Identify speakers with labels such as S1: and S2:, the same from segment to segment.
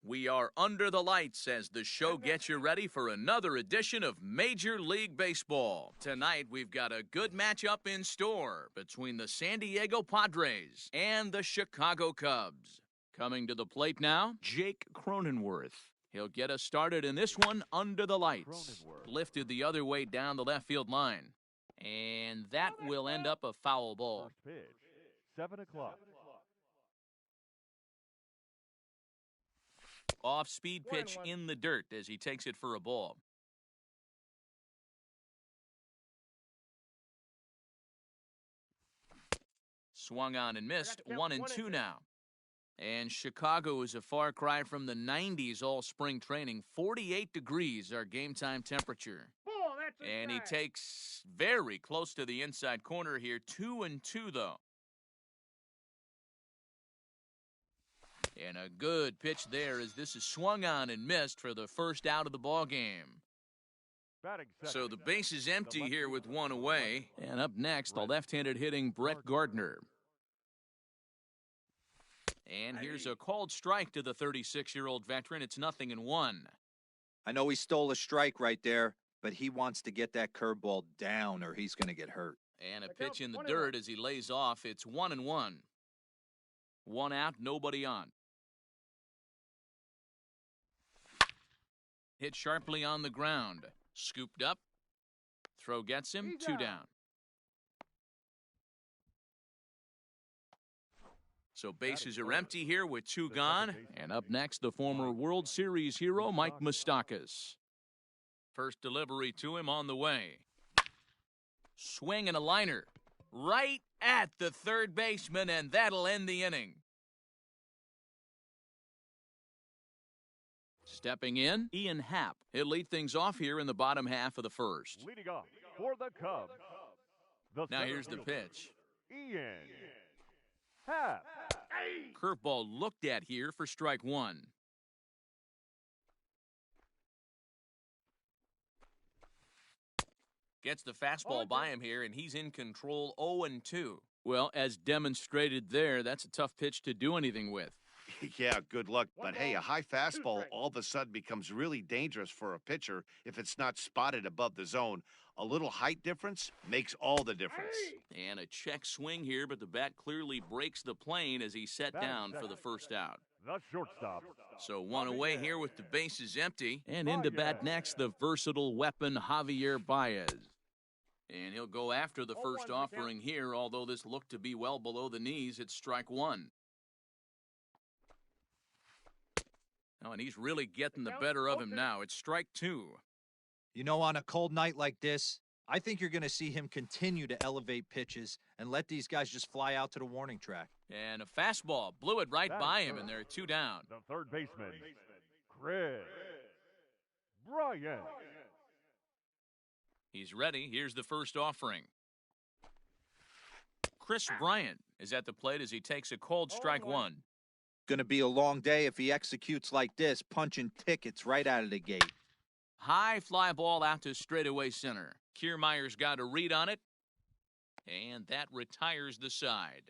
S1: We are under the lights as the show gets you ready for another edition of Major League Baseball. Tonight, we've got a good matchup in store between the San Diego Padres and the Chicago Cubs. Coming to the plate now, Jake Cronenworth. He'll get us started in this one under the lights. Lifted the other way down the left field line. And that will end up a foul ball.
S2: First pitch, 7 o'clock.
S1: Off-speed pitch in the dirt as he takes it for a ball. Swung on and missed, 1-2 now. And Chicago is a far cry from the 90s all spring training. 48 degrees our game time temperature. And he takes very close to the inside corner here. 2-2 though. And a good pitch there as this is swung on and missed for the first out of the ball game. So the base is empty here with one away. And up next, the left-handed hitting Brett Gardner. And here's a called strike to the 36-year-old veteran. It's 0-1.
S3: I know he stole a strike right there, but he wants to get that curveball down or he's going to get hurt.
S1: And a pitch in the dirt as he lays off. It's 1-1. One out, nobody on. Hit sharply on the ground. Scooped up. Throw gets him. 2 down. So bases are empty here with 2 gone. And up next, the former World Series hero, Mike Moustakas. First delivery to him on the way. Swing and a liner. Right at the third baseman, and that'll end the inning. Stepping in, Ian Happ. He'll lead things off here in the bottom half of the first.
S2: Leading off for the Cubs.
S1: Now here's the pitch.
S2: Ian Happ.
S1: Curveball looked at here for strike 1. Gets the fastball by him here, and he's in control. 0-2. Well, as demonstrated there, that's a tough pitch to do anything with.
S4: Yeah, good luck. But hey, a high fastball all of a sudden becomes really dangerous for a pitcher if it's not spotted above the zone. A little height difference makes all the difference.
S1: And a check swing here, but the bat clearly breaks the plane as he set down for the first out.
S2: The shortstop.
S1: So one away here with the bases empty. And into bat next, the versatile weapon Javier Baez. And he'll go after the first offering here, although this looked to be well below the knees. It's strike 1. Oh, and he's really getting the better of him now. It's strike 2.
S3: You know, on a cold night like this, I think you're going to see him continue to elevate pitches and let these guys just fly out to the warning track.
S1: And a fastball blew it right by him, and there are 2 down.
S2: The third baseman, Chris Bryant.
S1: He's ready. Here's the first offering. Chris Bryant is at the plate as he takes a cold strike 1.
S3: Going to be a long day if he executes like this, punching tickets right out of the gate.
S1: High fly ball out to straightaway center. Kiermaier's got a read on it, and that retires the side.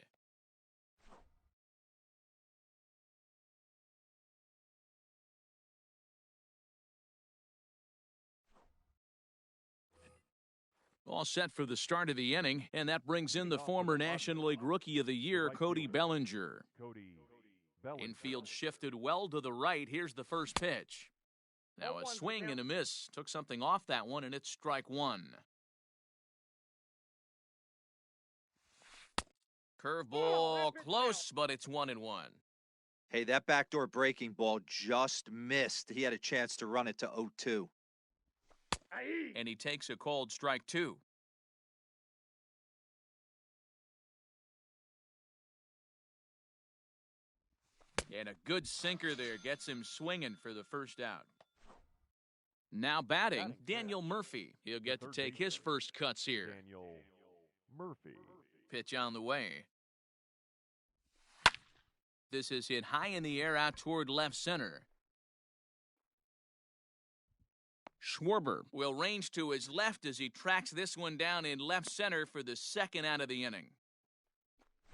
S1: All set for the start of the inning, and that brings in the former National League Rookie of the Year, Cody Bellinger. Infield shifted well to the right. Here's the first pitch. Now a swing and a miss. Took something off that one, and it's strike 1. Curveball close, but it's 1-1.
S3: Hey, that backdoor breaking ball just missed. He had a chance to run it to 0-2.
S1: And he takes a called strike 2. And a good sinker there gets him swinging for the first out. Now batting, Daniel Murphy. He'll get to take his first cuts here.
S2: Daniel Murphy.
S1: Pitch on the way. This is hit high in the air out toward left center. Schwarber will range to his left as he tracks this one down in left center for the second out of the inning.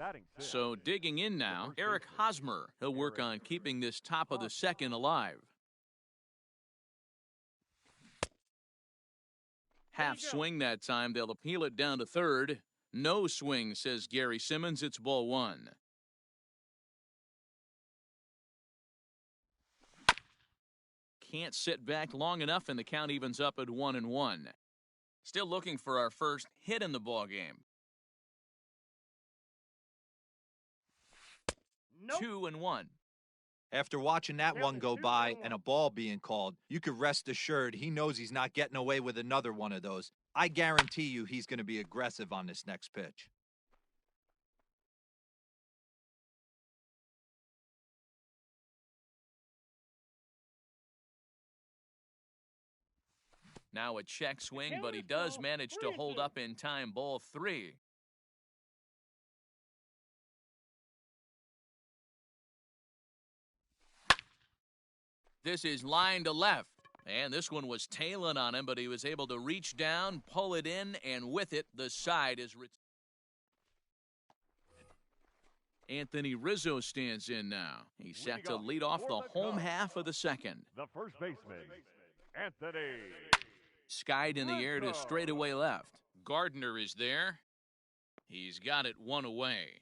S2: Batting sixth.
S1: So digging in now, Eric Hosmer. He'll work on keeping this top of the second alive. Half swing that time. They'll appeal it down to third. No swing, says Gary Simmons. It's ball one. Can't sit back long enough, and the count evens up at 1-1. Still looking for our first hit in the ball game.
S5: Nope.
S1: 2-1.
S3: After watching that one go by and a ball being called, you could rest assured he knows he's not getting away with another one of those. I guarantee you he's going to be aggressive on this next pitch.
S1: Now a check swing, but he does manage to hold up in time. Ball three. This is line to left. And this one was tailing on him, but he was able to reach down, pull it in, and with it, the side is... Anthony Rizzo stands in now. He's set to lead off the home half of the second.
S2: The first baseman, Anthony.
S1: Skied in the air to straightaway left. Gardner is there. He's got it one away.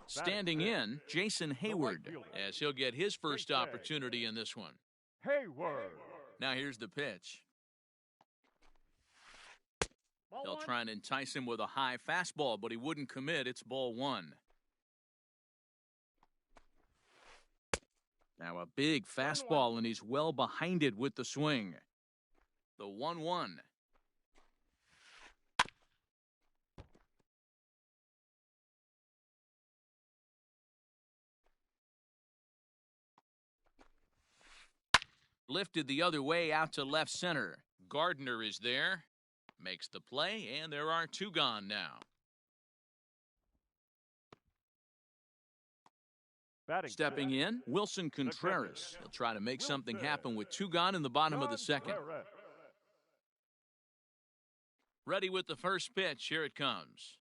S1: Standing in, Jason Hayward, as he'll get his first opportunity in this one.
S2: Hayward.
S1: Now here's the pitch. They'll try and entice him with a high fastball, but he wouldn't commit. It's ball one. Now a big fastball, and he's well behind it with the swing. The 1-1. Lifted the other way out to left center. Gardner is there. Makes the play, and there are two gone now. Stepping in, Wilson Contreras. He'll try to make something happen with two gone in the bottom of the second. Ready with the first pitch. Here it comes.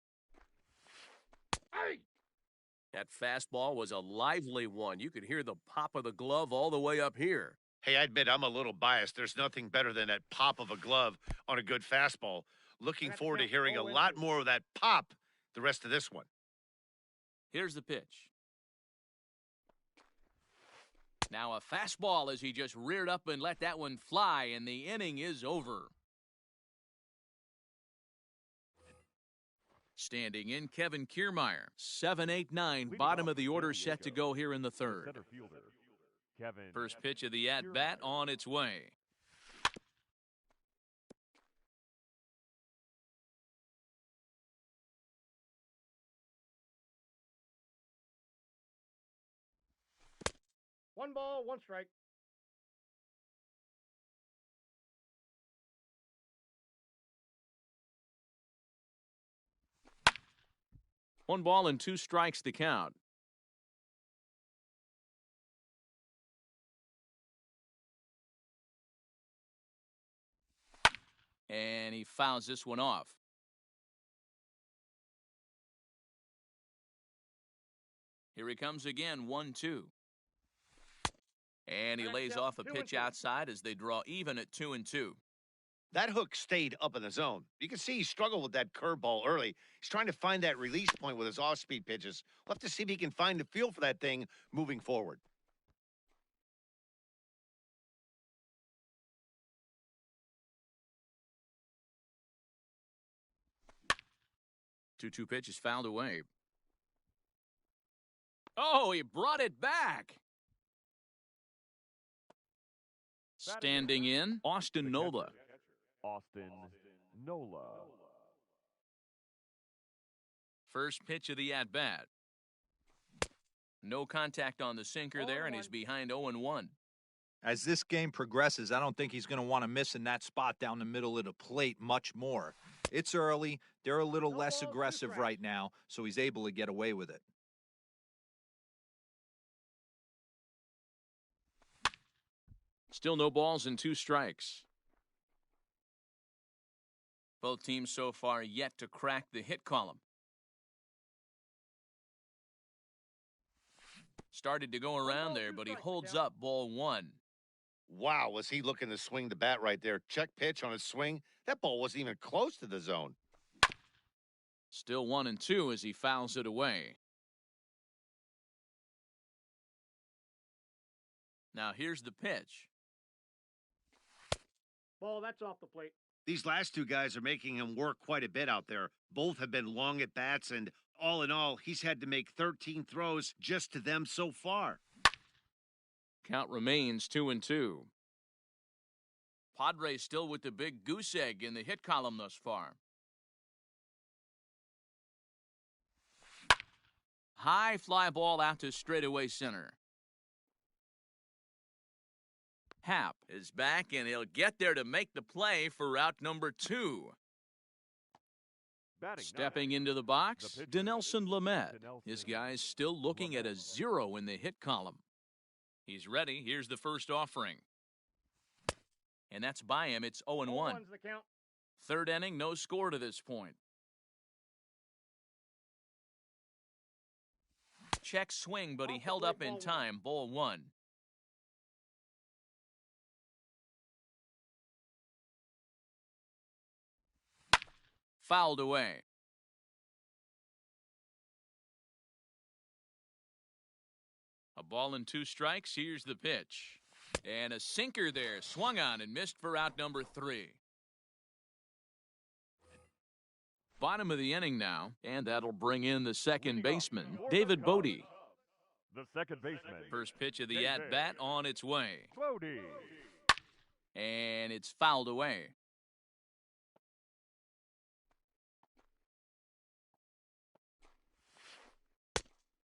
S1: That fastball was a lively one. You could hear the pop of the glove all the way up here.
S4: Hey, I admit I'm a little biased. There's nothing better than that pop of a glove on a good fastball. Looking forward to hearing a lot more of that pop the rest of this one.
S1: Here's the pitch. Now a fastball as he just reared up and let that one fly, and the inning is over. Standing in, Kevin Kiermaier. 7-8-9, bottom of the order set to go here in the third. First pitch of the at-bat on its way.
S5: One ball, one strike.
S1: One ball and two strikes to count. And he fouls this one off. Here he comes again, 1-2. And he lays off a pitch outside as they draw even at 2-2.
S4: That hook stayed up in the zone. You can see he struggled with that curveball early. He's trying to find that release point with his off-speed pitches. We'll have to see if he can find the feel for that thing moving forward.
S1: Two pitches fouled away. Oh, he brought it back. Standing in, Austin Nola.
S2: Austin Nola.
S1: First pitch of the at-bat. No contact on the sinker there, and he's behind 0-1.
S3: As this game progresses, I don't think he's going to want to miss in that spot down the middle of the plate much more. It's early. They're a little less aggressive right now, so he's able to get away with it.
S1: Still no balls and two strikes. Both teams so far yet to crack the hit column. Started to go around there, but he holds up ball one.
S4: Wow, was he looking to swing the bat right there? Check pitch on his swing. That ball wasn't even close to the zone.
S1: Still 1-2 as he fouls it away. Now here's the pitch.
S5: Ball, that's off the plate.
S4: These last two guys are making him work quite a bit out there. Both have been long at bats, and all in all, he's had to make 13 throws just to them so far.
S1: Count remains 2-2. Padres still with the big goose egg in the hit column thus far. High fly ball out to straightaway center. Happ is back, and he'll get there to make the play for out number 2. Stepping into the box, Dinelson Lamet. His guy's still looking at a 0 in the hit column. He's ready. Here's the first offering. And that's by him. It's 0-1. Third inning, no score to this point. Check swing, but he held up in time. Ball 1. Fouled away. A ball and 2 strikes. Here's the pitch. And a sinker there. Swung on and missed for out number 3. Bottom of the inning now, and that'll bring in the second baseman, David Bodie.
S2: The second baseman.
S1: First pitch of the at-bat on its way.
S2: Bodie.
S1: And it's fouled away.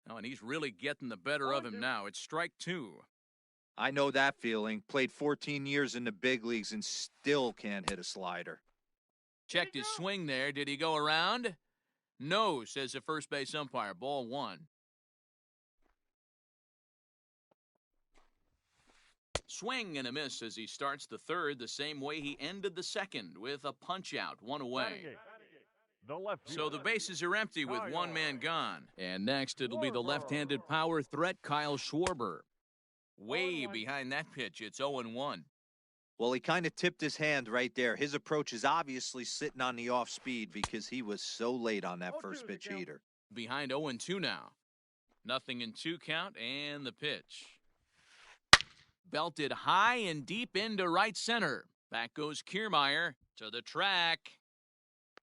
S1: Oh, and he's really getting the better of him now. It's strike 2.
S3: I know that feeling. Played 14 years in the big leagues and still can't hit a slider.
S1: Checked his swing there. Did he go around? No, says the first base umpire. Ball 1. Swing and a miss as he starts the third the same way he ended the second, with a punch out, 1 away. So the bases are empty with 1 man gone. And next it'll be the left-handed power threat, Kyle Schwarber. Way behind that pitch, it's 0-1.
S3: Well, he kind of tipped his hand right there. His approach is obviously sitting on the off speed because he was so late on that first pitch heater.
S1: Behind 0-2 now. 0-2 count and the pitch. Belted high and deep into right center. Back goes Kiermaier to the track.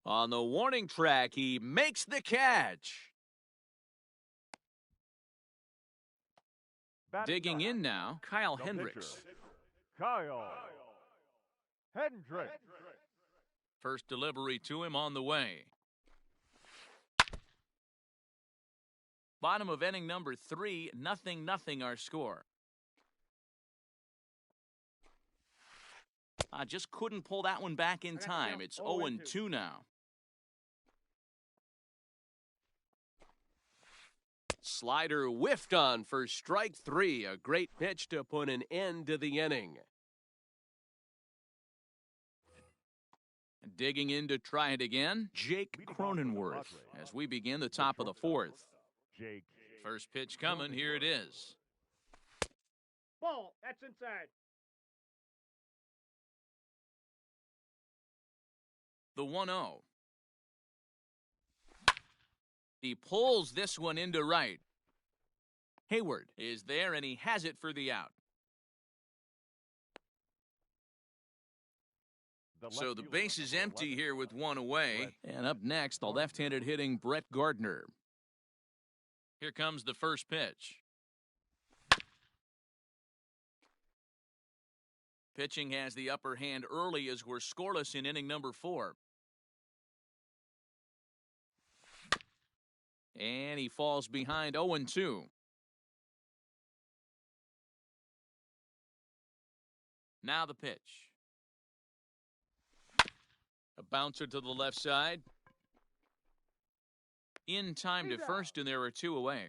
S1: On the warning track, he makes the catch. Digging in now, Kyle Hendricks.
S2: Kyle Hendricks.
S1: First delivery to him on the way. Bottom of inning number 3, 0-0 our score. I just couldn't pull that one back in time. It's 0-2 now. Slider whiffed on for strike 3. A great pitch to put an end to the inning. Digging in to try it again, Jake Cronenworth, as we begin the top of the 4th. First pitch coming, here it is.
S5: Ball, that's inside.
S1: The 1-0. He pulls this one into right. Hayward is there, and he has it for the out. So the base is empty here with 1 away. And up next, the left-handed hitting Brett Gardner. Here comes the first pitch. Pitching has the upper hand early as we're scoreless in inning number 4. And he falls behind 0-2. Now the pitch. A bouncer to the left side. In time to first, and there are 2 away.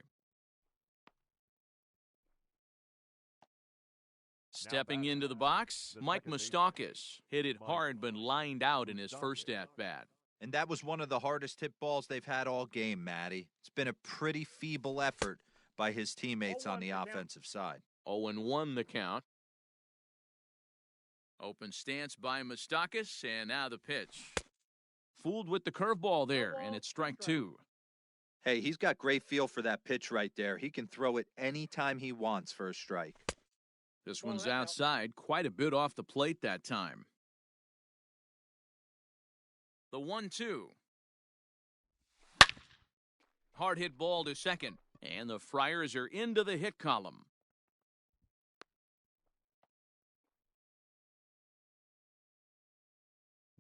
S1: Stepping into the box, Mike Moustakas hit it hard but lined out in his first at-bat.
S3: And that was one of the hardest hit balls they've had all game, Matty. It's been a pretty feeble effort by his teammates on the offensive side.
S1: 0-1 the count. Open stance by Moustakas, and now the pitch. Fooled with the curveball there, and it's strike two.
S3: Hey, he's got great feel for that pitch right there. He can throw it anytime he wants for a strike.
S1: This one's outside, quite a bit off the plate that time. The 1-2. Hard hit ball to second, and the Friars are into the hit column.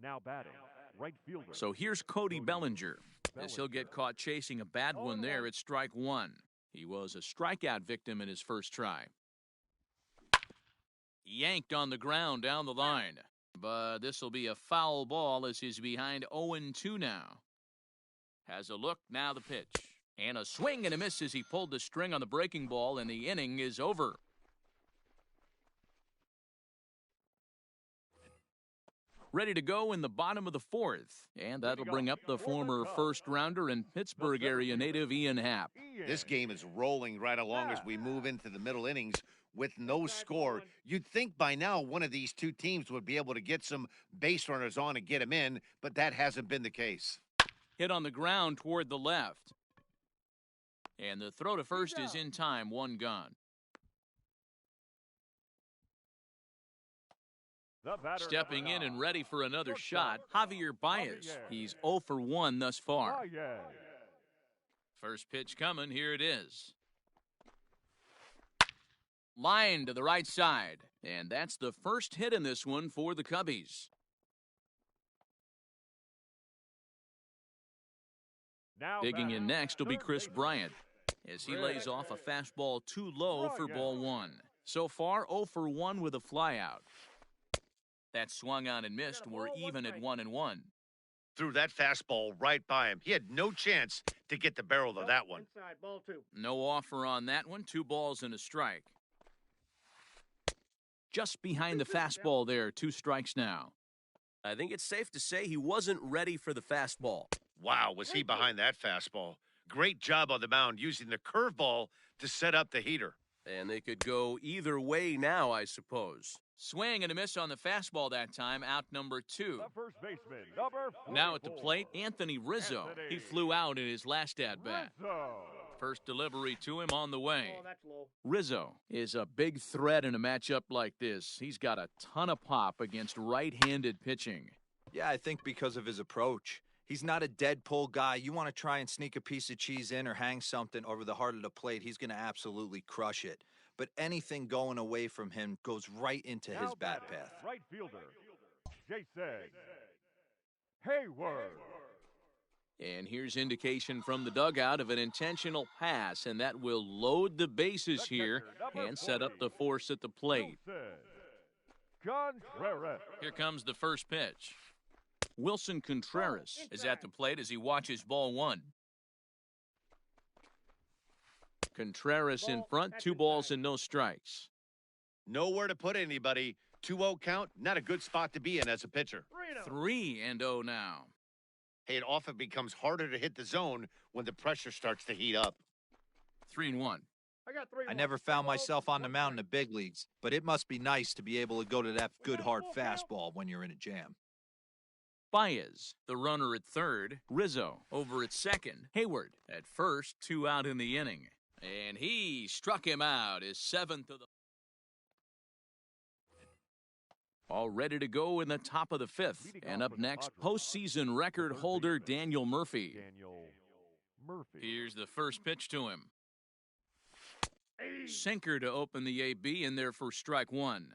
S2: Now batting, right fielder.
S1: So here's Cody Bellinger. As he'll get caught chasing a bad one there at strike one. He was a strikeout victim in his first try. Yanked on the ground down the line. But this will be a foul ball as he's behind 0-2 now. Has a look, now the pitch. And a swing and a miss as he pulled the string on the breaking ball, and the inning is over. Ready to go in the bottom of the fourth. And that'll bring up the former first-rounder and Pittsburgh area native Ian Happ.
S4: This game is rolling right along as we move into the middle innings with no score. You'd think by now one of these two teams would be able to get some base runners on and get them in, but that hasn't been the case.
S1: Hit on the ground toward the left. And the throw to first is in time, one gone. Stepping in and ready for another shot, Javier Baez. He's 0 for 1 thus far. First pitch coming, here it is. Line to the right side, and that's the first hit in this one for the Cubbies. Digging in next will be Chris Bryant as he lays off a fastball too low for ball one. So far, 0 for 1 with a flyout. That swung on and missed. We're even at 1-1.
S4: Threw that fastball right by him. He had no chance to get the barrel of that one.
S5: Inside, ball two.
S1: No offer on that one. 2 balls and a strike. Just behind the fastball there. 2 strikes now.
S6: I think it's safe to say he wasn't ready for the fastball.
S4: Wow, was he behind that fastball. Great job on the mound using the curveball to set up the heater.
S6: And they could go either way now, I suppose.
S1: Swing and a miss on the fastball that time, out number 2.
S2: The first baseman, number 44.
S1: Now at the plate, Anthony Rizzo. He flew out in his last at-bat. First delivery to him on the way.
S5: Oh, that's low.
S1: Rizzo is a big threat in a matchup like this. He's got a ton of pop against right-handed pitching.
S3: Yeah, I think because of his approach. He's not a dead pull guy. You want to try and sneak a piece of cheese in or hang something over the heart of the plate, he's going to absolutely crush it. But anything going away from him goes right into his bat path.
S2: Right fielder, Jason Hayward.
S1: And here's indication from the dugout of an intentional pass, and that will load the bases here and set up the force at the plate.
S2: Contreras.
S1: Here comes the first pitch. Wilson Contreras is at the plate as he watches ball one. Contreras in front, 2 balls and no strikes.
S4: Nowhere to put anybody. 2-0 count, not a good spot to be in as a pitcher.
S1: 3-0 now.
S4: Hey, it often becomes harder to hit the zone when the pressure starts to heat up.
S1: 3-1.
S5: I got 3.
S3: I never found myself on the mound in the big leagues, but it must be nice to be able to go to that good hard fastball when you're in a jam.
S1: Baez, the runner at third. Rizzo over at second. Hayward at first, 2 out in the inning. And he struck him out, his 7th of the... All ready to go in the top of the 5th. And up next, postseason record holder Daniel Murphy. Here's the first pitch to him. Sinker to open the AB in there for strike 1.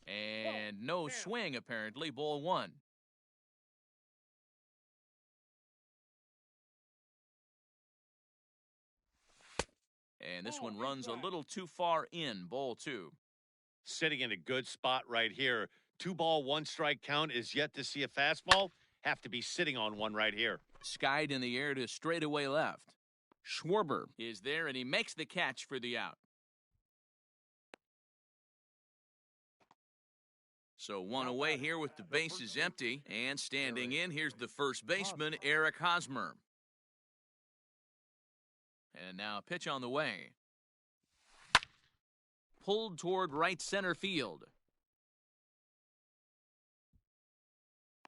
S1: And no swing, apparently. Ball 1. And this one runs a little too far in. Ball 2.
S4: Sitting in a good spot right here. 2 ball, 1 strike count is yet to see a fastball. Have to be sitting on one right here.
S1: Skied in the air to straightaway left. Schwarber is there, and he makes the catch for the out. So one away here with the bases empty. And standing in, here's the first baseman, Eric Hosmer. And now a pitch on the way. Pulled toward right center field.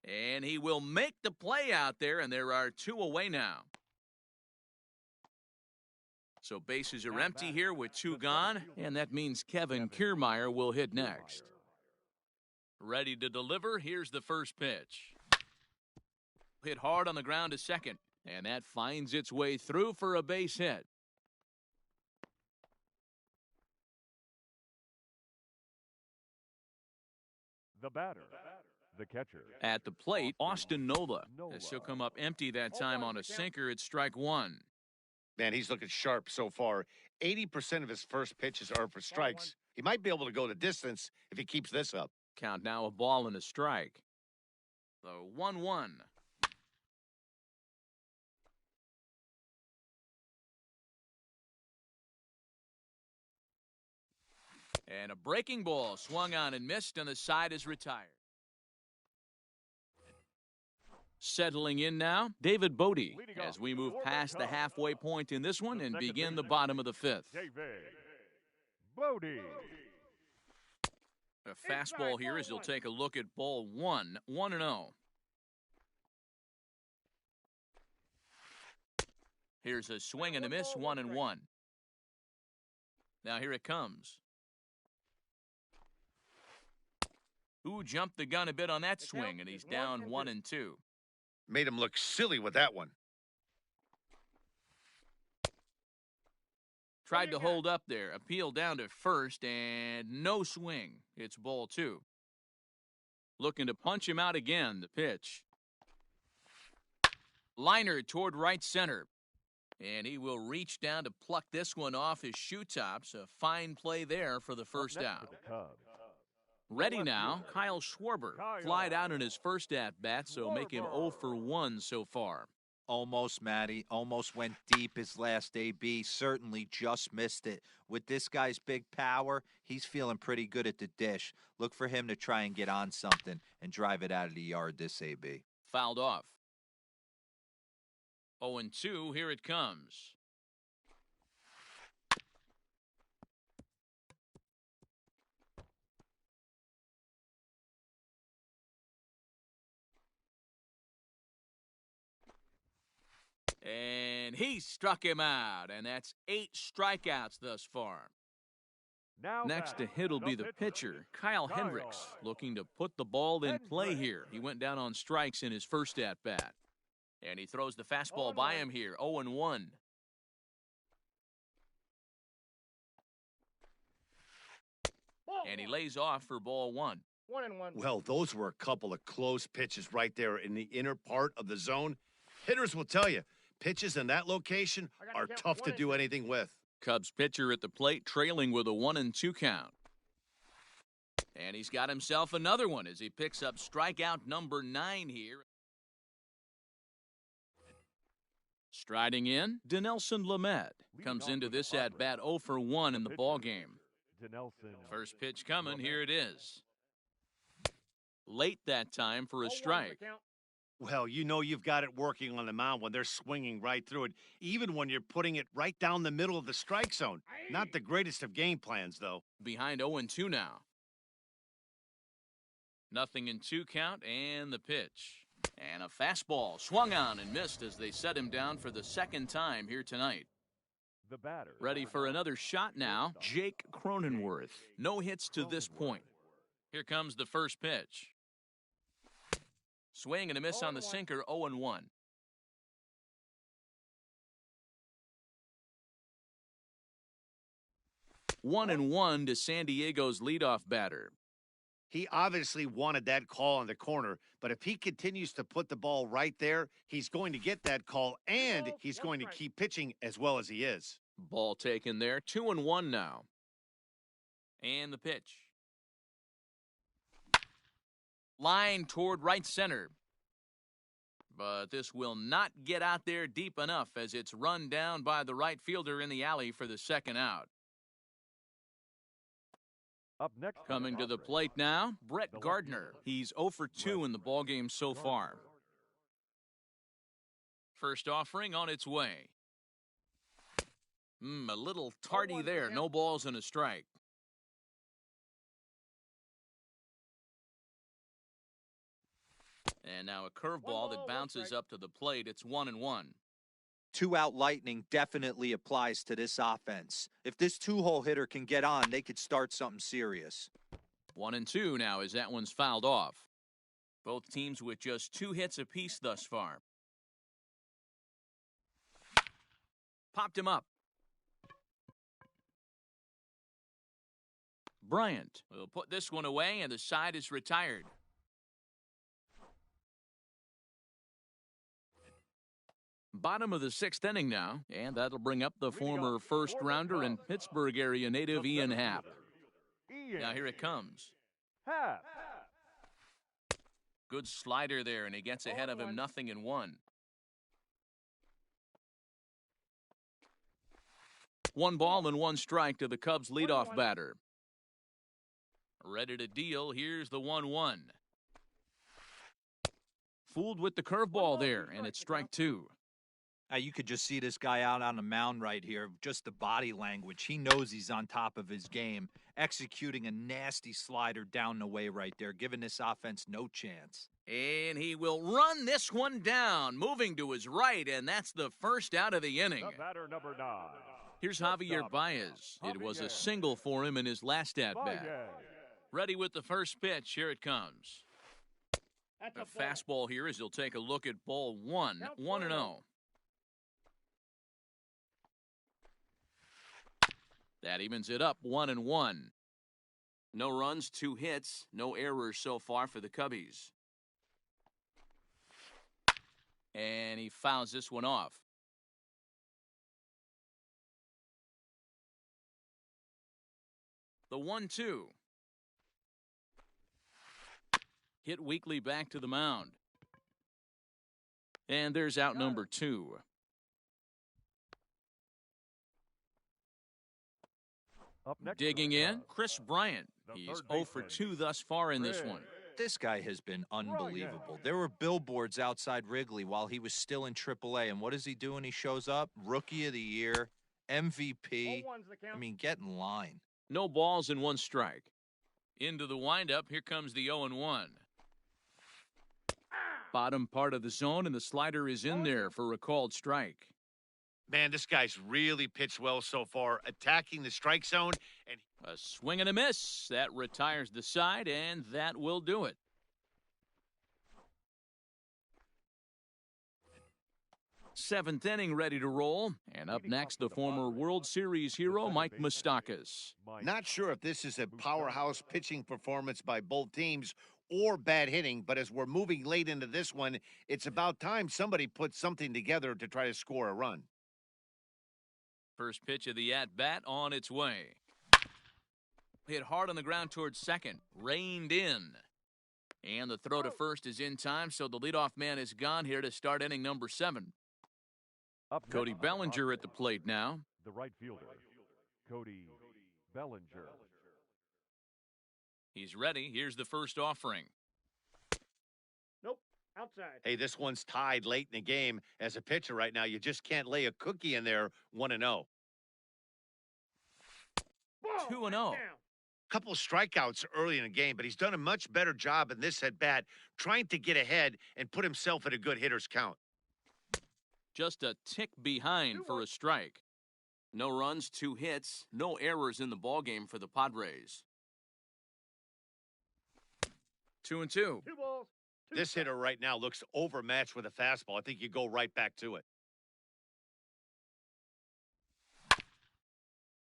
S1: And he will make the play out there, and there are two away now. So bases are empty here with two gone, and that means Kevin Kiermaier will hit next. Ready to deliver, here's the first pitch. Hit hard on the ground to second, and that finds its way through for a base hit.
S2: The batter, the catcher.
S1: At the plate, Austin Nola. As he'll come up empty that time on a sinker at strike one.
S4: Man, he's looking sharp so far. 80% of his first pitches are for strikes. He might be able to go the distance if he keeps this up.
S1: Count now, a ball and a strike. The 1-1. And a breaking ball swung on and missed, and the side is retired. Settling in now, David Bodie, as we move past the halfway point in this one and begin the bottom of the fifth.
S2: David Bodie.
S1: A fastball here as he'll take a look at ball one, 1-0. Here's a swing and a miss, 1-1. Now here it comes. Ooh, jumped the gun a bit on that swing, and he's down 1-2.
S4: Made him look silly with that one.
S1: Tried to hold up there, appeal down to first, and no swing. It's ball two. Looking to punch him out again, the pitch. Liner toward right center. And he will reach down to pluck this one off his shoe tops. A fine play there for the first out. Ready now, Kyle Schwarber. Flied out in his first at-bat, so make him 0 for 1 so far.
S3: Almost, Matty. Almost went deep his last AB. Certainly just missed it. With this guy's big power, he's feeling pretty good at the dish. Look for him to try and get on something and drive it out of the yard this AB.
S1: Fouled off. 0-2, here it comes. And he struck him out, and that's 8 strikeouts thus far. Next to hit will be the pitcher, Kyle Hendricks, looking to put the ball in play here. He went down on strikes in his first at-bat. And he throws the fastball by him here, 0-1. And he lays off for ball 1.
S5: 1-1.
S4: Well, those were a couple of close pitches right there in the inner part of the zone. Hitters will tell you, pitches in that location are tough to do anything with.
S1: Cubs pitcher at the plate, trailing with a 1-2 count. And he's got himself another one as he picks up strikeout number 9 here. Striding in, Dinelson Lamet comes into this at-bat 0 for 1 in the ballgame. First pitch coming, here it is. Late that time for a strike.
S4: Well, you know you've got it working on the mound when they're swinging right through it, even when you're putting it right down the middle of the strike zone. Not the greatest of game plans, though.
S1: Behind 0-2 now. 0-2 count, and the pitch. And a fastball swung on and missed as they set him down for the second time here tonight.
S2: The batter.
S1: Ready for another shot now, Jake Cronenworth. No hits to this point. Here comes the first pitch. Swing and a miss on the sinker, 0-1. One and one to San Diego's leadoff batter.
S4: He obviously wanted that call on the corner, but if he continues to put the ball right there, he's going to get that call, and he's going to keep pitching as well as he is.
S1: Ball taken there, 2-1 now. And the pitch. Line toward right center. But this will not get out there deep enough as it's run down by the right fielder in the alley for the second out.
S2: Up next.
S1: Coming to the plate now, Brett Gardner. He's 0 for 2 in the ballgame so far. First offering on its way. A little tardy there. No balls and a strike. And now a curveball that bounces up to the plate. It's 1-1.
S3: 2-out lightning definitely applies to this offense. If this two-hole hitter can get on, they could start something serious.
S1: 1-2 now as that one's fouled off. Both teams with just 2 hits apiece thus far. Popped him up. Bryant will put this one away, and the side is retired. Bottom of the 6th inning now, and that'll bring up the former first-rounder and Pittsburgh area native Ian Happ. Now here it comes.
S2: Happ.
S1: Good slider there, and he gets ahead of him 0-1. 1 ball and 1 strike to the Cubs leadoff batter. Ready to deal. Here's the 1-1. Fooled with the curveball there, and it's strike 2.
S3: You could just see this guy out on the mound right here. Just the body language. He knows he's on top of his game, executing a nasty slider down the way right there, giving this offense no chance.
S1: And he will run this one down, moving to his right, and that's the first out of the inning.
S2: The batter, number 9.
S1: Here's Javier Baez. It was a single for him in his last at-bat. Ready with the first pitch. Here it comes. A fastball here as he'll take a look at ball 1, 1-0. That evens it up 1-1. No runs, 2 hits, no errors so far for the Cubbies. And he fouls this one off. The 1-2. Hit weakly back to the mound. And there's out number 2.
S2: Up next.
S1: Digging in, Chris Bryant. He's 0 for 2 thus far in this one.
S3: This guy has been unbelievable. There were billboards outside Wrigley while he was still in AAA, and what does he do when he shows up? Rookie of the Year, MVP. I mean, get in line.
S1: No balls and 1 strike. Into the windup, here comes the 0-1. Bottom part of the zone, and the slider is in there for a called strike.
S4: Man, this guy's really pitched well so far, attacking the strike zone. And
S1: a swing and a miss. That retires the side, and that will do it. Seventh inning ready to roll. And up next, the former World Series hero, Mike Moustakas.
S4: Not sure if this is a powerhouse pitching performance by both teams or bad hitting, but as we're moving late into this one, it's about time somebody puts something together to try to score a run.
S1: First pitch of the at-bat on its way. Hit hard on the ground towards second. Reined in. And the throw to first is in time, so the leadoff man is gone here to start inning number 7. Cody Bellinger at the plate now.
S2: The right fielder, Cody Bellinger.
S1: He's ready. Here's the first offering.
S5: Nope. Outside.
S4: Hey, this one's tied late in the game. As a pitcher right now, you just can't lay a cookie in there 1-0.
S1: 2-0.
S4: Couple of strikeouts early in the game, but he's done a much better job in this at-bat trying to get ahead and put himself in a good hitter's count.
S1: Just a tick behind for a strike. No runs, 2 hits, no errors in the ballgame for the Padres. 2-2.
S5: 2 balls.
S4: This hitter right now looks overmatched with a fastball. I think you go right back to it.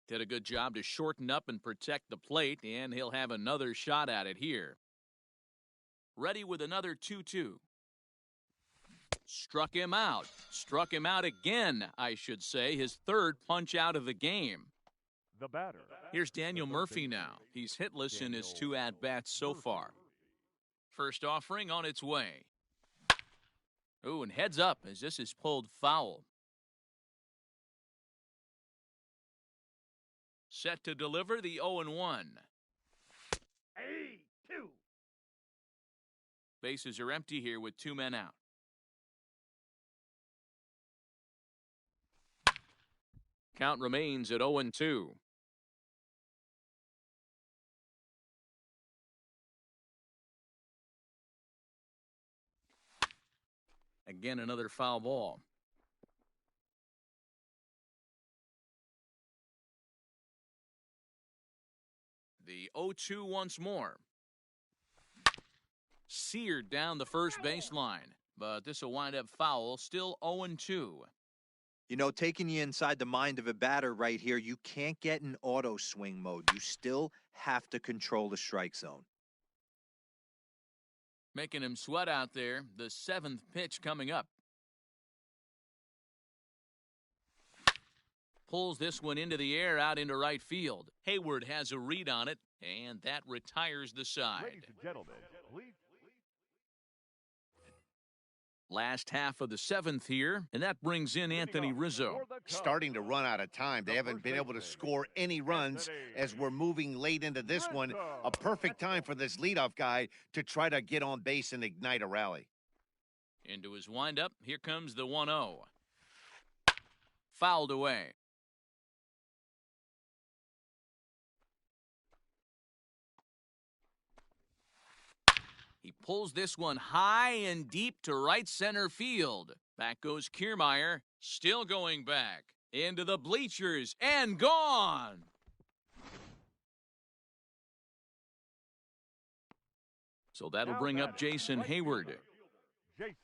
S1: Did a good job to shorten up and protect the plate, and he'll have another shot at it here. Ready with another 2-2. Struck him out. Struck him out again, I should say. His 3rd punch out of the game.
S2: The batter.
S1: Here's Daniel Murphy now. He's hitless in his 2 at-bats so far. First offering on its way. Ooh, and heads up as this is pulled foul. Set to deliver the 0-1.
S5: Hey, 2.
S1: Bases are empty here with 2 men out. Count remains at 0-2. Again, another foul ball. The 0-2 once more. Seared down the first baseline, but this will wind up foul, still 0-2.
S3: You know, taking you inside the mind of a batter right here, you can't get in auto swing mode. You still have to control the strike zone.
S1: Making him sweat out there. The 7th pitch coming up. Pulls this one into the air out into right field. Hayward has a read on it, and that retires the side.
S2: Ladies and gentlemen, please.
S1: Last half of the 7th here, and that brings in Anthony Rizzo.
S4: Starting to run out of time. They haven't been able to score any runs as we're moving late into this one. A perfect time for this leadoff guy to try to get on base and ignite a rally.
S1: Into his windup, here comes the 1-0. Fouled away. He pulls this one high and deep to right center field. Back goes Kiermaier, still going back. Into the bleachers and gone. So that'll bring up Jason Hayward,
S2: Jason.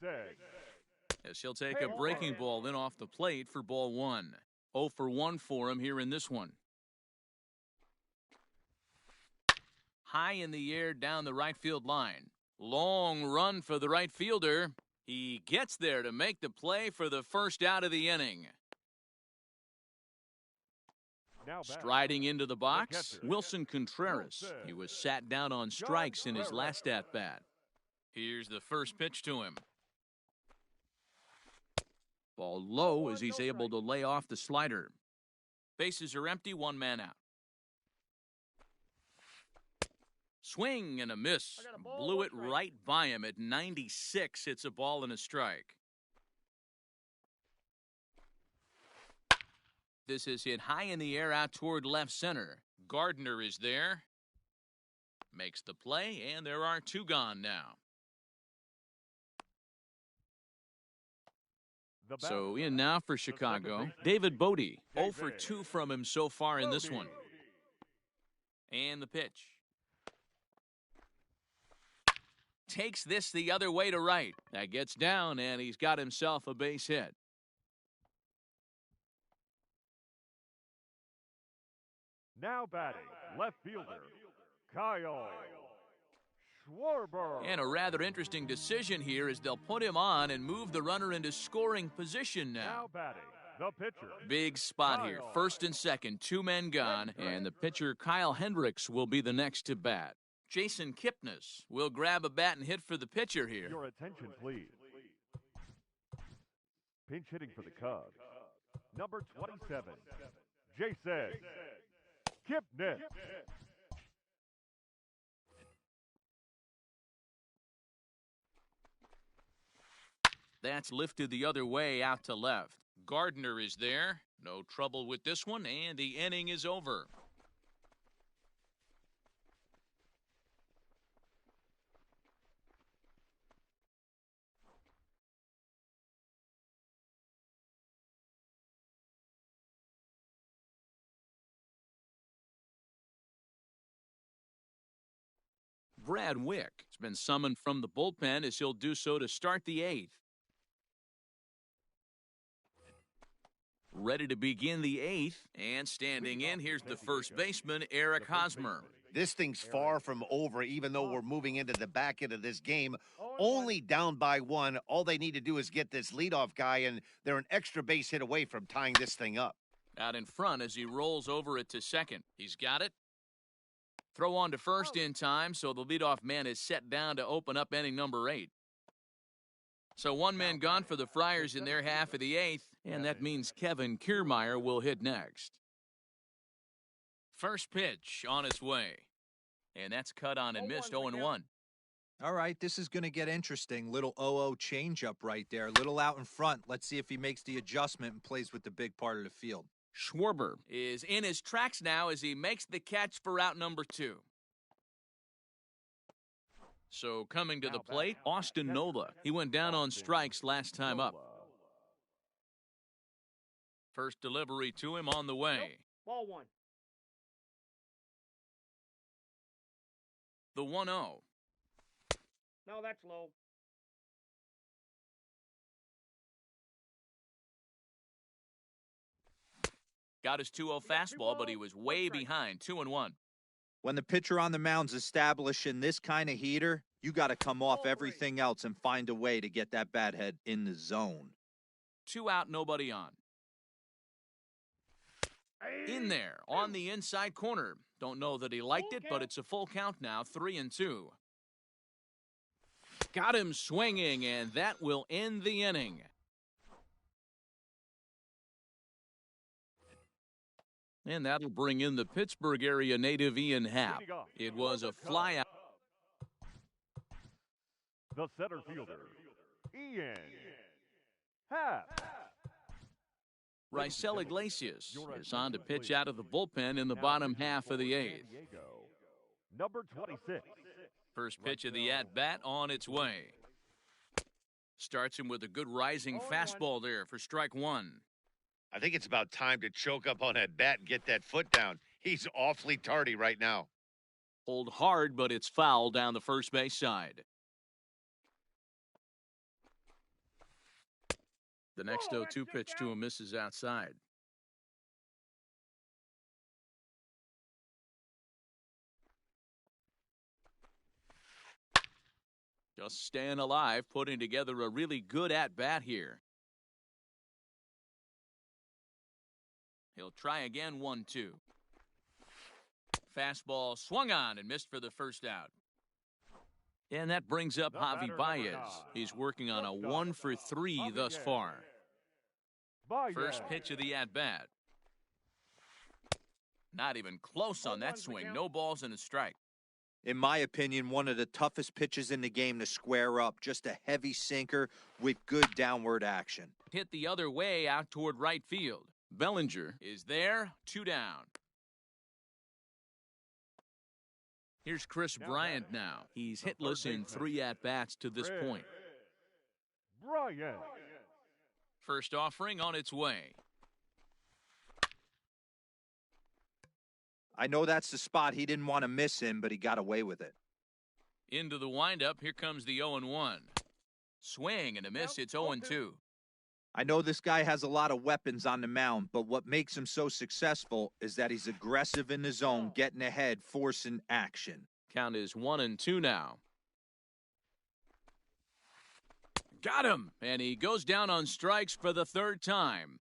S1: as he'll take a breaking ball in off the plate for ball 1. 0-for-1 for him here in this one. High in the air down the right field line. Long run for the right fielder. He gets there to make the play for the first out of the inning. Striding into the box, Wilson Contreras. He was sat down on strikes in his last at-bat. Here's the first pitch to him. Ball low as he's able to lay off the slider. Bases are empty, 1 man out. Swing and a miss. Blew it right by him at 96. It's a ball and a strike. This is hit high in the air out toward left center. Gardner is there. Makes the play, and there are 2 gone now. So in now for Chicago, David Bodie. 0-for-2 from him so far in this one. And the pitch. Takes this the other way to right. That gets down, and he's got himself a base hit.
S2: Now batting, left fielder, Kyle Schwarber.
S1: And a rather interesting decision here is they'll put him on and move the runner into scoring position now.
S2: Now batting, the pitcher.
S1: Big spot here. First and second, 2 men gone, and the pitcher Kyle Hendricks will be the next to bat. Jason Kipnis will grab a bat and hit for the pitcher here.
S2: Your attention, please. Pinch hitting for the Cubs. Number 27, Jason Kipnis.
S1: That's lifted the other way out to left. Gardner is there. No trouble with this one, and the inning is over. Brad Wick has been summoned from the bullpen as he'll do so to start the 8th. Ready to begin the 8th, and standing in, here's the first baseman, Eric Hosmer.
S4: This thing's far from over, even though we're moving into the back end of this game. Only down by 1. All they need to do is get this leadoff guy, and they're an extra base hit away from tying this thing up.
S1: Out in front as he rolls over it to second. He's got it. Throw on to first in time, so the leadoff man is set down to open up inning number 8. So one man gone for the Friars in their half of the eighth, and that means Kevin Kiermaier will hit next. First pitch on its way. And that's cut on and missed 0-1.
S3: All right, this is going to get interesting. Little 0-0 changeup right there. Little out in front. Let's see if he makes the adjustment and plays with the big part of the field.
S1: Schwarber is in his tracks now as he makes the catch for out number 2. So coming to the plate, Austin Nola. He went down on strikes last time up. First delivery to him on the way.
S5: Ball 1.
S1: The 1-0.
S5: No, that's low.
S1: Got his 2-0 fastball, but he was way behind, 2-1.
S3: When the pitcher on the mound's establishing this kind of heater, you got to come off everything else and find a way to get that bat head in the zone.
S1: 2 out, nobody on. In there, on the inside corner. Don't know that he liked it, but it's a full count now, 3-2. Got him swinging, and that will end the inning. And that'll bring in the Pittsburgh area native Ian Happ. It was a flyout.
S2: The center fielder, Ian Happ.
S1: Raisel Iglesias is on to pitch out of the bullpen in the bottom half of the eighth.
S2: Number 26.
S1: First pitch of the at-bat on its way. Starts him with a good rising fastball there for strike 1.
S4: I think it's about time to choke up on that bat and get that foot down. He's awfully tardy right now.
S1: Hold hard, but it's foul down the first base side. The next 0-2 pitch to him misses outside. Just staying alive, putting together a really good at-bat here. He'll try again, 1-2. Fastball swung on and missed for the first out. And that brings up Javi Baez. He's working on a 1-for-3 thus far. First pitch of the at-bat. Not even close on that swing. No balls and a strike.
S3: In my opinion, one of the toughest pitches in the game to square up. Just a heavy sinker with good downward action.
S1: Hit the other way out toward right field. Bellinger is there, 2 down. Here's Chris Bryant now. He's hitless in 3 at-bats to this point.
S2: Bryant.
S1: First offering on its way.
S3: I know that's the spot he didn't want to miss him, but he got away with it.
S1: Into the windup, here comes the 0-1. Swing and a miss, it's 0-2.
S3: I know this guy has a lot of weapons on the mound, but what makes him so successful is that he's aggressive in the zone, getting ahead, forcing action.
S1: Count is 1-2 now. Got him! And he goes down on strikes for the 3rd time.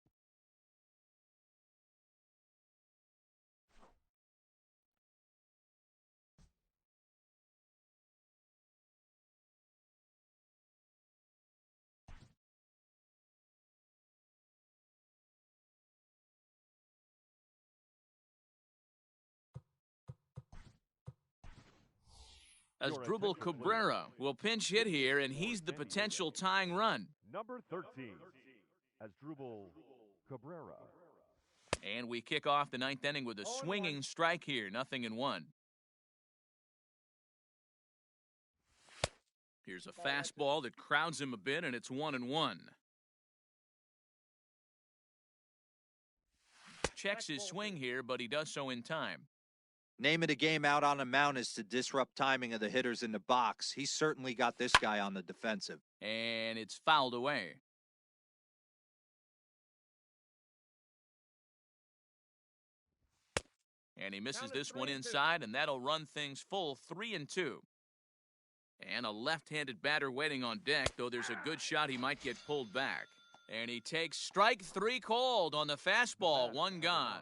S1: Asdrubal Cabrera will pinch hit here, and he's the potential tying run.
S2: Number 13, Asdrubal Cabrera.
S1: And we kick off the 9th inning with a swinging strike here, 0-1. Here's a fastball that crowds him a bit, and it's 1-1. Checks his swing here, but he does so in time.
S3: Name of the game out on the mound is to disrupt timing of the hitters in the box. He's certainly got this guy on the defensive.
S1: And it's fouled away. And he misses this one inside, and that'll run things full 3-2. And a left-handed batter waiting on deck, though there's a good shot he might get pulled back. And he takes strike 3 called on the fastball, 1 gone.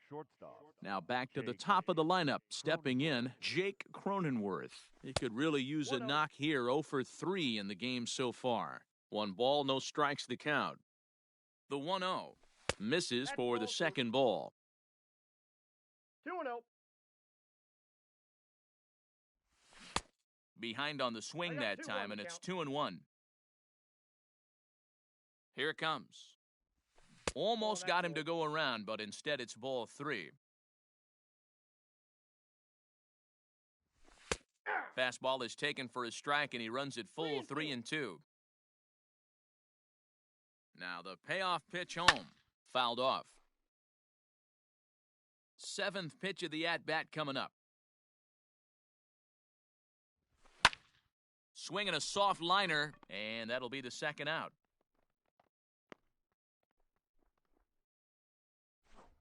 S2: Shortstop.
S1: Now back to the top of the lineup, stepping in, Jake Cronenworth. He could really use a knock here, 0 for 3 in the game so far. 1 ball, no strikes the count. The 1-0 misses
S5: That's
S1: for the
S5: ball two.
S1: second ball.
S5: 2-0.
S1: Behind on the swing
S5: I got
S1: that
S5: 2 on
S1: time,
S5: the
S1: and it's
S5: count.
S1: 2-1. Here it comes. Almost
S5: that's
S1: got him
S5: ball.
S1: to go around, but instead it's ball 3. Fastball is taken for a strike, and he runs it full 3-2. Now the payoff pitch home. Fouled off. 7th pitch of the at-bat coming up. Swinging a soft liner, and that'll be the second out.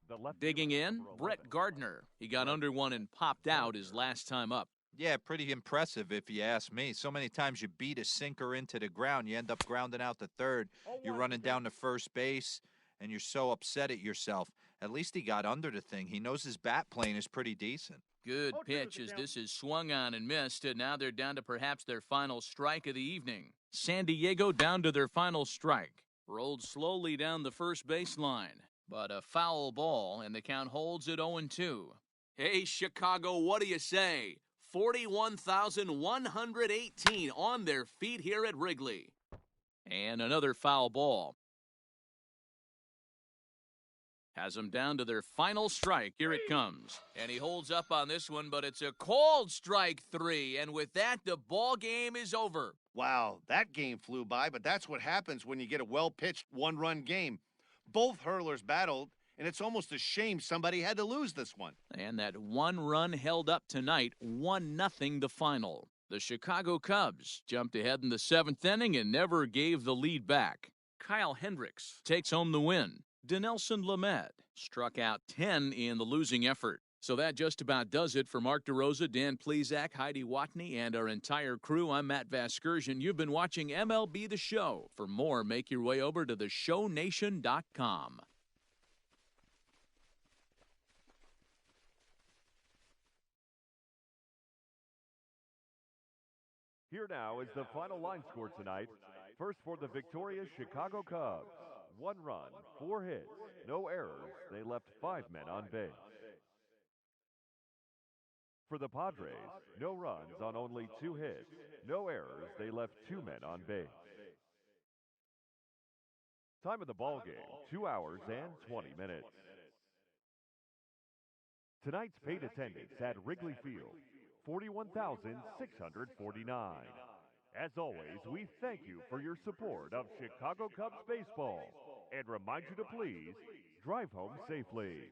S2: The left
S1: Digging
S2: fielder,
S1: in,
S2: number 11.
S1: Brett Gardner. He got under one and popped out his last time up.
S3: Yeah, pretty impressive if you ask me. So many times you beat a sinker into the ground, you end up grounding out to third. You're running down to first base, and you're so upset at yourself. At least he got under the thing. He knows his bat plane is pretty decent.
S1: Good
S5: 0-2
S1: pitch
S5: is
S1: as
S5: the
S1: this is swung on and missed, and now they're down to perhaps their final strike of the evening. San Diego down to their final strike. Rolled slowly down the first baseline, but a foul ball, and the count holds at 0-2. Hey, Chicago, what do you say? 41,118 on their feet here at Wrigley. And another foul ball. Has them down to their final strike. Here it comes. And he holds up on this one, but it's a cold strike 3. And with that, the ball game is over.
S4: Wow, that game flew by, but that's what happens when you get a well-pitched one-run game. Both hurlers battled, and it's almost a shame somebody had to lose this one.
S1: And that one run held up tonight, 1-0 the final. The Chicago Cubs jumped ahead in the 7th inning and never gave the lead back. Kyle Hendricks takes home the win. Dinelson Lamet struck out 10 in the losing effort. So that just about does it for Mark DeRosa, Dan Plesac, Heidi Watney, and our entire crew. I'm Matt Vasgersian. You've been watching MLB The Show. For more, make your way over to theshownation.com.
S2: Here now is the final line score tonight. First for the victorious Chicago Cubs. 1 run, 4 hits, no errors. They left 5 men on base. For the Padres, no runs on only 2 hits, no errors. They left 2 men on base. Time of the ball game, 2 hours and 20 minutes. Tonight's paid attendance at Wrigley Field, 41,649. As always, we thank you for your support of Chicago Cubs baseball and remind you to please drive home safely.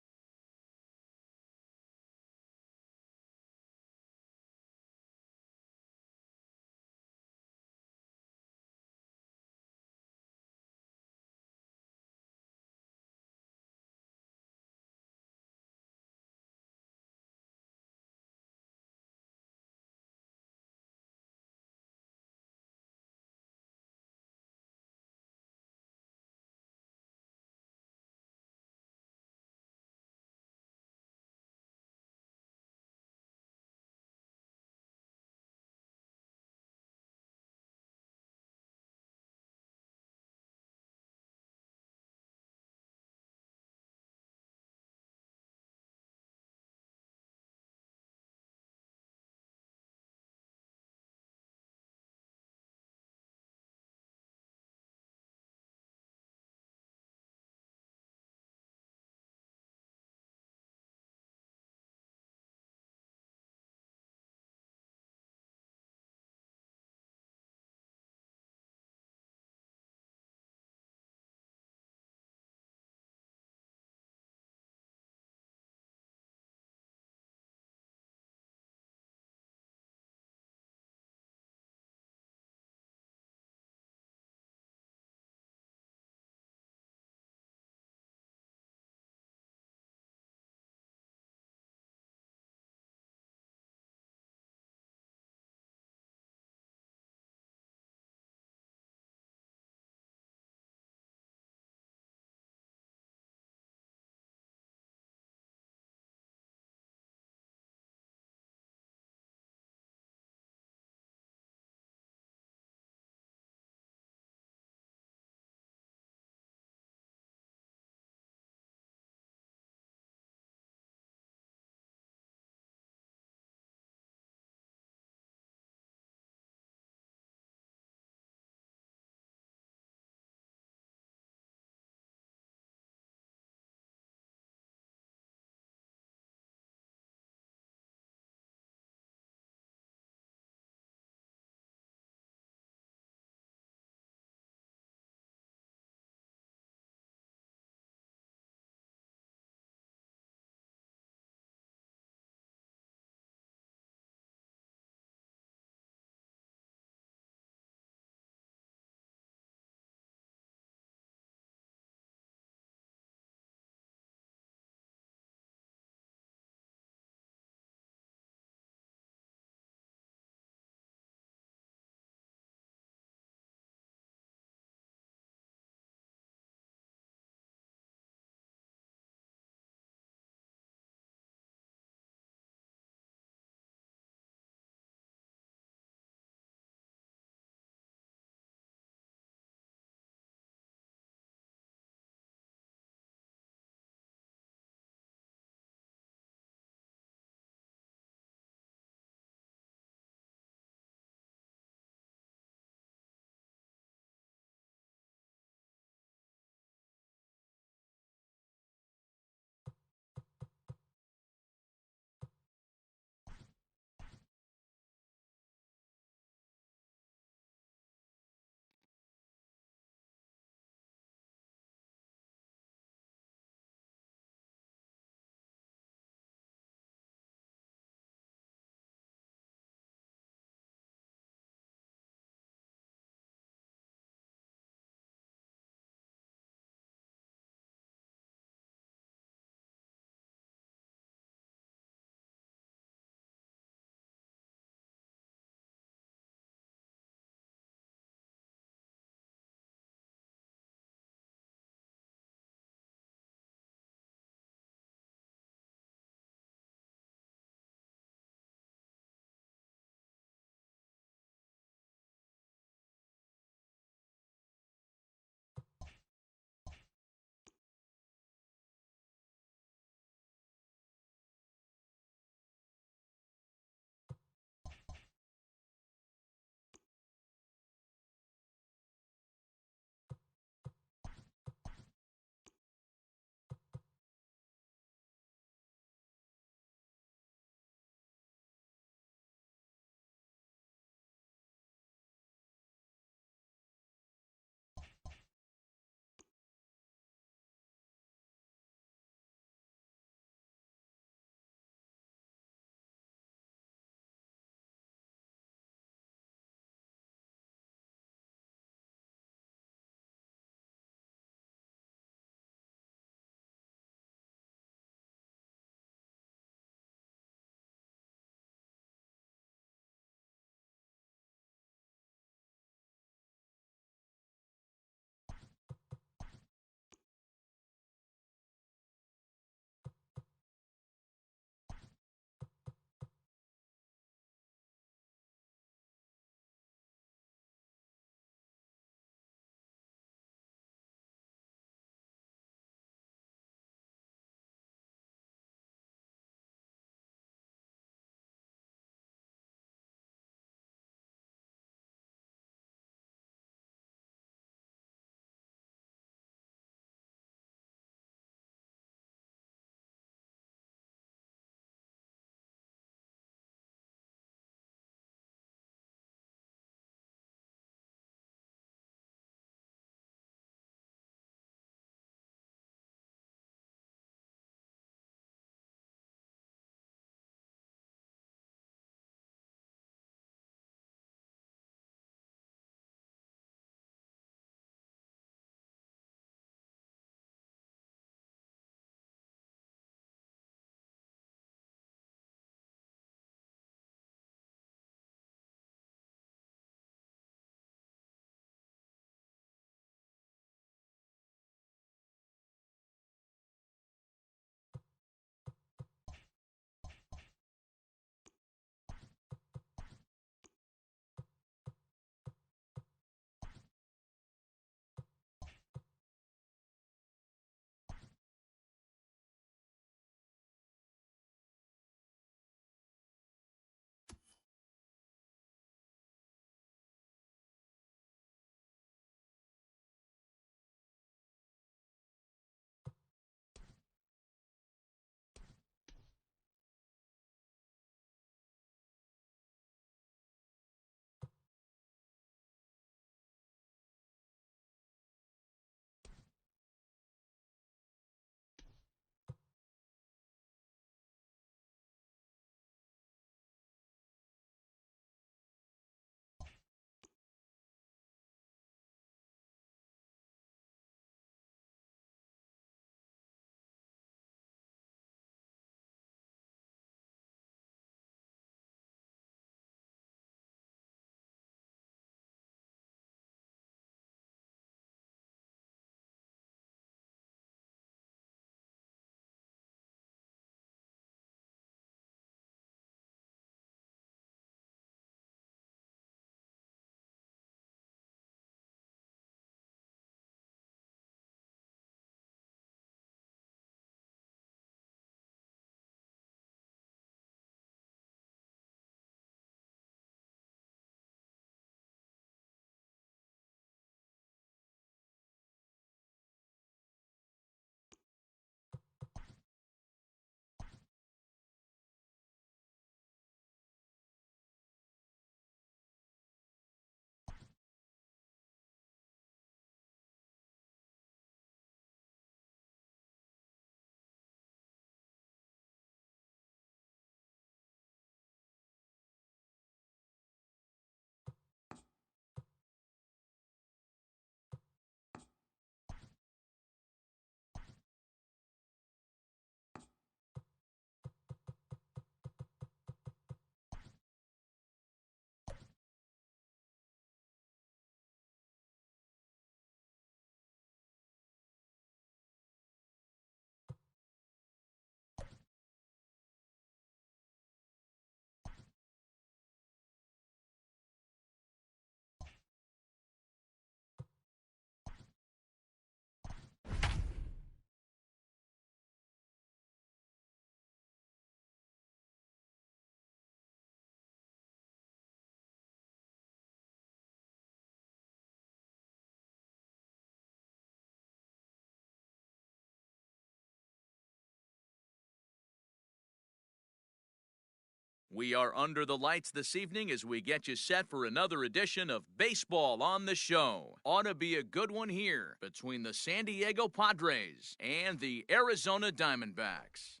S1: We are under the lights this evening as we get you set for another edition of Baseball on the Show. Ought to be a good one here between the San Diego Padres and the Arizona Diamondbacks.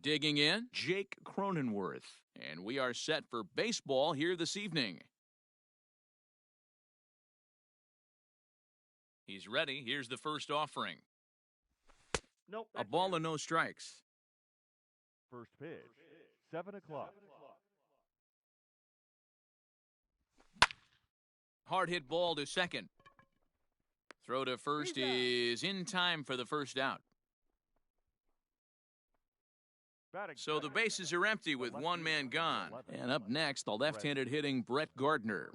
S1: Digging in, Jake Cronenworth. And we are set for baseball here this evening. He's ready. Here's the first offering.
S5: Nope.
S1: A ball and no strikes.
S2: First pitch, 7 o'clock.
S1: Hard hit ball to second. Throw to first is in time for the first out. So the bases are empty with one man gone. And up next, the left-handed hitting Brett Gardner.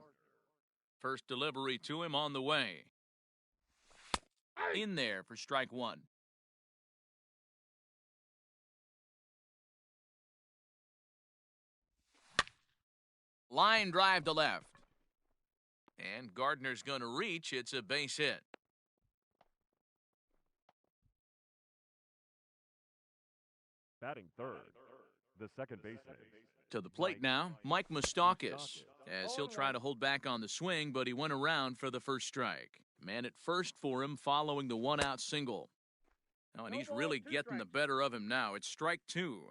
S1: First delivery to him on the way. In there for strike one. Line drive to left. And Gardner's going to reach. It's a base hit.
S2: Batting third, the second baseman.
S1: To the plate now, Mike Moustakas, as he'll try to hold back on the swing, but he went around for the first strike. Man at first for him following the one-out single. Oh, and he's really getting the better of him now. It's strike two.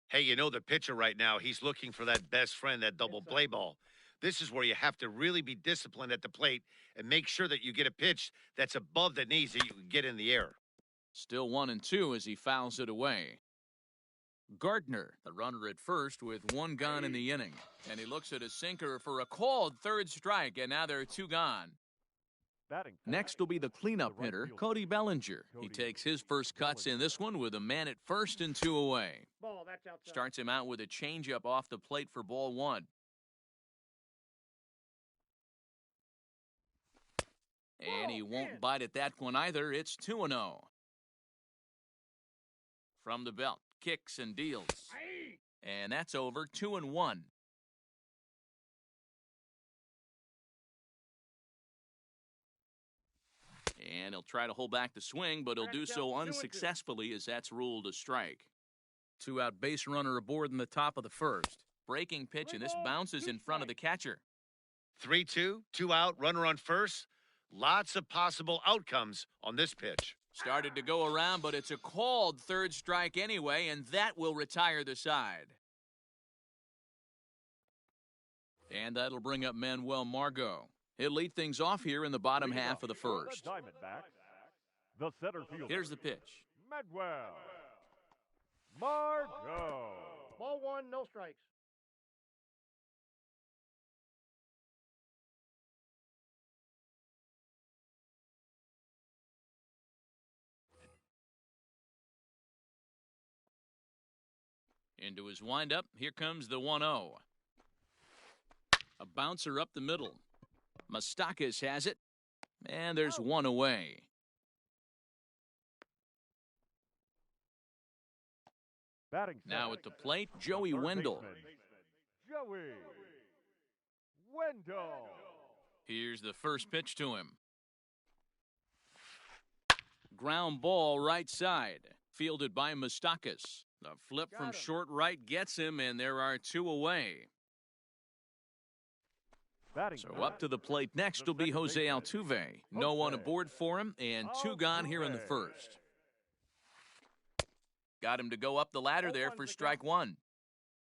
S4: Hey, you know the pitcher right now, he's looking for that best friend, that double play ball. This is where you have to really be disciplined at the plate and make sure that you get a pitch that's above the knees that you can get in the air.
S1: Still 1-2 as he fouls it away. Gardner, the runner at first with one gone in the inning. And he looks at his sinker for a called third strike, and now there are two gone. Next will be the cleanup hitter, Cody Bellinger. He takes his first cuts in this one with a man at first and two away.
S5: Ball, that's outside.
S1: Starts him out with a changeup off the plate for ball one. And he won't bite at that one either. It's 2-0. From the belt, kicks and deals. And that's over, 2-1. And he'll try to hold back the swing, but he'll do so unsuccessfully as that's ruled a strike. Two-out base runner aboard in the top of the first. Breaking pitch, and this bounces in front of the catcher.
S4: 3-2, 2 out, runner on first. Lots of possible outcomes on this pitch.
S1: Started to go around, but it's a called third strike anyway, and that will retire the side. And that'll bring up Manuel Margot. He'll lead things off here in the bottom half of the first.
S2: The center fielder.
S1: Here's the pitch.
S2: Manuel Margot.
S5: Ball one, no strikes.
S1: Into his windup, here comes the 1-0. A bouncer up the middle. Moustakas has it, and there's one away.
S2: Batting
S1: Now at the plate, Joey Wendell.
S2: Joey Wendell.
S1: Here's the first pitch to him. Ground ball right side, fielded by Moustakas. The flip from short right gets him, and there are two away. So up to the plate next will be Jose Altuve. No one aboard for him, and two gone here in the first. Got him to go up the ladder there for strike one.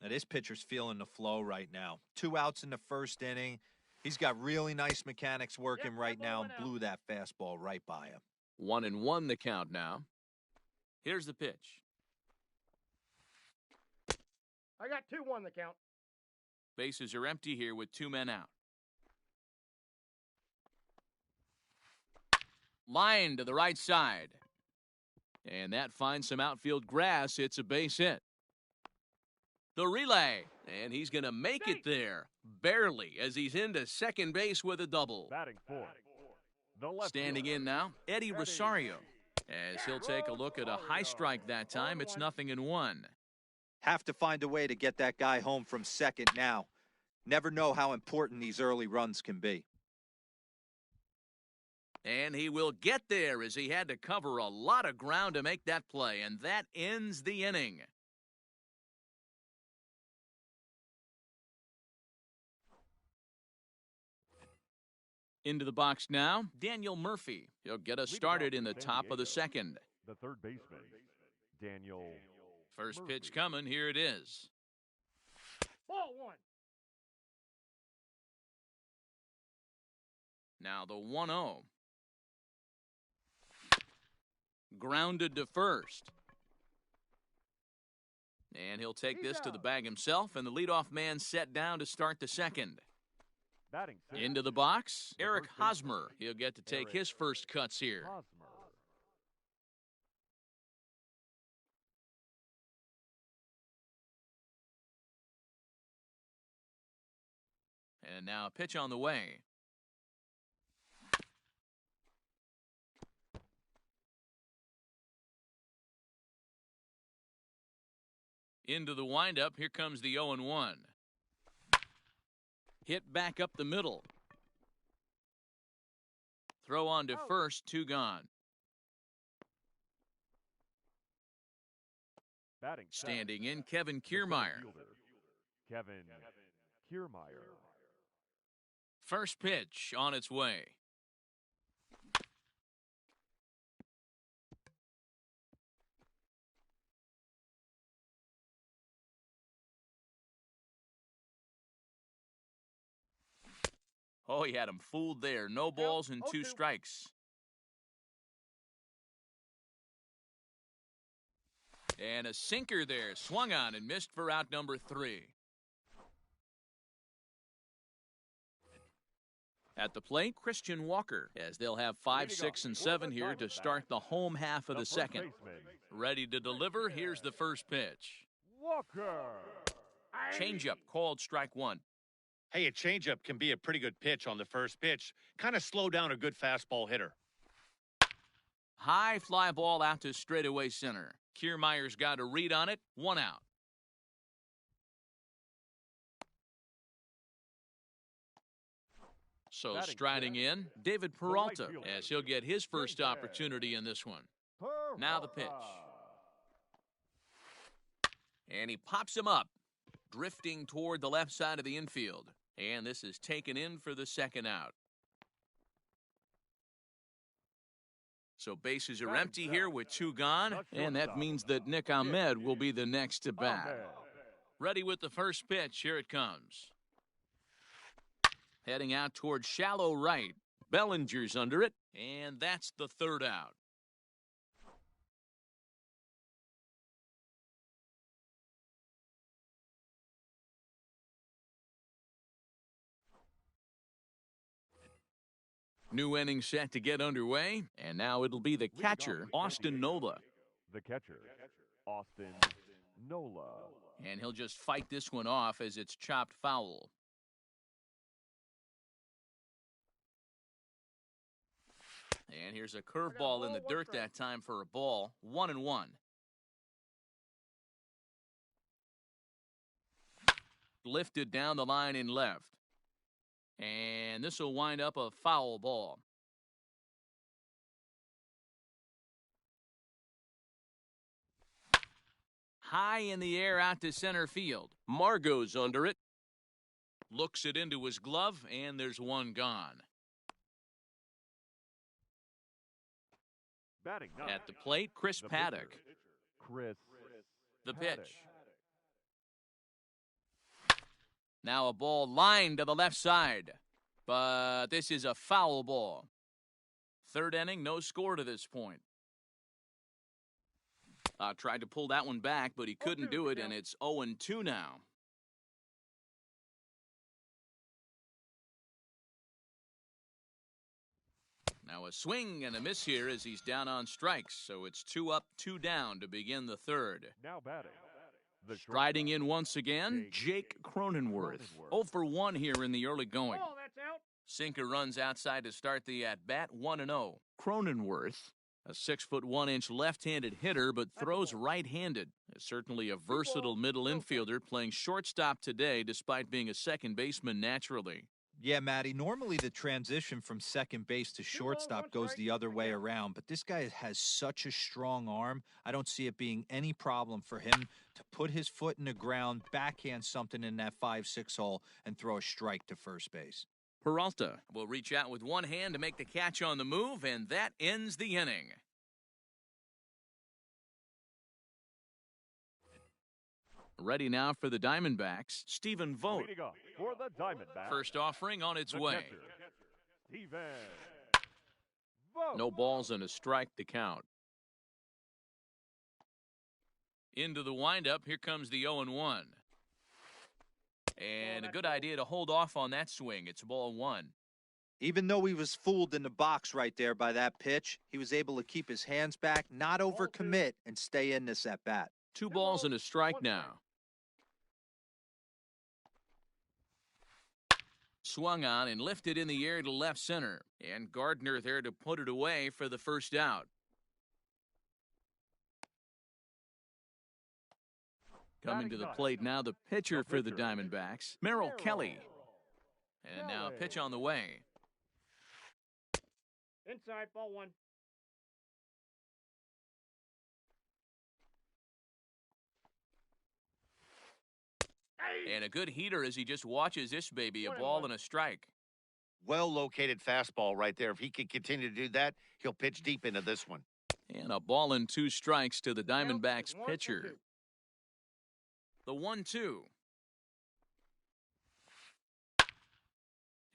S3: Now, this pitcher's feeling the flow right now. 2 outs in the first inning. He's got really nice mechanics working right now and blew that fastball right by him.
S1: 1-1 the count now. Here's the pitch.
S5: I got 2-1 the count.
S1: Bases are empty here with two men out. Line to the right side. And that finds some outfield grass. It's a base hit. The relay. And he's going to make it there. Barely, as he's into second base with a double.
S2: Batting fourth.
S1: Standing in now, Eddie Rosario. As he'll take a look at a high strike that time. It's 0-1.
S3: Have to find a way to get that guy home from second now. Never know how important these early runs can be.
S1: And he will get there as he had to cover a lot of ground to make that play. And that ends the inning. Into the box now, Daniel Murphy. He'll get us started in the top of the second.
S2: The third baseman, Daniel.
S1: First
S2: Murphy.
S1: pitch coming. Here it is.
S5: Ball one.
S1: Now the 1-0. Grounded to first. And he'll take this to the bag himself, and the leadoff man set down to start the second.
S2: Batting sixth,
S1: Into the box,
S2: the
S1: Eric
S2: first baseman,
S1: Hosmer. He'll get to take
S2: Eric
S1: his first cuts here.
S2: Hosmer.
S1: And now a pitch on the way. Into the windup, here comes the 0-1. Hit back up the middle. Throw on to first, 2 gone.
S2: Batting seventh,
S1: Standing in, Kevin
S2: the center
S1: Kiermaier.
S2: fielder, Kevin Kiermaier.
S1: First pitch on its way. Oh, he had him fooled there. No balls and 2
S5: 0-2.
S1: strikes. And a sinker there. Swung on and missed for out number 3. At the plate, Christian Walker, as they'll have 5, 6, and 7 here to start the home half of the
S2: first
S1: second.
S2: baseman,
S1: Ready to deliver, here's the first pitch.
S2: Walker.
S1: Changeup called strike 1.
S4: Hey, a changeup can be a pretty good pitch on the first pitch. Kind of slow down a good fastball hitter.
S1: High fly ball out to straightaway center. Kiermaier's got a read on it, 1 out. So
S2: Batting
S1: striding
S2: fifth,
S1: in, David
S2: the right
S1: Peralta,
S2: fielder,
S1: as he'll get his first
S2: David
S1: opportunity in this one. Now the pitch. And he pops him up, drifting toward the left side of the infield. And this is taken in for the second out. So bases are empty here with 2 gone, and that means that Nick Ahmed will be the next to bat. Ready with the first pitch. Here it comes. Heading out toward shallow right. Bellinger's under it, and that's the third out. New inning set to get underway, and now it'll be the catcher, Austin Nola.
S2: The catcher, Austin Nola.
S1: And he'll just fight this one off as it's chopped foul. And here's a curveball in the dirt that time for a ball. 1-1. Lifted down the line in left. And this will wind up a foul ball. High in the air out to center field. Margot's under it. Looks it into his glove, and there's 1 gone.
S2: Batting ninth,
S1: At the plate, Chris
S2: the
S1: Paddock.
S2: pitcher, Chris.
S1: The
S2: Paddock.
S1: pitch. Now a ball lined to the left side. But this is a foul ball. Third inning, no score to this point. Tried to pull that one back, but he couldn't do it, and it's 0-2 now. Now a swing and a miss here as he's down on strikes, so it's 2 up, 2 down to begin the third.
S2: Now batting. The
S1: Striding
S2: shortstop,
S1: in once again, Jake Cronenworth. 0 for 1 here in the early going.
S5: Oh, that's out.
S1: Sinker runs outside to start the at-bat, 1-0. Cronenworth, a 6'1" left-handed hitter, but throws right-handed. Certainly a versatile middle infielder playing shortstop today despite being a second baseman naturally.
S3: Yeah, Matty, normally the transition from second base to shortstop goes the other way around, but this guy has such a strong arm. I don't see it being any problem for him to put his foot in the ground, backhand something in that 5-6 hole, and throw a strike to first base.
S1: Peralta will reach out with one hand to make the catch on the move, and that ends the inning. Ready now for the Diamondbacks, Stephen Vogt.
S2: Leading off for the Diamondbacks,
S1: First offering on its
S2: the
S1: way.
S2: catcher, Stephen Vogt.
S1: No balls and a strike to count. Into the windup, here comes the 0-1. And a good idea to hold off on that swing. It's ball one.
S3: Even though he was fooled in the box right there by that pitch, he was able to keep his hands back, not overcommit, and stay in this at bat.
S1: 2 balls and a strike now. Swung on and lifted in the air to left center. And Gardner there to put it away for the first out. Coming to the plate now, the pitcher for the Diamondbacks, Merrill Kelly. And now a pitch on the way.
S5: Inside, ball one.
S1: And a good heater as he just watches this baby, a ball and a strike.
S4: Well-located fastball right there. If he can continue to do that, he'll pitch deep into this one.
S1: And a ball and 2 strikes to the Diamondbacks pitcher. The 1-2.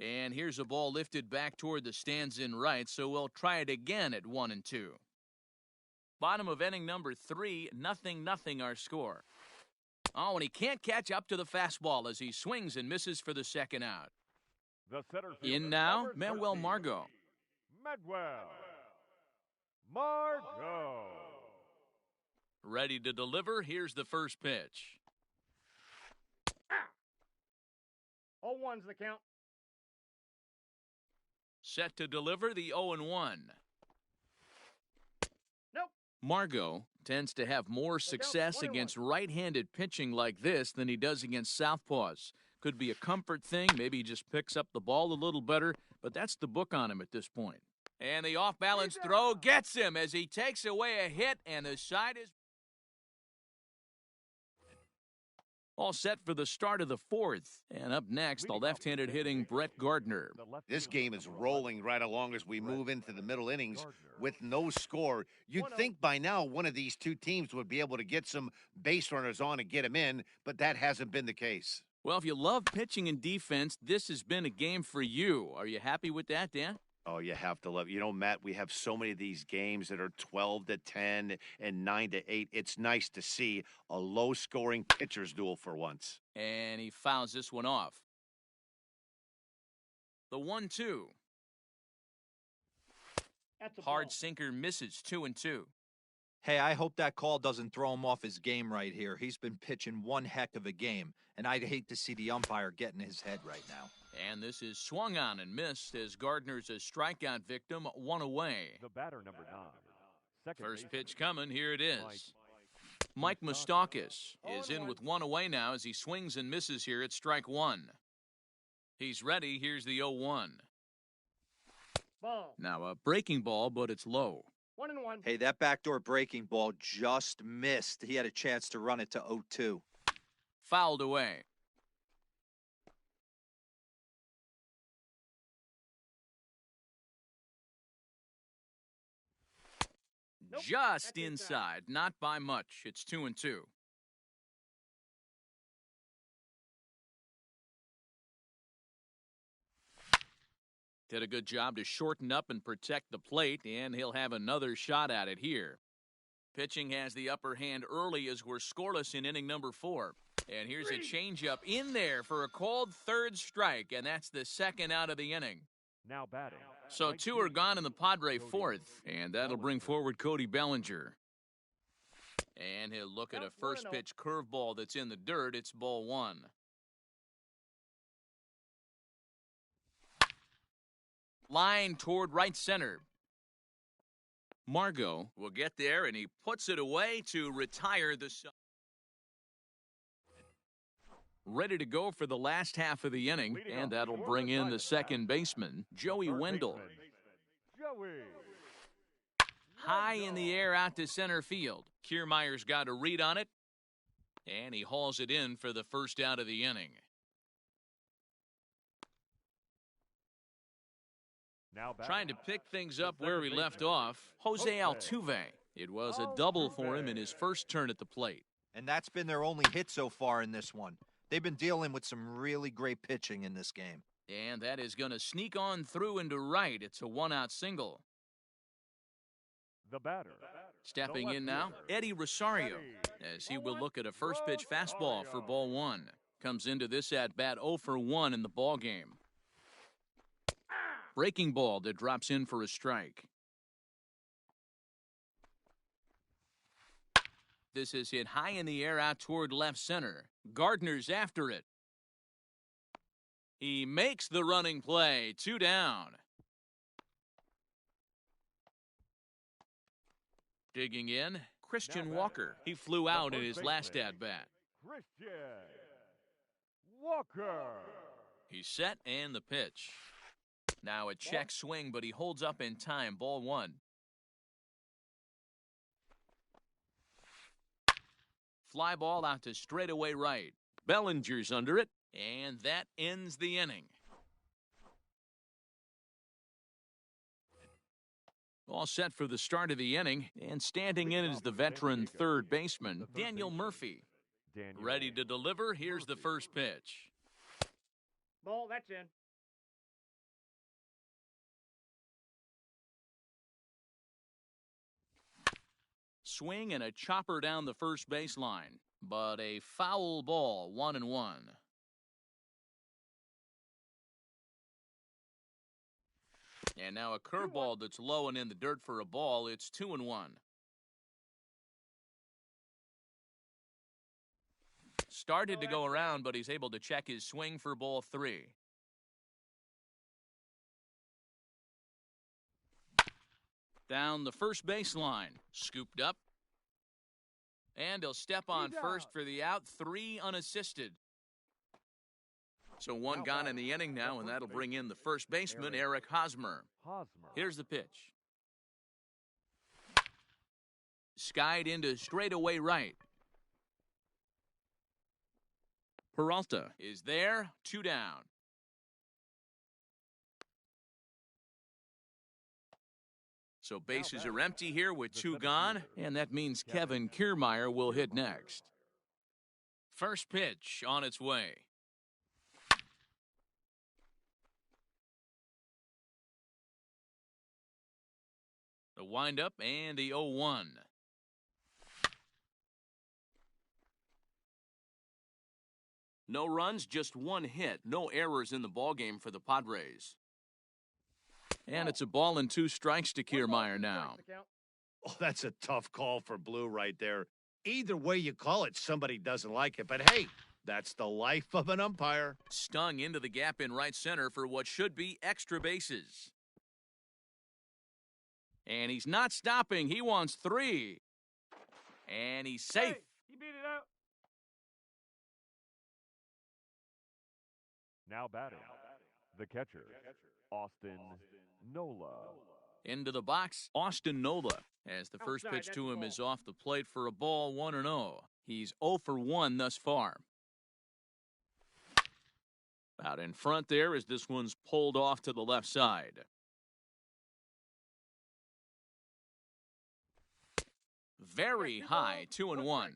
S1: And here's a ball lifted back toward the stands in right, so we'll try it again at 1-2. Bottom of inning number 3, 0-0 our score. Oh, and he can't catch up to the fastball as he swings and misses for the second out.
S2: The center
S1: In
S2: fielder,
S1: now,
S2: number
S1: Manuel
S2: 13,
S1: Margot.
S2: Manuel Margot.
S1: Ready to deliver, here's the first pitch.
S5: 0-1's the count.
S1: Set to deliver the 0-1.
S5: Nope.
S1: Margot tends to have more success against right-handed pitching like this than he does against southpaws. Could be a comfort thing. Maybe he just picks up the ball a little better, but that's the book on him at this point. And the off-balance throw gets him as he takes away a hit, and the side is all set for the start of the 4th. And up next, the left-handed hitting Brett Gardner.
S4: This game is rolling right along as we move into the middle innings with no score. You'd think by now one of these two teams would be able to get some base runners on and get them in, but that hasn't been the case.
S1: Well, if you love pitching and defense, this has been a game for you. Are you happy with that, Dan?
S4: Oh, you have to love. You know, Matt, we have so many of these games that are 12-10 and 9-8. It's nice to see a low-scoring pitcher's duel for once.
S1: And he fouls this one off. The 1-2.
S5: That's a
S1: Hard
S5: ball.
S1: sinker misses 2-2.
S3: Hey, I hope that call doesn't throw him off his game right here. He's been pitching one heck of a game, and I'd hate to see the umpire get in his head right now.
S1: And this is swung on and missed as Gardner's a strikeout victim, 1 away.
S2: The batter, number 9. Second
S1: First
S2: baseman,
S1: pitch coming, here it is. Mike Moustakas is in with 1 away now as he swings and misses here at strike 1. He's ready, here's the 0-1.
S5: Ball.
S1: Now a breaking ball, but it's low.
S5: 1-1.
S3: Hey, that backdoor breaking ball just missed. He had a chance to run it to 0-2.
S1: Fouled away.
S5: Nope,
S1: Just
S5: that's
S1: inside, not by much. It's 2-2. Did a good job to shorten up and protect the plate, and he'll have another shot at it here. Pitching has the upper hand early as we're scoreless in inning number 4. And here's a changeup in there for a called third strike, and that's the second out of the inning.
S2: now batting.
S1: So 2 are gone in the Padre 4th, and that'll bring forward Cody Bellinger. And he'll look at a first pitch curveball that's in the dirt. It's ball 1. Line toward right center. Margot will get there, and he puts it away to retire the side. Ready to go for the last half of the inning, and that'll bring in the second baseman, Joey Wendell.
S2: Joey.
S1: High in the air out to center field. Kiermaier's got a read on it, and he hauls it in for the first out of the inning.
S2: Now
S1: Trying to
S2: batting,
S1: pick things
S2: the
S1: up where he
S2: second
S1: left
S2: baseman,
S1: off, Jose Altuve. It was a double for him in his first turn at the plate.
S3: And that's been their only hit so far in this one. They've been dealing with some really great pitching in this game.
S1: And that is going to sneak on through into right. It's a one-out single.
S2: the batter.
S1: Stepping
S2: the
S1: in now,
S2: left-hander,
S1: Eddie Rosario,
S2: Eddie
S1: as he will look at a first pitch fastball for ball one. Comes into this at-bat 0 for 1 in the ball game. Breaking ball that drops in for a strike. This is hit high in the air out toward left center. Gardner's after it. He makes the running play. 2 down. Digging in, Christian Walker. He flew out in his last at-bat.
S2: Christian Walker.
S1: He's set and the pitch. Now a check swing, but he holds up in time. Ball one. Fly ball out to straightaway right. Bellinger's under it, and that ends the inning. All set for the start of the inning, and standing in is the veteran third baseman, Daniel Murphy.
S2: Daniel
S1: Ready to deliver, here's the first pitch.
S5: Ball, that's in.
S1: Swing and a chopper down the first baseline, but a foul ball, 1-1. And now a curveball that's low and in the dirt for a ball. It's 2-1. Started to go around, but he's able to check his swing for ball 3. Down the first baseline, scooped up. And he'll step on first for the out, 3 unassisted. So 1 gone in the inning now, and that'll bring in the first baseman, Eric Hosmer. Here's the pitch. Skied into straightaway right. Peralta is there, 2 down. So bases are empty here with 2 gone, and that means Kevin Kiermaier will hit next. First pitch on its way. The windup and the 0-1. No runs, just 1 hit. No errors in the ballgame for the Padres. And it's a ball and 2 strikes to Kiermaier now.
S4: Oh, that's a tough call for Blue right there. Either way you call it, somebody doesn't like it. But hey, that's the life of an umpire.
S1: Stung into the gap in right center for what should be extra bases. And he's not stopping. He wants 3. And he's safe.
S5: Hey, he beat it out.
S2: Now batting, the catcher, Austin Nola.
S1: Into the box, Austin Nola, as the first
S5: Outside,
S1: pitch
S5: that's
S1: to him
S5: ball.
S1: is off the plate for a ball, 1-0. He's 0 for 1 thus far. Out in front there as this one's pulled off to the left side. Very high, 2-1.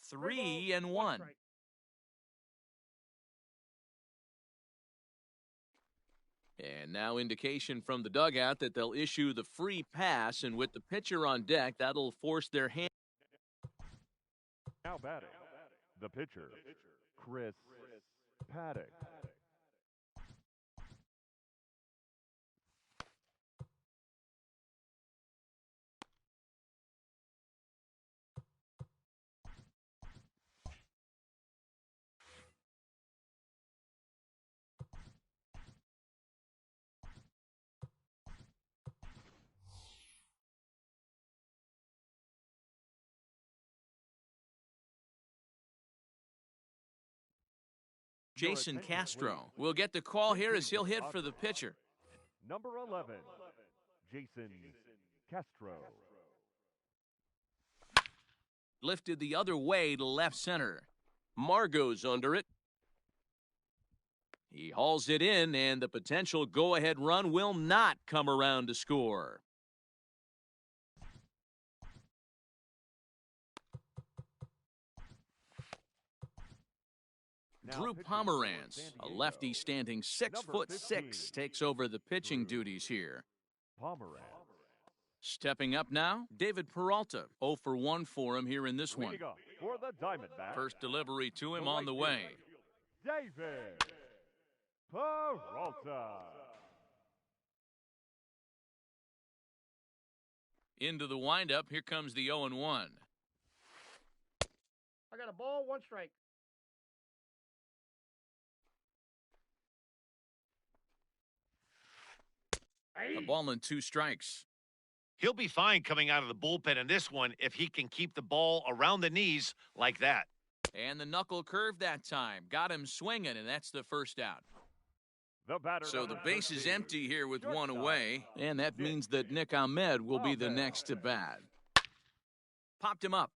S1: Three and 1. And now indication from the dugout that they'll issue the free pass, and with the pitcher on deck, that'll force their hand.
S2: Now batting, the pitcher, Chris Paddock.
S1: Jason Castro will get the call here as he'll hit for the pitcher.
S2: Number 11, Jason Castro.
S1: Lifted the other way to left center. Margot's under it. He hauls it in, and the potential go-ahead run will not come around to score. Drew Pomerantz, a lefty standing 6'6", takes over the pitching duties here.
S2: Pomerantz.
S1: Stepping up now, David Peralta, 0 for 1 for him here in this one.
S2: Leading up for the Diamondbacks,
S1: First delivery to him on the way.
S2: David Peralta.
S1: Into the windup, here comes the 0-1.
S5: I got a ball, 1 strike.
S1: A ball and 2 strikes.
S4: He'll be fine coming out of the bullpen in this one if he can keep the ball around the knees like that.
S1: And the knuckle curve that time. Got him swinging, and that's the first out. So the base is empty here with 1 away, and that means that Nick Ahmed will be the next to bat. Popped him up.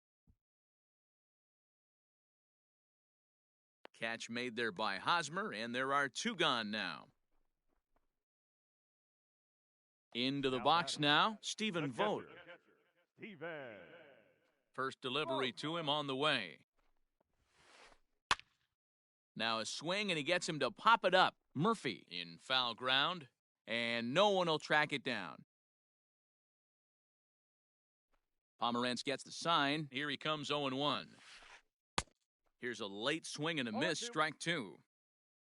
S1: Catch made there by Hosmer, and there are 2 gone now. Into the box now, Stephen Vogt. First delivery to him on the way. Now a swing, and he gets him to pop it up. Murphy in foul ground, and no one will track it down. Pomerantz gets the sign. Here he comes 0-1. Here's a late swing and a miss, strike 2.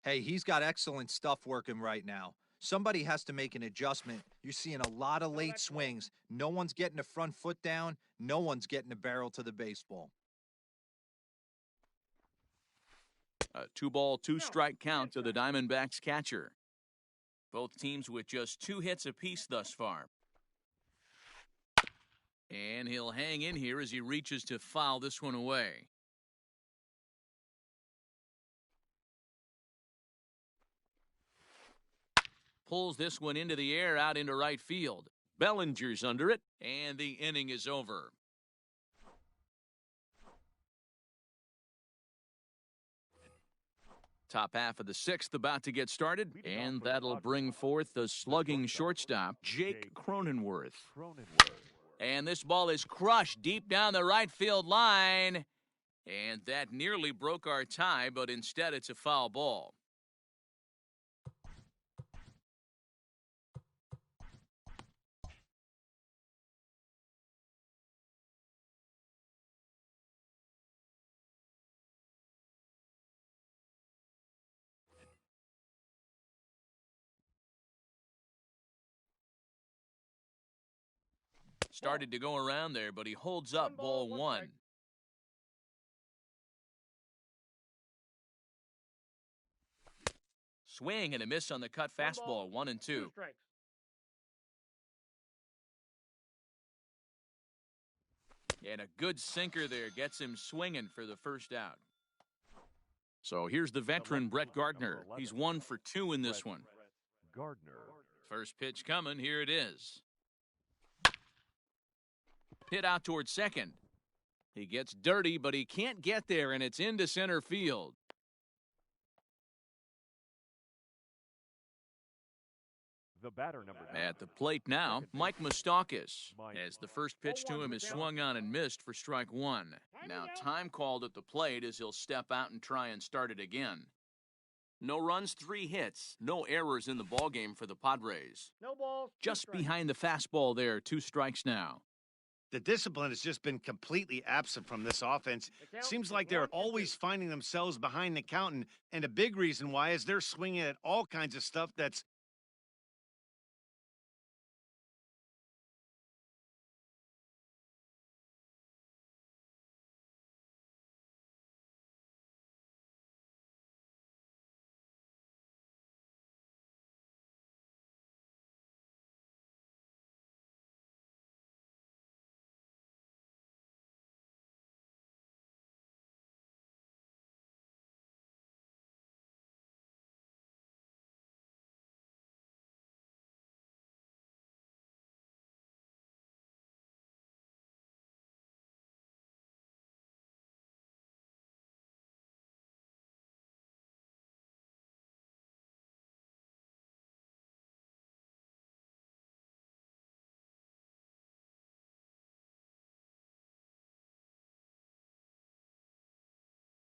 S3: Hey, he's got excellent stuff working right now. Somebody has to make an adjustment. You're seeing a lot of late swings. No one's getting the front foot down. No one's getting the barrel to the baseball.
S1: A 2-ball, 2-strike count to the Diamondbacks catcher. Both teams with just 2 hits apiece thus far. And he'll hang in here as he reaches to foul this one away. Pulls this one into the air out into right field. Bellinger's under it, and the inning is over. Top half of the 6th about to get started, and that'll bring forth the slugging shortstop, Jake Cronenworth. And this ball is crushed deep down the right field line, and that nearly broke our tie, but instead it's a foul ball. Started to go around there, but he holds up ball 1. Swing and a miss on the cut fastball, 1-2.
S5: 2 strikes.
S1: And a good sinker there gets him swinging for the first out. So here's the veteran Brett Gardner. He's 1 for 2 in this one.
S2: Gardner.
S1: First pitch coming, here it is. Hit out towards second. He gets dirty, but he can't get there, and it's into center field.
S2: The batter number 9.
S1: At the plate now, Mike Moustakas, as the first pitch to him is swung on and missed for strike 1. Now time called at the plate as he'll step out and try and start it again. No runs, 3 hits, no errors in the ballgame for the Padres.
S5: No balls. 2
S1: Just
S5: strikes.
S1: behind the fastball there, 2 strikes now.
S4: The discipline has just been completely absent from this offense. Seems like they're always finding themselves behind the count, and a big reason why is they're swinging at all kinds of stuff that's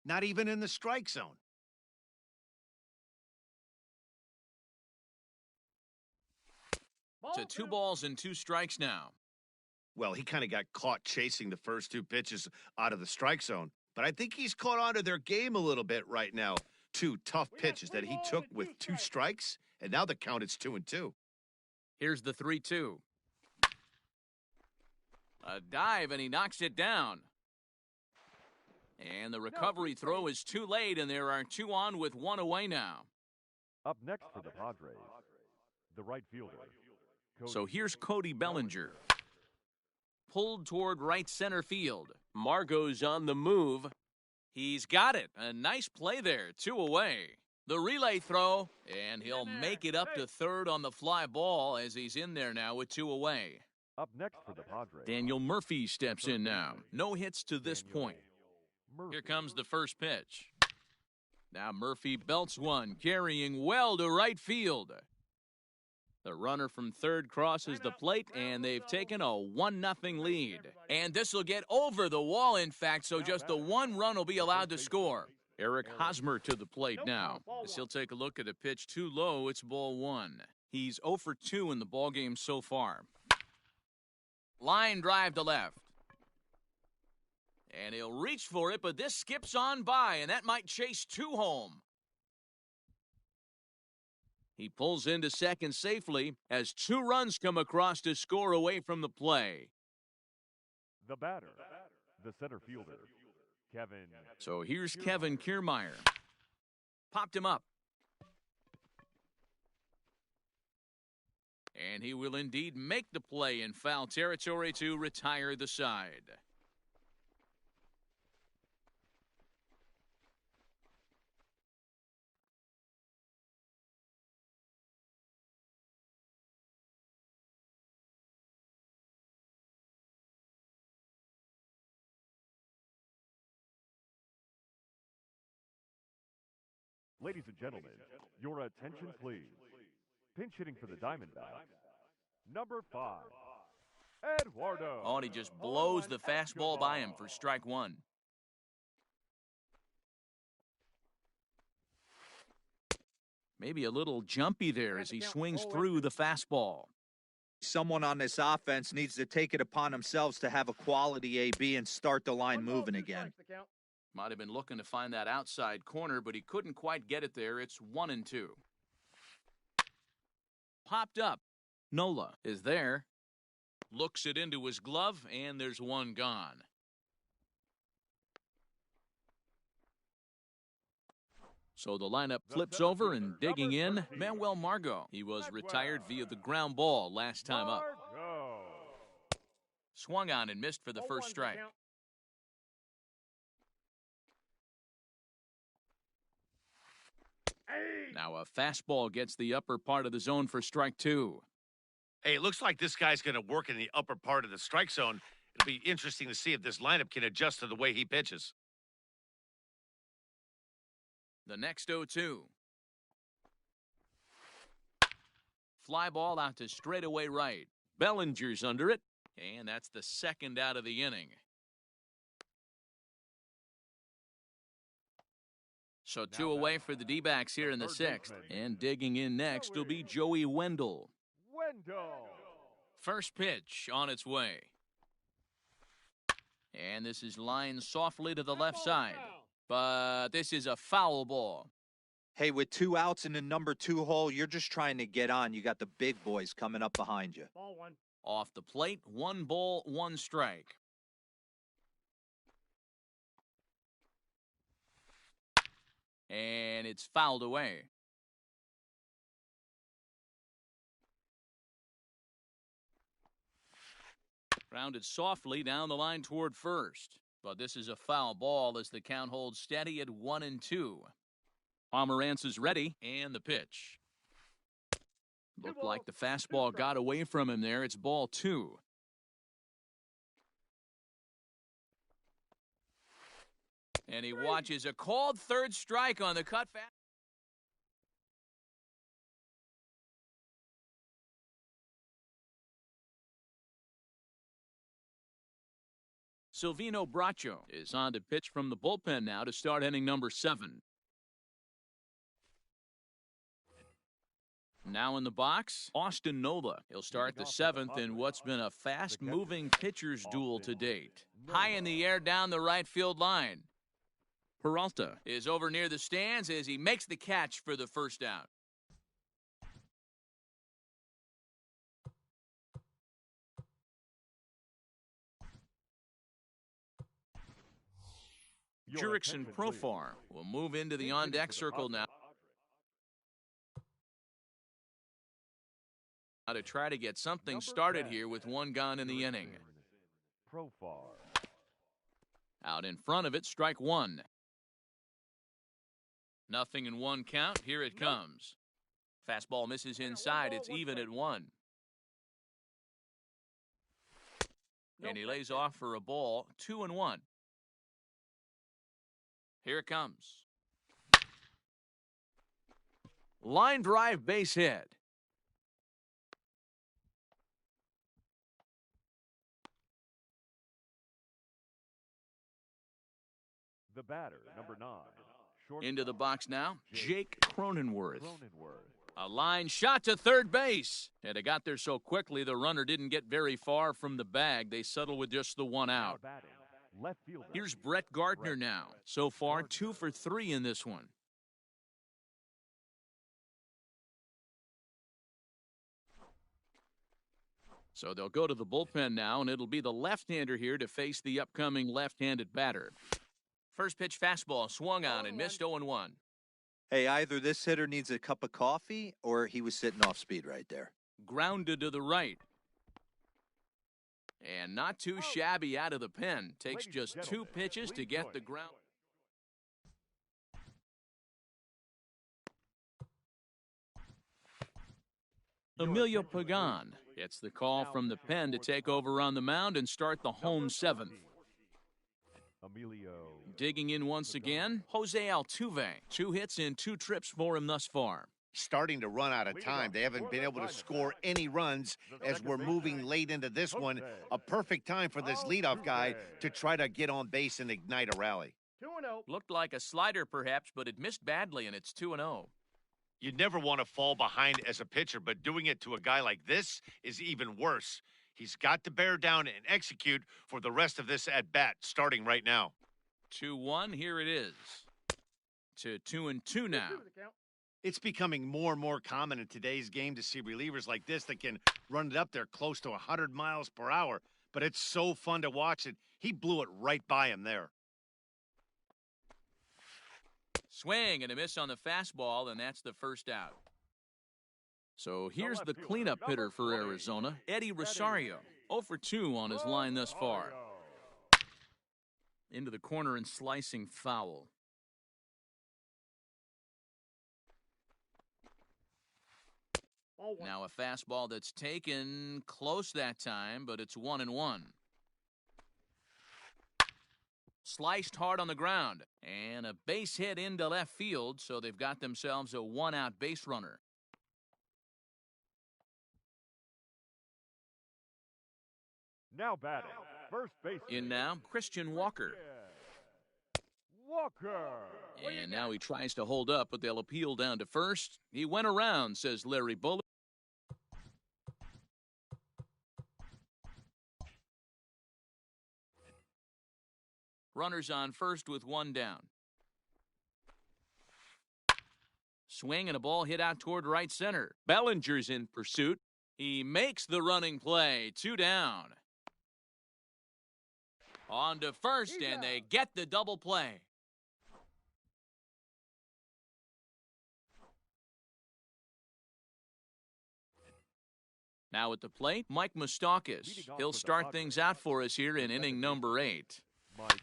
S4: Not even in the strike zone.
S1: To 2 balls and 2 strikes now.
S4: Well, he kind of got caught chasing the first 2 pitches out of the strike zone, but I think he's caught on to their game a little bit right now. 2 tough pitches that he took with 2 strikes, and now the count is 2-2.
S1: Here's the 3-2. A dive, and he knocks it down. And the recovery throw is too late, and there are 2 on with 1 away now.
S2: Up next for the Padres, the right fielder.
S1: So here's Cody Bellinger. Pulled toward right center field. Margot's on the move. He's got it. A nice play there. 2 away. The relay throw, and he'll make it up to third on the fly ball as he's in there now with 2 away.
S2: Up next for the Padres,
S1: Daniel Murphy steps in now. No hits to this point. Here comes the first pitch. Now Murphy belts one, carrying well to right field. The runner from third crosses the plate, and they've taken a 1-0 lead. And this will get over the wall, in fact, so just the 1 run will be allowed to score. Eric Hosmer to the plate now. As he'll take a look at a pitch too low, it's ball 1. He's 0 for 2 in the ballgame so far. Line drive to left. And he'll reach for it, but this skips on by, and that might chase 2 home. He pulls into second safely as 2 runs come across to score away from the play.
S2: the batter, the center fielder, Kevin.
S1: So here's Kevin Kiermaier. Popped him up. And he will indeed make the play in foul territory to retire the side.
S2: Ladies and gentlemen, your attention please. Pinch hitting for the Diamondbacks, number 5, Eduardo.
S1: Oh, and he just blows the fastball by him for strike 1. Maybe a little jumpy there as he swings through the fastball.
S3: Someone on this offense needs to take it upon themselves to have a quality AB and start the line moving again.
S1: Might have been looking to find that outside corner, but he couldn't quite get it there. It's 1-2. Popped up. Nola is there. Looks it into his glove, and there's 1 gone. So the lineup flips over, and digging in, Manuel Margot. He was retired via the ground ball last time up. Swung on and missed for the first strike. Now a fastball gets the upper part of the zone for strike 2.
S4: Hey, it looks like this guy's going to work in the upper part of the strike zone. It'll be interesting to see if this lineup can adjust to the way he pitches.
S1: The next 0-2. Fly ball out to straightaway right. Bellinger's under it, and that's the second out of the inning. So 2 away for the D-backs here in the 6th. And digging in next will be Joey Wendell. First pitch on its way. And this is lined softly to the left side. But this is a foul ball.
S3: Hey, with 2 outs in the number 2 hole, you're just trying to get on. You got the big boys coming up behind you.
S5: Ball 1.
S1: Off the plate, 1 ball, 1 strike. And it's fouled away. Grounded softly down the line toward first. But this is a foul ball as the count holds steady at 1-2. Pomerantz is ready, and the pitch. Looked like the fastball got away from him there. It's ball 2. And he watches a called third strike on the cut fast. Silvino Bracho is on to pitch from the bullpen now to start inning number 7. Now in the box, Austin Nola. He'll start the 7th in what's been a fast-moving pitcher's duel to date. High in the air down the right field line. Peralta is over near the stands as he makes the catch for the first out. Jurickson Profar will move into the on-deck circle now to try to get something started here with one gone in the inning.
S2: Profar.
S1: Out in front of it, strike 1. Nothing in 1 count. Here it comes. Fastball misses inside. It's even at 1. And he lays off for a ball. 2-1. Here it comes. Line drive, base hit.
S2: The batter, number 9.
S1: Into the box now, Jake Cronenworth. A line shot to third base. And it got there so quickly the runner didn't get very far from the bag. They settle with just the 1 out. Here's Brett Gardner now. So far, 2 for 3 in this one. So they'll go to the bullpen now, and it'll be the left-hander here to face the upcoming left-handed batter. First pitch fastball swung on and missed 0-1.
S3: Hey, either this hitter needs a cup of coffee or he was sitting off speed right there.
S1: Grounded to the right. And not too shabby out of the pen. Takes just 2 pitches to get the ground. Emilio Pagan gets the call from the pen to take over on the mound and start the home 7th. Digging in once again, Jose Altuve. 2 hits in 2 trips for him thus far.
S4: Starting to run out of time. They haven't been able to score any runs as we're moving late into this one. A perfect time for this leadoff guy to try to get on base and ignite a rally.
S5: 2-0.
S1: Looked like a slider perhaps, but it missed badly, and it's 2-0.
S4: You'd never want to fall behind as a pitcher, but doing it to a guy like this is even worse. He's got to bear down and execute for the rest of this at-bat, starting right now.
S1: 2-1, here it is. To 2-2 now.
S4: It's becoming more and more common in today's game to see relievers like this that can run it up there close to 100 miles per hour. But it's so fun to watch it. He blew it right by him there.
S1: Swing and a miss on the fastball, and that's the first out. So here's the cleanup hitter for Arizona, Eddie Rosario. 0 for 2 on his line thus far. Into the corner and slicing foul. Now a fastball that's taken close that time, but it's 1-1. Sliced hard on the ground, and a base hit into left field, so they've got themselves a 1-out base runner.
S2: Now batting, first base.
S1: In now, Christian Walker. And now he tries to hold up, but they'll appeal down to first. He went around, says Larry Bullock. Runners on first with 1 down. Swing and a ball hit out toward right center. Bellinger's in pursuit. He makes the running play. 2 down. On to first, and they get the double play. Now at the plate, Mike Moustakas. He'll start things out for us here in inning number 8.
S2: Mike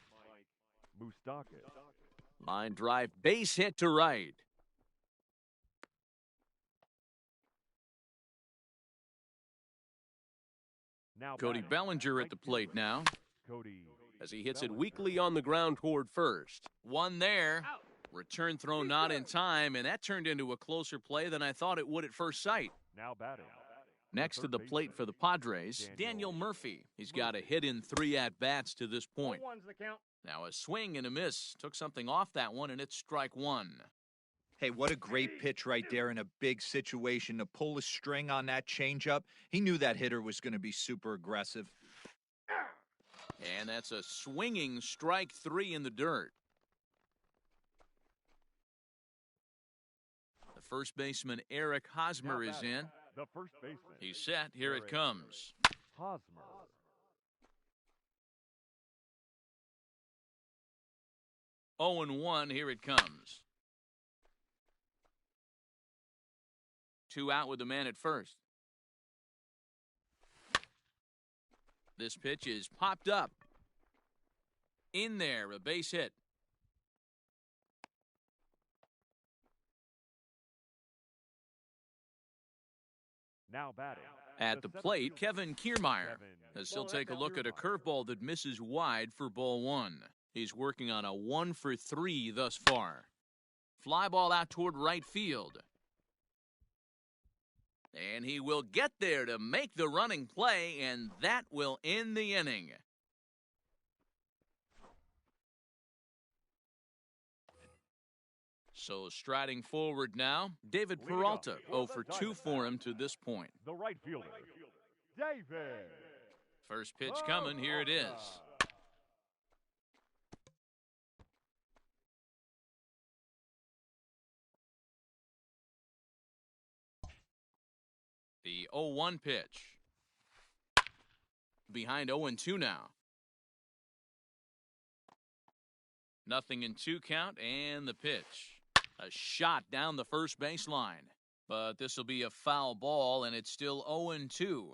S2: Moustakas.
S1: Line drive, base hit to right.
S2: Now
S1: Cody Bellinger at the plate now,
S2: Cody
S1: as he hits it weakly on the ground toward first. 1 there. Return throw not in time, and that turned into a closer play than I thought it would at first sight.
S2: Now batting,
S1: Next to the plate for the Padres, Daniel Murphy. He's got a hit in 3 at-bats to this point.
S5: 1's the count.
S1: Now a swing and a miss. Took something off that one, and it's strike 1.
S3: Hey, what a great pitch right there in a big situation to pull a string on that changeup. He knew that hitter was going to be super aggressive.
S1: And that's a swinging strike 3 in the dirt. The first baseman, Eric Hosmer, is in.
S2: The first baseman.
S1: He's set. Here it comes.
S2: Hosmer.
S1: Oh and 1. Here it comes. 2 out with the man at first. This pitch is popped up. In there, a base hit.
S2: Now batting.
S1: At the plate, Kevin Kiermaier, as he'll take a look at a curveball that misses wide for ball 1. He's working on a 1 for 3 thus far. Fly ball out toward right field. And he will get there to make the running play, and that will end the inning. So striding forward now, David Peralta, 0 for 2 for him to this point.
S2: The right fielder, David.
S1: First pitch coming, here it is. The 0-1 pitch. Behind 0-2 now. 0-2 count, and the pitch. A shot down the first baseline. But this will be a foul ball, and it's still 0-2.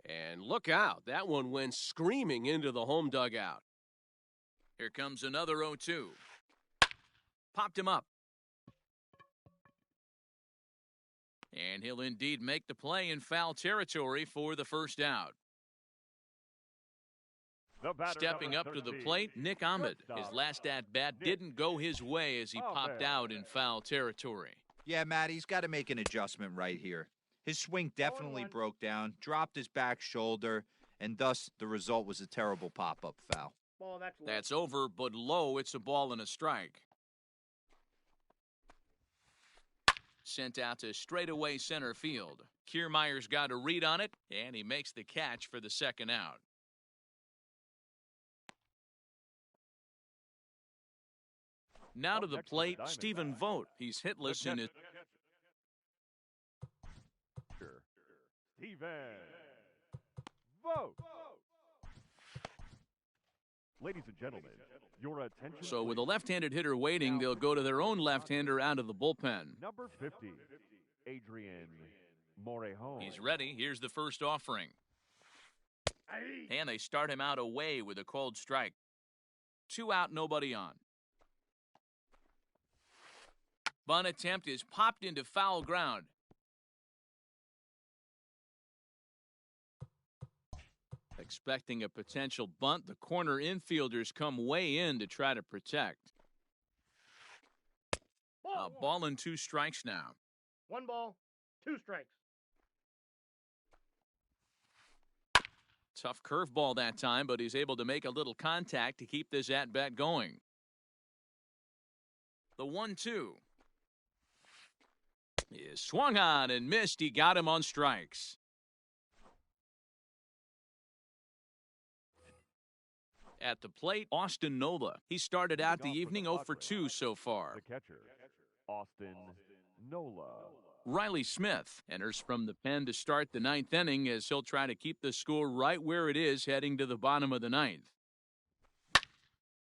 S6: And look out. That one went screaming into the home dugout.
S1: Here comes another 0-2. Popped him up. And he'll indeed make the play in foul territory for the first out. Stepping up to the plate, Nick Ahmed. His last at-bat didn't go his way as he popped out in foul territory.
S3: Yeah, Matt, he's got to make an adjustment right here. His swing definitely broke down, dropped his back shoulder, and thus the result was a terrible pop-up foul.
S5: Ball, that's low.
S1: That's over, but low. It's a ball and a strike. Sent out to straightaway center field. Kiermaier's got a read on it, and he makes the catch for the second out. Now to the plate, Stephen Vogt. He's hitless in it.
S2: Stephen Vogt. Ladies and gentlemen, your attention.
S1: So with a left-handed hitter waiting, they'll go to their own left-hander out of the bullpen.
S2: Number 50, Adrian Morejon.
S1: He's ready. Here's the first offering. And they start him out away with a cold strike. 2 out, nobody on. Bunt attempt is popped into foul ground. Expecting a potential bunt, the corner infielders come way in to try to protect. A ball and 2 strikes now.
S5: 1 ball, 2 strikes.
S1: Tough curveball that time, but he's able to make a little contact to keep this at-bat going. The 1-2 is swung on and missed. He got him on strikes. At the plate, Austin Nola. He started out the evening 0 for 2 so far.
S2: The catcher, Austin Nola.
S1: Riley Smith enters from the pen to start the 9th inning as he'll try to keep the score right where it is heading to the bottom of the 9th.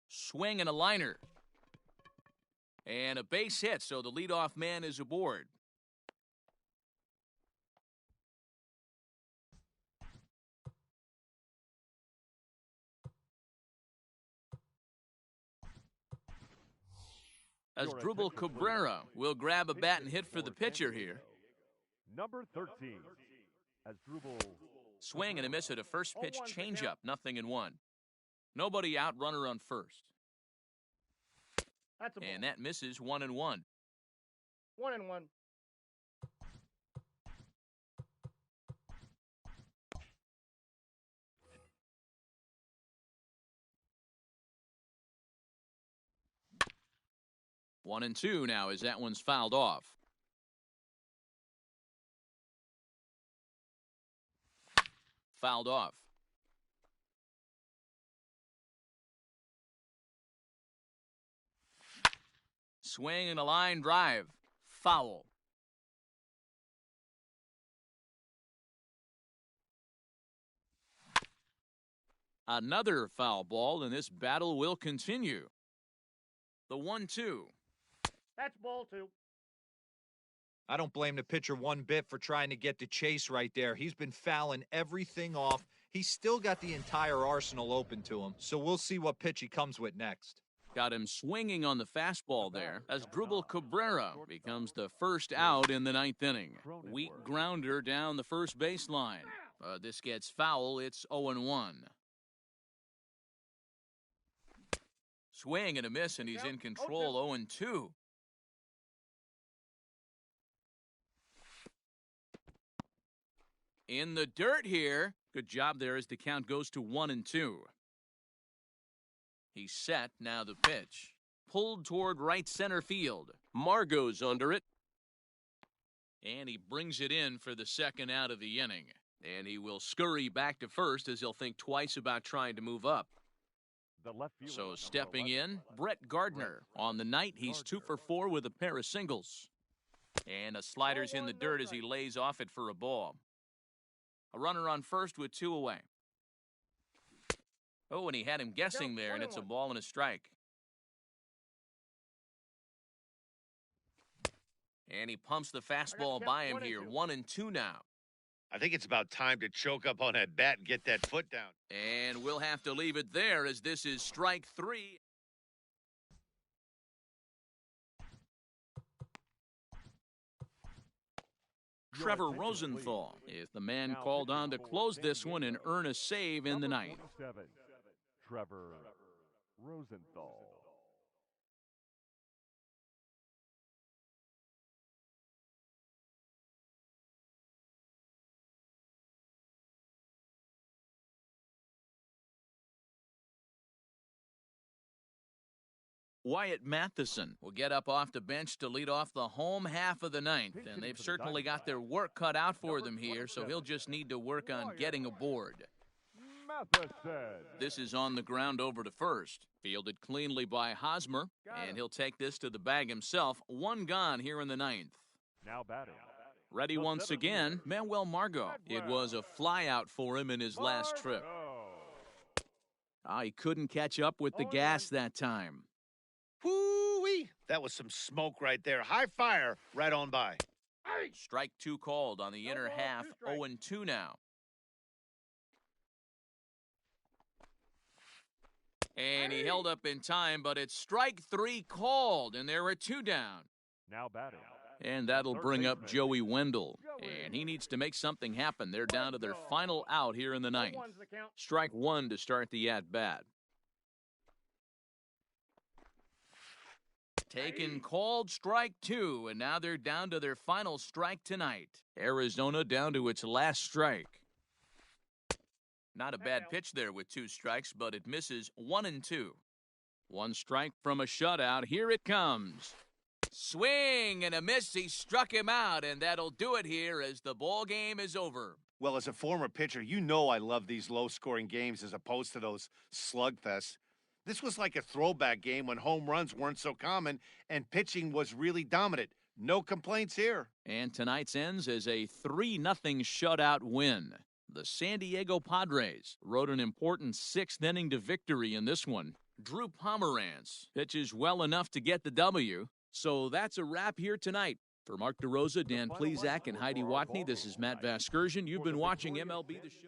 S1: Swing and a liner. And a base hit, so the leadoff man is aboard. Asdrubal Cabrera will grab a bat and hit for the pitcher here.
S2: Number 13, Asdrubal.
S1: Swing and a miss at a first pitch changeup, 0-1. Nobody out, runner on first.
S5: That's a ball.
S1: And that misses 1-1.
S5: 1-1.
S1: 1-2 now as that one's fouled off. Fouled off. Swing and a line drive. Foul. Another foul ball, and this battle will continue. The 1-2.
S5: That's ball 2.
S3: I don't blame the pitcher one bit for trying to get the chase right there. He's been fouling everything off. He's still got the entire arsenal open to him, so we'll see what pitch he comes with next.
S1: Got him swinging on the fastball there as Drupal Cabrera becomes the first out in the 9th inning. Weak grounder down the first baseline. This gets foul. It's 0-1. Swing and a miss, and he's in control. 0-2. In the dirt here. Good job there as the count goes to 1-2. He's set. Now the pitch. Pulled toward right center field.
S6: Margot's under it.
S1: And he brings it in for the second out of the inning. And he will scurry back to first as he'll think twice about trying to move up. So stepping in, Brett Gardner. On the night, he's 2 for 4 with a pair of singles. And a slider's in the dirt as he lays off it for a ball. A runner on first with 2 away. Oh, and he had him guessing there, and it's a ball and a strike. And he pumps the fastball by him here. 1-2 now.
S4: I think it's about time to choke up on that bat and get that foot down.
S1: And we'll have to leave it there as this is strike 3. Trevor Rosenthal is the man called on to close this one and earn a save in the 9th.
S2: Trevor Rosenthal.
S1: Wyatt Matheson will get up off the bench to lead off the home half of the 9th, and they've certainly got their work cut out for them here, so he'll just need to work on getting aboard. This is on the ground over to first. Fielded cleanly by Hosmer, and he'll take this to the bag himself. 1 gone here in the 9th.
S2: Now batting.
S1: Ready once again, Manuel Margot. It was a flyout for him in his last trip. He couldn't catch up with the gas that time.
S4: Whoo-wee! That was some smoke right there. High fire right on by.
S1: Strike 2 called on the inner half. 0-2 now. And he held up in time, but it's strike 3 called, and there are 2 down.
S2: Now batting.
S1: And that'll bring up Joey Wendell. And he needs to make something happen. They're down to their final out here in the 9th. Strike 1 to start the at-bat. Taken, called, strike 2, and now they're down to their final strike tonight. Arizona down to its last strike. Not a bad pitch there with 2 strikes, but it misses. 1-2. 1 strike from a shutout. Here it comes. Swing and a miss. He struck him out, and that'll do it here as the ball game is over.
S4: Well, as a former pitcher, you know I love these low-scoring games as opposed to those slugfests. This was like a throwback game when home runs weren't so common and pitching was really dominant. No complaints here.
S1: And tonight's ends as a 3-0 shutout win. The San Diego Padres rode an important 6th inning to victory in this one. Drew Pomerantz pitches well enough to get the W. So that's a wrap here tonight. For Mark DeRosa, Dan Plesac, and Heidi Watney, this is Matt Vasgersian. You've been watching MLB The Show.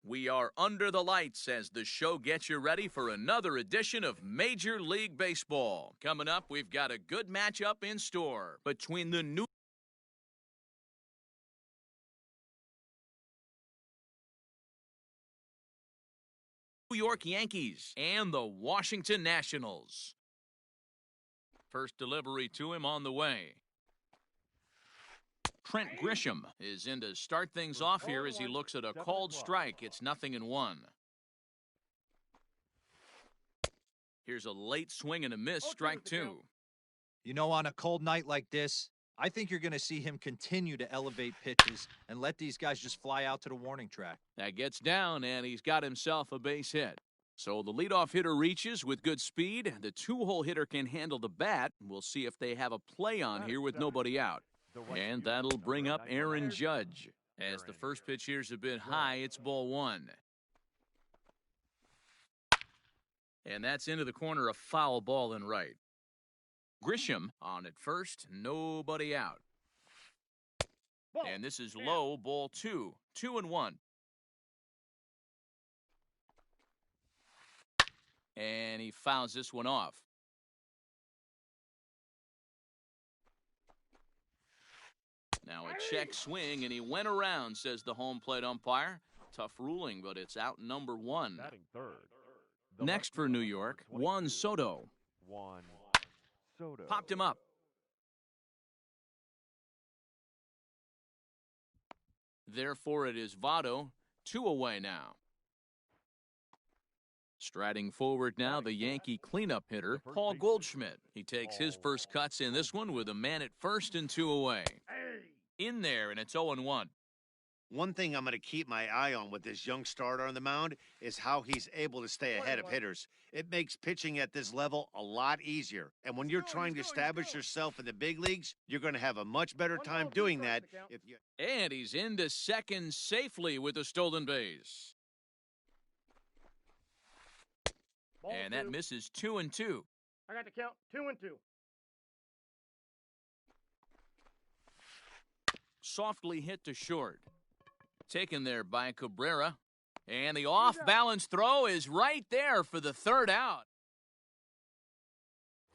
S1: We are under the lights as the show gets you ready for another edition of Major League Baseball. Coming up, we've got a good matchup in store between the New York Yankees and the Washington Nationals. First delivery to him on the way. Trent Grisham is in to start things off here as he looks at a called strike. It's 0-1. Here's a late swing and a miss, strike two.
S3: You know, on a cold night like this, I think you're going to see him continue to elevate pitches and let these guys just fly out to the warning track.
S1: That gets down, and he's got himself a base hit. So the leadoff hitter reaches with good speed. The two-hole hitter can handle the bat. We'll see if they have a play on here with nobody out. And that'll bring up Aaron Judge. As the first pitch here's a bit high, it's ball one. And that's into the corner, a foul ball in right. Grisham on at first, nobody out. And this is low, ball two. 2-1. And he fouls this one off. Now a check swing, and he went around, says the home plate umpire. Tough ruling, but it's out number one. Next for New York, Juan Soto. Popped him up. Therefore, it is Votto, 2 away now. Striding forward now, the Yankee cleanup hitter, Paul Goldschmidt. He takes his first cuts in this one with a man at first and 2 away. In there, and it's 0-1.
S4: One thing I'm going to keep my eye on with this young starter on the mound is how he's able to stay ahead of hitters. It makes pitching at this level a lot easier. And when you're trying to establish yourself in the big leagues, you're going to have a much better time doing that.
S1: And he's into second safely with a stolen base. And that misses 2-2.
S5: I got to count 2-2.
S1: Softly hit to short. Taken there by Cabrera. And the off-balance throw is right there for the third out.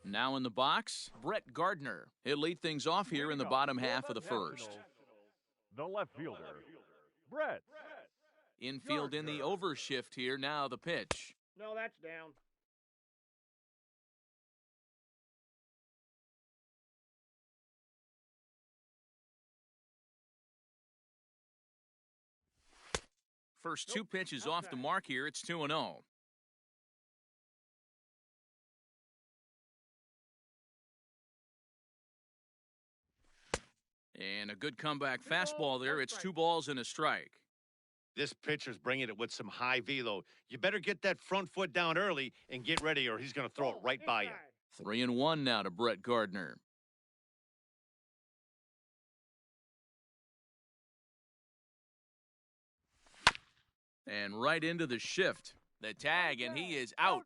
S1: Now in the box, Brett Gardner. He'll lead things off here in the bottom half of the first.
S2: The left fielder, Brett.
S1: Infield in the overshift here. Now the pitch.
S5: No, that's down.
S1: First two pitches off the mark here. It's 2-0. And a good comeback fastball there. It's 2 balls and a strike.
S4: This pitcher's bringing it with some high velo. You better get that front foot down early and get ready, or he's going to throw it right by you.
S1: 3-1 now to Brett Gardner. And right into the shift. The tag, and he is out.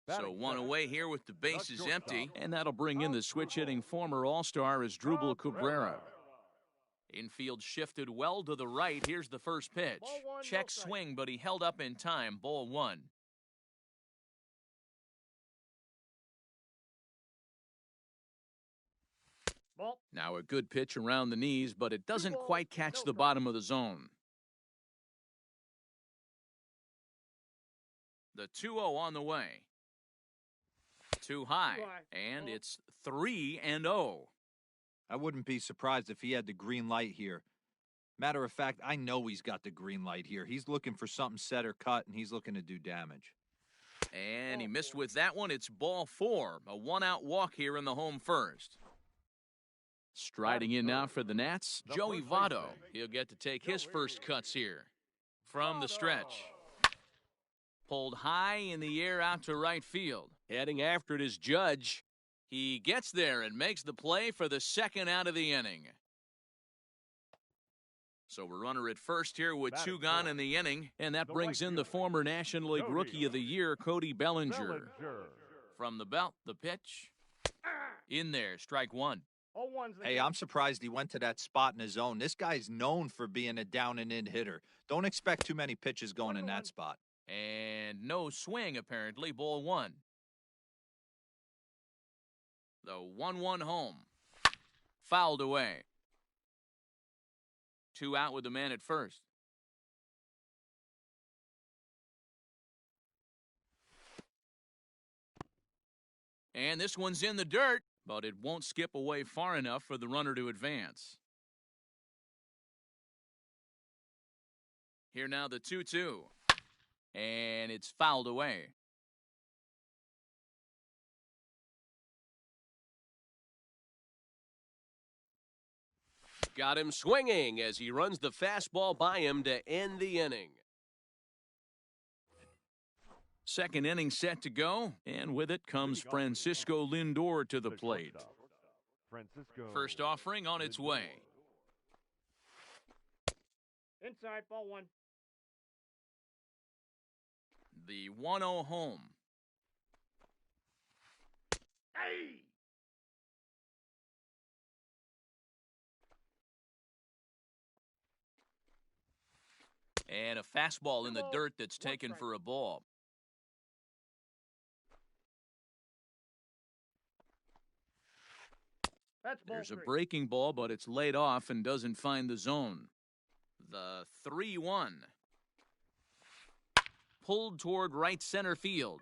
S1: So 1 away here with the bases empty. And that'll bring in the switch-hitting former All-Star Asdrubal Cabrera. Infield shifted well to the right. Here's the first pitch. Check swing, but he held up in time. Ball one. Now a good pitch around the knees, but it doesn't quite catch the bottom of the zone. The 2-0 on the way. Too high, and it's 3-0.
S3: I wouldn't be surprised if he had the green light here. Matter of fact, I know he's got the green light here. He's looking for something set or cut, and he's looking to do damage.
S1: And he missed with that one. It's ball 4. A 1-out walk here in the home first. Striding in now for the Nats, Joey Votto. He'll get to take his first cuts here. From the stretch. Pulled high in the air out to right field. Heading after it is Judge. He gets there and makes the play for the second out of the inning. So we're runner at first here with 2 gone in the inning. And that brings in the former National League Rookie of the Year, Cody Bellinger. From the belt, the pitch. In there, strike 1.
S5: All ones.
S3: Hey, I'm surprised he went to that spot in his zone. This guy's known for being a down and in hitter. Don't expect too many pitches going in that spot.
S1: And no swing, apparently. Ball one. The 1-1 home. Fouled away. 2 out with the man at first. And this one's in the dirt, but it won't skip away far enough for the runner to advance. Here now the 2-2. And it's fouled away.
S6: Got him swinging as he runs the fastball by him to end the inning.
S1: Second inning set to go, and with it comes Francisco Lindor to the plate. First offering on its way.
S5: Inside, ball one.
S1: The 1-0 home.
S5: Hey!
S1: And a fastball in the dirt that's taken for a ball. There's a breaking ball, but it's laid off and doesn't find the zone. The 3-1. Pulled toward right center field.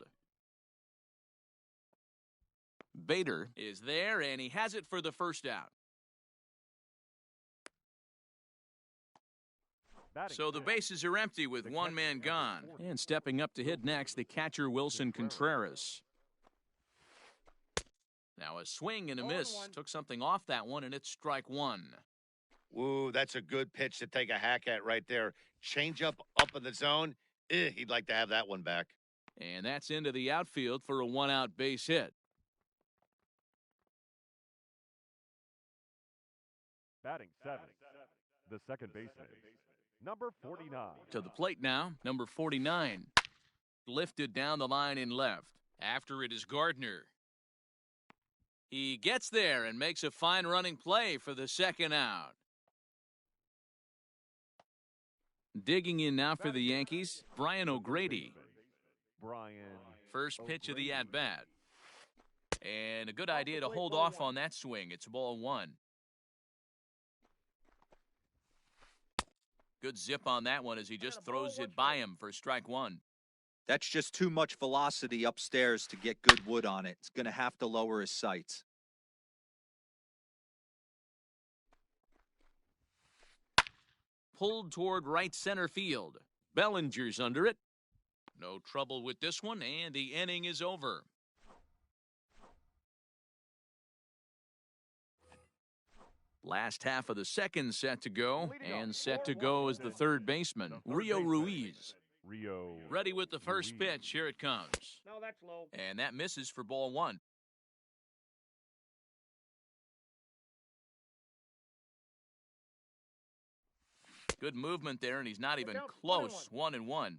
S1: Bader is there, and he has it for the first out. So the bases are empty with one man gone. And stepping up to hit next, the catcher Wilson Contreras. Now a swing and a miss. Took something off that one, and it's strike one.
S4: Ooh, that's a good pitch to take a hack at right there. Change up in the zone. He'd like to have that one back.
S1: And that's into the outfield for a 1-out base hit.
S2: Batting seventh, the second baseman, number 49.
S1: To the plate now, number 49. Lifted down the line in left. After it is Gardner. He gets there and makes a fine running play for the second out. Digging in now for the Yankees, Brian O'Grady. First pitch of the at-bat. And a good idea to hold off on that swing. It's ball one. Good zip on that one as he just throws it by him for strike one.
S3: That's just too much velocity upstairs to get good wood on it. It's going to have to lower his sights.
S1: Pulled toward right center field. Bellinger's under it. No trouble with this one, and the inning is over. Last half of the second set to go, and set to go is the third baseman, Rio Ruiz. Ready with the first pitch. Here it comes.
S5: No, that's low.
S1: And that misses for ball one. Good movement there, and he's not even close. 1-1.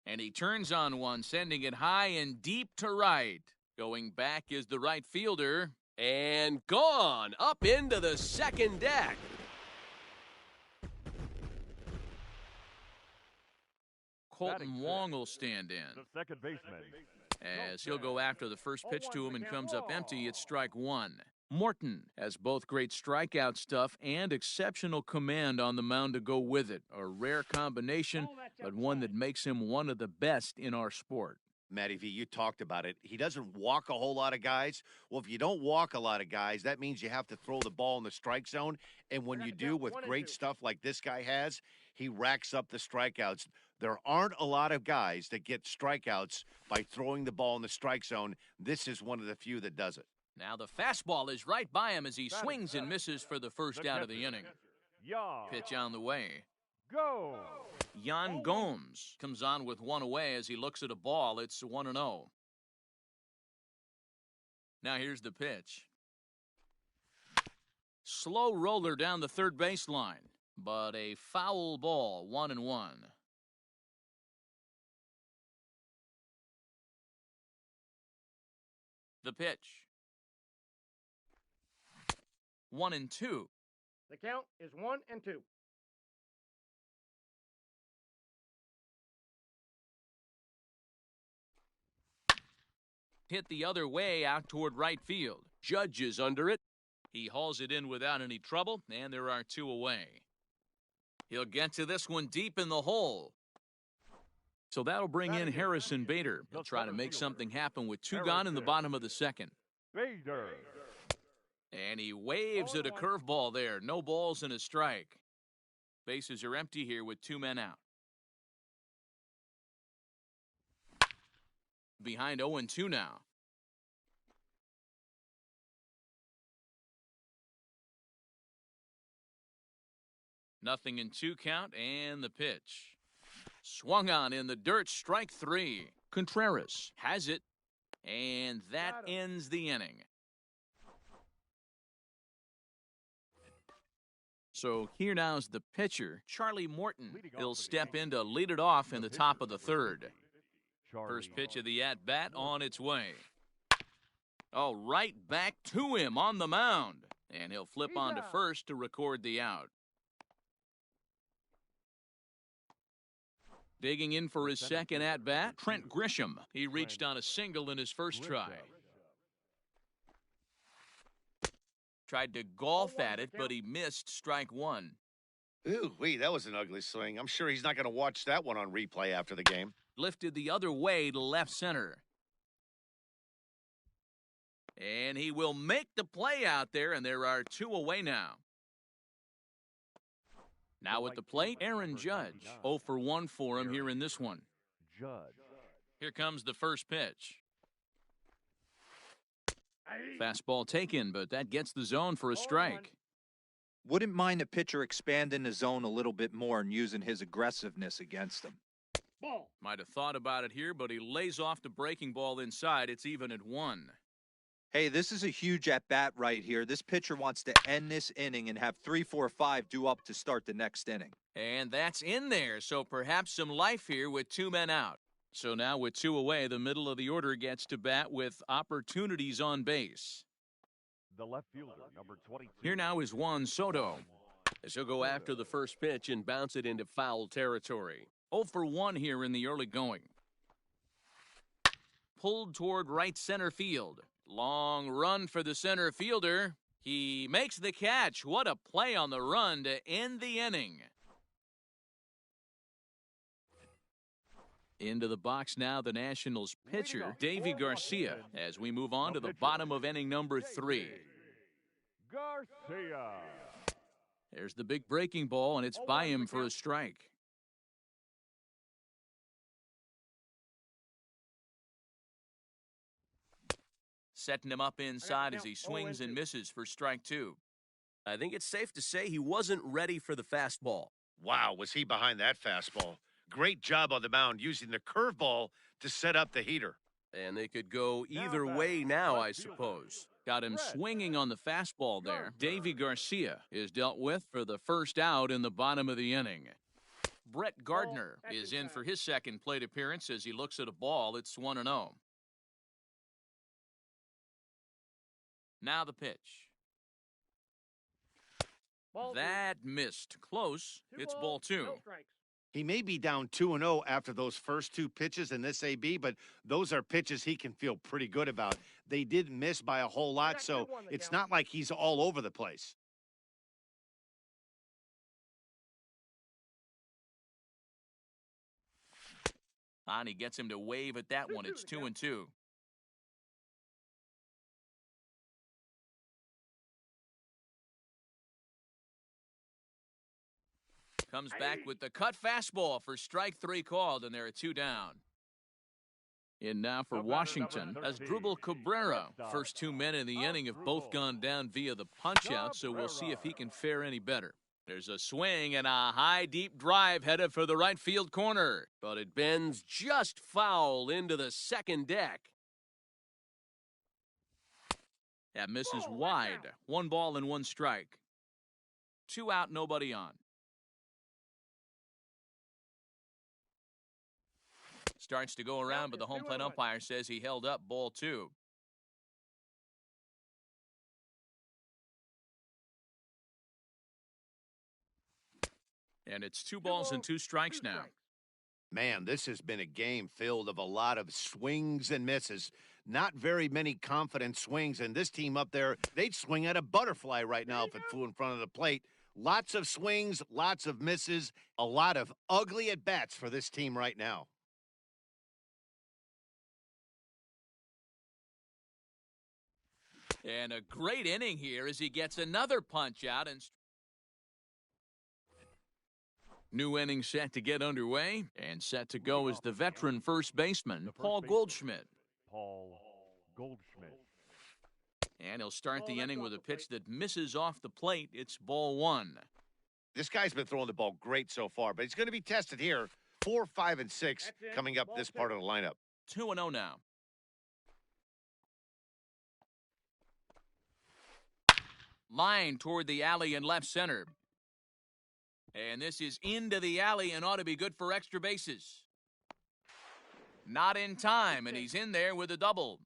S1: And he turns on one, sending it high and deep to right. Going back is the right fielder.
S6: And gone up into the second deck.
S1: Colton Wong will stand in.
S2: The second baseman.
S1: As he'll go after the first pitch to him and comes up empty, it's strike one. Morton has both great strikeout stuff and exceptional command on the mound to go with it. A rare combination, but one that makes him one of the best in our sport.
S4: Matty V, you talked about it. He doesn't walk a whole lot of guys. Well, if you don't walk a lot of guys, that means you have to throw the ball in the strike zone. And when you do with great stuff like this guy has, he racks up the strikeouts. There aren't a lot of guys that get strikeouts by throwing the ball in the strike zone. This is one of the few that does it.
S1: Now the fastball is right by him as he swings and misses for the first out of the inning. Pitch on the way.
S2: Go!
S1: Yan Gomes comes on with one away as he looks at a ball. It's 1-0. Now here's the pitch. Slow roller down the third baseline, but a foul ball, 1-1. The pitch. 1-2.
S5: The count is 1-2.
S1: Hit the other way out toward right field.
S6: Judge is under it.
S1: He hauls it in without any trouble, and there are 2 away. He'll get to this one deep in the hole. So that'll bring in Harrison Bader. He'll try to make something happen with 2 gone in the bottom of the second.
S2: Bader.
S1: And he waves at a curveball there. No balls and a strike. Bases are empty here with 2 men out. Behind 0-2 now. Nothing in 2 count, and the pitch. Swung on in the dirt, strike 3. Contreras has it, and that ends the inning. So here now's the pitcher, Charlie Morton. He'll step in to lead it off in the top of the 3rd. First pitch of the at-bat on its way. Oh, right back to him on the mound. And he'll flip on to first to record the out. Digging in for his second at-bat, Trent Grisham. He reached on a single in his first try. Tried to golf at it, but he missed strike 1.
S4: Ooh, wait, that was an ugly swing. I'm sure he's not going to watch that one on replay after the game.
S1: Lifted the other way to left center. And he will make the play out there, and there are 2 away now. Now at the plate, Aaron Judge. 0 for 1 for him here in this one.
S2: Judge.
S1: Here comes the first pitch. Fastball taken, but that gets the zone for a strike.
S3: Wouldn't mind a pitcher expanding the zone a little bit more and using his aggressiveness against him.
S5: Ball.
S1: Might have thought about it here, but he lays off the breaking ball inside. It's even at 1.
S3: Hey, this is a huge at-bat right here. This pitcher wants to end this inning and have 3, 4, 5 due up to start the next inning.
S1: And that's in there, so perhaps some life here with 2 men out. So now with 2 away, the middle of the order gets to bat with opportunities on base.
S2: The left fielder, number 22.
S1: Here now is Juan Soto, as he'll go after the first pitch and bounce it into foul territory. 0 for 1 here in the early going. Pulled toward right center field. Long run for the center fielder. He makes the catch. What a play on the run to end the inning. Into the box now, the Nationals pitcher, Davy Garcia, as we move on to the bottom of inning number 3.
S2: Garcia.
S1: There's the big breaking ball, and it's by him for a strike. Setting him up inside as he swings and misses for strike 2.
S6: I think it's safe to say he wasn't ready for the fastball.
S4: Wow, was he behind that fastball? Great job on the mound using the curveball to set up the heater.
S6: And they could go either way now, I suppose.
S1: Got him swinging on the fastball there. Davy Garcia is dealt with for the first out in the bottom of the inning. Brett Gardner is in for his second plate appearance as he looks at a ball. It's 1-0. Now the pitch. That missed. Close. It's ball 2.
S4: He may be down 2-0 after those first 2 pitches in this AB, but those are pitches he can feel pretty good about. They did miss by a whole lot, so it's not like he's all over the place.
S1: And he gets him to wave at that one. It's 2-2. Comes back with the cut fastball for strike 3 called, and there are 2 down. In now for Washington, Asdrubal Cabrera. First 2 men in the inning have both gone down via the punch-out, so we'll see if he can fare any better. There's a swing and a high, deep drive headed for the right field corner.
S6: But it bends just foul into the second deck.
S1: That misses wide. 1 ball and 1 strike. 2 out, nobody on. Starts to go around, but the home plate umpire says he held up ball 2. And it's 2 balls and 2 strikes now.
S4: Man, this has been a game filled of a lot of swings and misses. Not very many confident swings, and this team up there, they'd swing at a butterfly right now if it flew in front of the plate. Lots of swings, lots of misses, a lot of ugly at-bats for this team right now.
S1: And a great inning here as he gets another punch out. And new inning set to get underway, and set to go is the veteran first baseman, Paul Goldschmidt.
S2: Paul Goldschmidt.
S1: And he'll start the inning with a pitch that misses off the plate. It's ball 1.
S4: This guy's been throwing the ball great so far, but he's going to be tested here. 4, 5, and 6 coming up this part of the lineup.
S1: 2-0 now. Line toward the alley in left center. And this is into the alley and ought to be good for extra bases. Not in time, and he's in there with a double.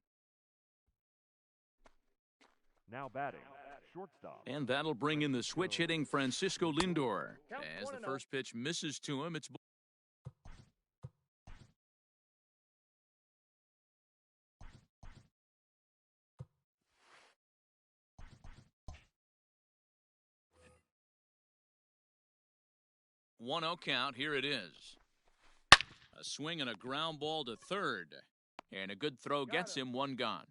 S2: Now batting, shortstop.
S1: And that'll bring in the switch hitting Francisco Lindor. As the first pitch misses to him, it's 1-0 count. Here it is. A swing and a ground ball to third. And a good throw gets him 1 gone.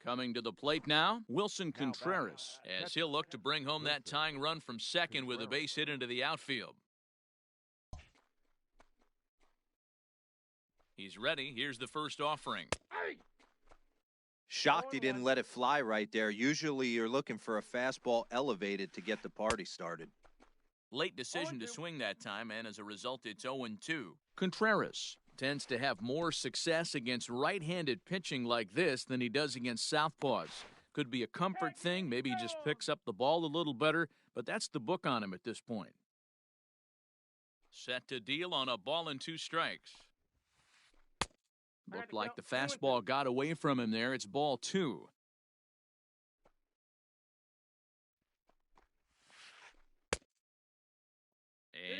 S1: Coming to the plate now, Wilson Contreras, as he'll look to bring home that tying run from second with a base hit into the outfield. He's ready. Here's the first offering.
S3: Shocked he didn't let it fly right there. Usually you're looking for a fastball elevated to get the party started.
S1: Late decision to swing that time, and as a result, it's 0-2. Contreras tends to have more success against right-handed pitching like this than he does against southpaws. Could be a comfort thing. Maybe he just picks up the ball a little better, but that's the book on him at this point. Set to deal on a ball and 2 strikes. Looked like the fastball got away from him there. It's ball 2.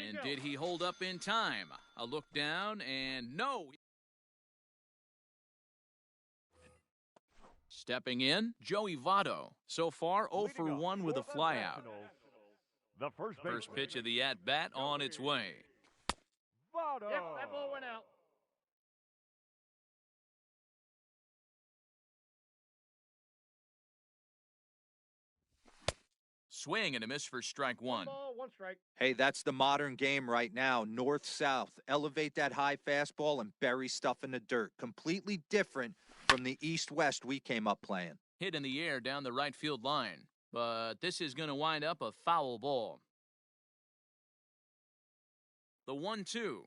S1: And did he hold up in time? A look down, and no. Stepping in, Joey Votto. So far, 0 for 1 with a flyout.
S2: The
S1: First pitch of the at-bat on its way.
S2: Votto.
S5: Yep, that ball went out.
S1: Swing and a miss for strike 1.
S5: Ball, 1 strike.
S3: Hey, that's the modern game right now. North-south. Elevate that high fastball and bury stuff in the dirt. Completely different from the east-west we came up playing.
S1: Hit in the air down the right field line. But this is going to wind up a foul ball. The 1-2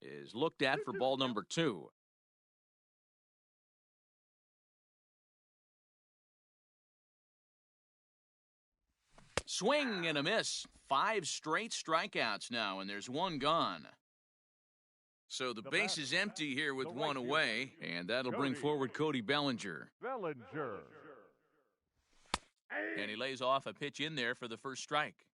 S1: is looked at for ball number 2. Swing and a miss. 5 straight strikeouts now, and there's 1 gone. So the base is empty here with 1 away, and that'll bring forward Cody Bellinger.
S2: Bellinger.
S1: And he lays off a pitch in there for the first strike.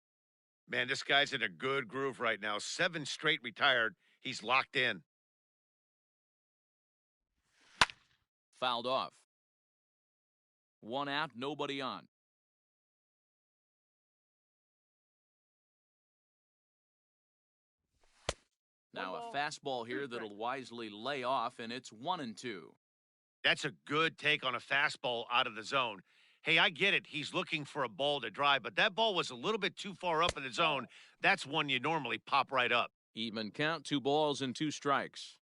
S4: Man, this guy's in a good groove right now. 7 straight retired. He's locked in.
S1: Fouled off. 1 out, nobody on. Now a fastball here that'll wisely lay off, and it's 1-2.
S4: That's a good take on a fastball out of the zone. Hey, I get it. He's looking for a ball to drive, but that ball was a little bit too far up in the zone. That's one you normally pop right up.
S1: Even count, 2 balls and 2 strikes.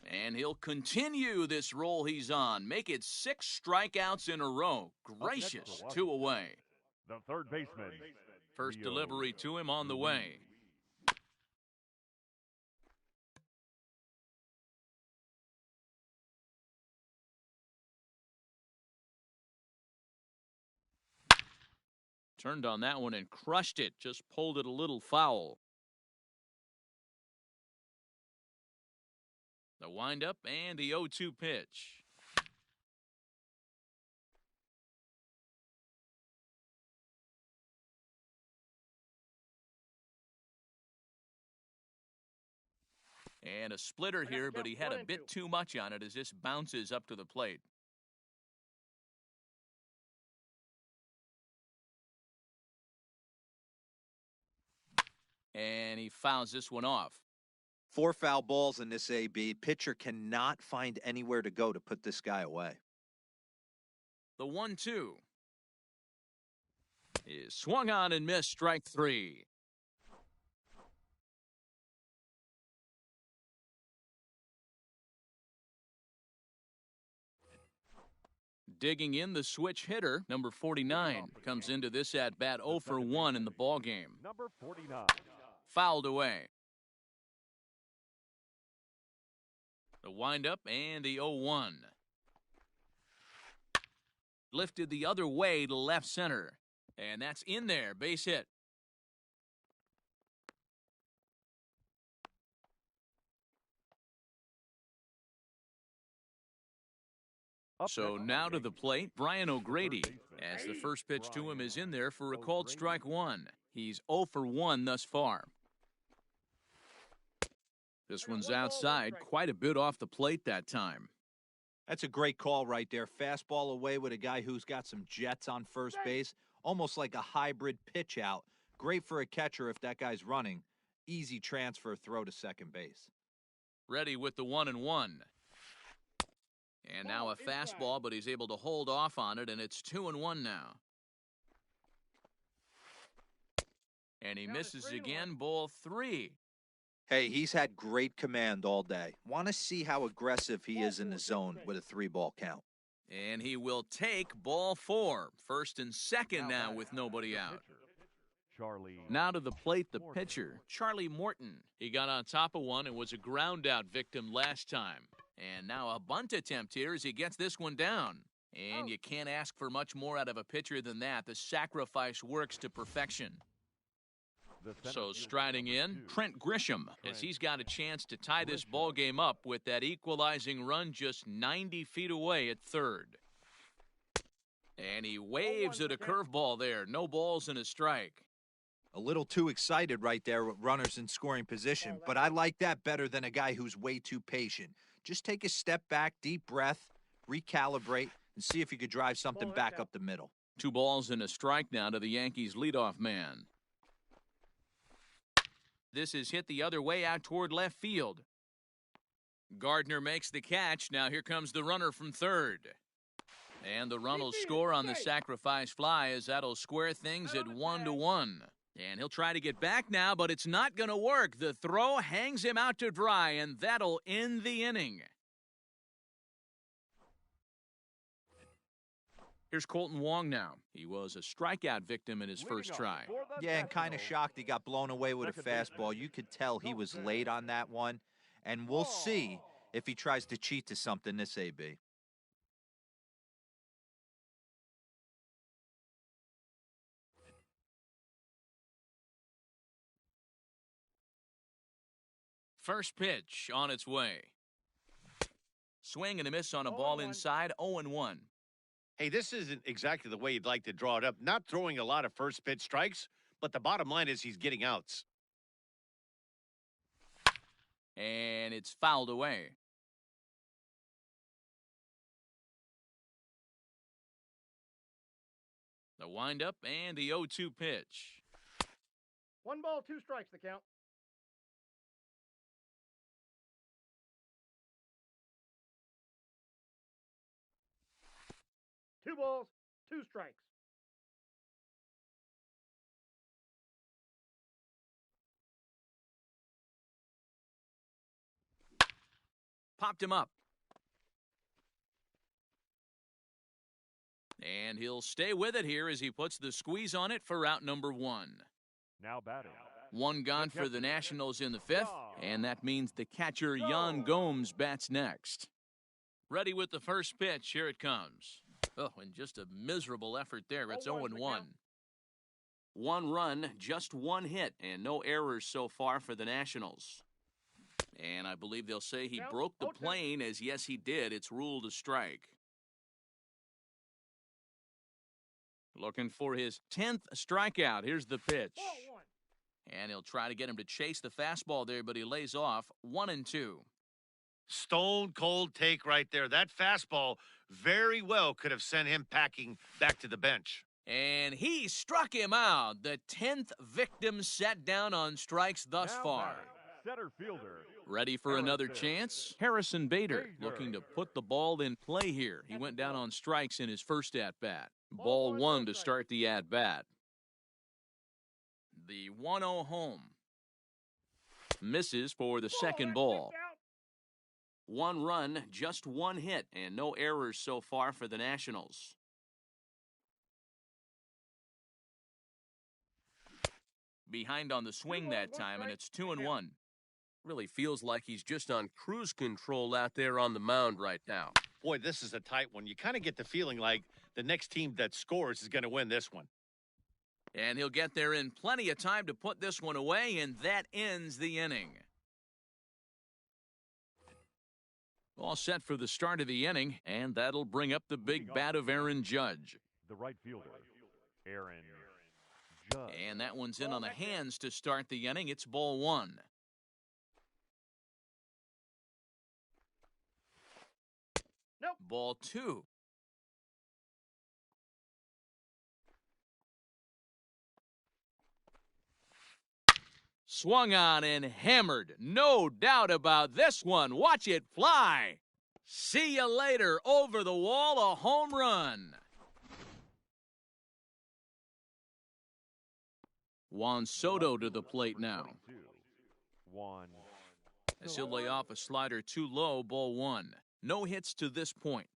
S1: And he'll continue this roll he's on. Make it 6 strikeouts in a row. Gracious, 2 away.
S2: The third baseman.
S1: First delivery to him on the way. Turned on that one and crushed it. Just pulled it a little foul. The windup and the 0-2 pitch. And a splitter here, but he had a bit too much on it as this bounces up to the plate. And he fouls this one off.
S3: 4 foul balls in this AB. Pitcher cannot find anywhere to go to put this guy away.
S1: The 1-2 is swung on and missed, strike 3. Digging in, the switch hitter, number 49, comes into this at-bat 0 for 1 in the ballgame.
S2: Number 49.
S1: Fouled away. The windup and the 0-1. Lifted the other way to left center. And that's in there, base hit. So now to the plate, Brian O'Grady, as the first pitch to him is in there for a called strike 1. He's 0 for 1 thus far. This one's outside, quite a bit off the plate that time.
S3: That's a great call right there. Fastball away with a guy who's got some jets on first base, almost like a hybrid pitch out. Great for a catcher if that guy's running. Easy transfer throw to second base.
S1: Ready with the 1-1. And now a fastball, but he's able to hold off on it, and it's 2-1 now. And he misses again, ball 3.
S3: Hey, he's had great command all day. Want to see how aggressive he is in the zone with a 3-ball count.
S1: And he will take ball 4. First and second now with nobody out. Now to the plate, the pitcher, Charlie Morton. He got on top of one and was a ground-out victim last time. And now a bunt attempt here as he gets this one down. And you can't ask for much more out of a pitcher than that. The sacrifice works to perfection. So striding in, Trent Grisham, as he's got a chance to tie this ball game up with that equalizing run just 90 feet away at third. And he waves at a curveball there. No balls and a strike.
S3: A little too excited right there with runners in scoring position, but I like that better than a guy who's way too patient. Just take a step back, deep breath, recalibrate, and see if you could drive something back up the middle. 2 balls and a strike now to the Yankees' leadoff man.
S1: This is hit the other way out toward left field. Gardner makes the catch. Now here comes the runner from third. And the run will score on the sacrifice fly as that'll square things at 1-1. And he'll try to get back now, but it's not going to work. The throw hangs him out to dry, and that'll end the inning. Here's Colton Wong now. He was a strikeout victim in his first try.
S3: Yeah, and kind of shocked he got blown away with a fastball. You could tell he was late on that one. And we'll see if he tries to cheat to something this AB.
S1: First pitch on its way. Swing and a miss on a ball inside, 0-1.
S4: Hey, this isn't exactly the way you'd like to draw it up. Not throwing a lot of first pitch strikes, but the bottom line is he's getting outs.
S1: And it's fouled away. The windup and the 0-2 pitch.
S5: 1 ball, 2 strikes, the count. Two balls, 2 strikes.
S1: Popped him up. And he'll stay with it here as he puts the squeeze on it for out number 1.
S2: Now batting.
S1: 1 gone for the Nationals in the 5th, and that means the catcher Yan Gomes bats next. Ready with the first pitch. Here it comes. Oh, and just a miserable effort there. It's 0-1. 1 run, just 1 hit, and no errors so far for the Nationals. And I believe they'll say he broke the plane, as yes, he did. It's ruled a strike. Looking for his 10th strikeout. Here's the pitch. And he'll try to get him to chase the fastball there, but he lays off 1-2.
S4: Stone cold take right there. That fastball very well could have sent him packing back to the bench.
S1: And he struck him out. The 10th victim set down on strikes thus
S2: Now
S1: far.
S2: batting, center fielder.
S1: Ready for another chance? Harrison Bader looking to put the ball in play here. He went down on strikes in his first at-bat. Ball 1 to start the at-bat. The 1-0 home. Misses for the second ball. 1 run, just 1 hit, and no errors so far for the Nationals. Behind on the swing that time, and it's 2-1.
S6: Really feels like he's just on cruise control out there on the mound right now.
S4: Boy, this is a tight one. You kind of get the feeling like the next team that scores is going to win this one.
S1: And he'll get there in plenty of time to put this one away, and that ends the inning. All set for the start of the inning, and that'll bring up the big bat of Aaron Judge.
S2: The right fielder, Aaron Judge.
S1: And that one's in on the hands to start the inning. It's ball 1.
S5: Nope.
S1: Ball 2. Swung on and hammered. No doubt about this one. Watch it fly. See you later. Over the wall, a home run. Juan Soto to the plate now.
S2: 1.
S1: As he'll lay off a slider too low, ball 1. No hits to this point.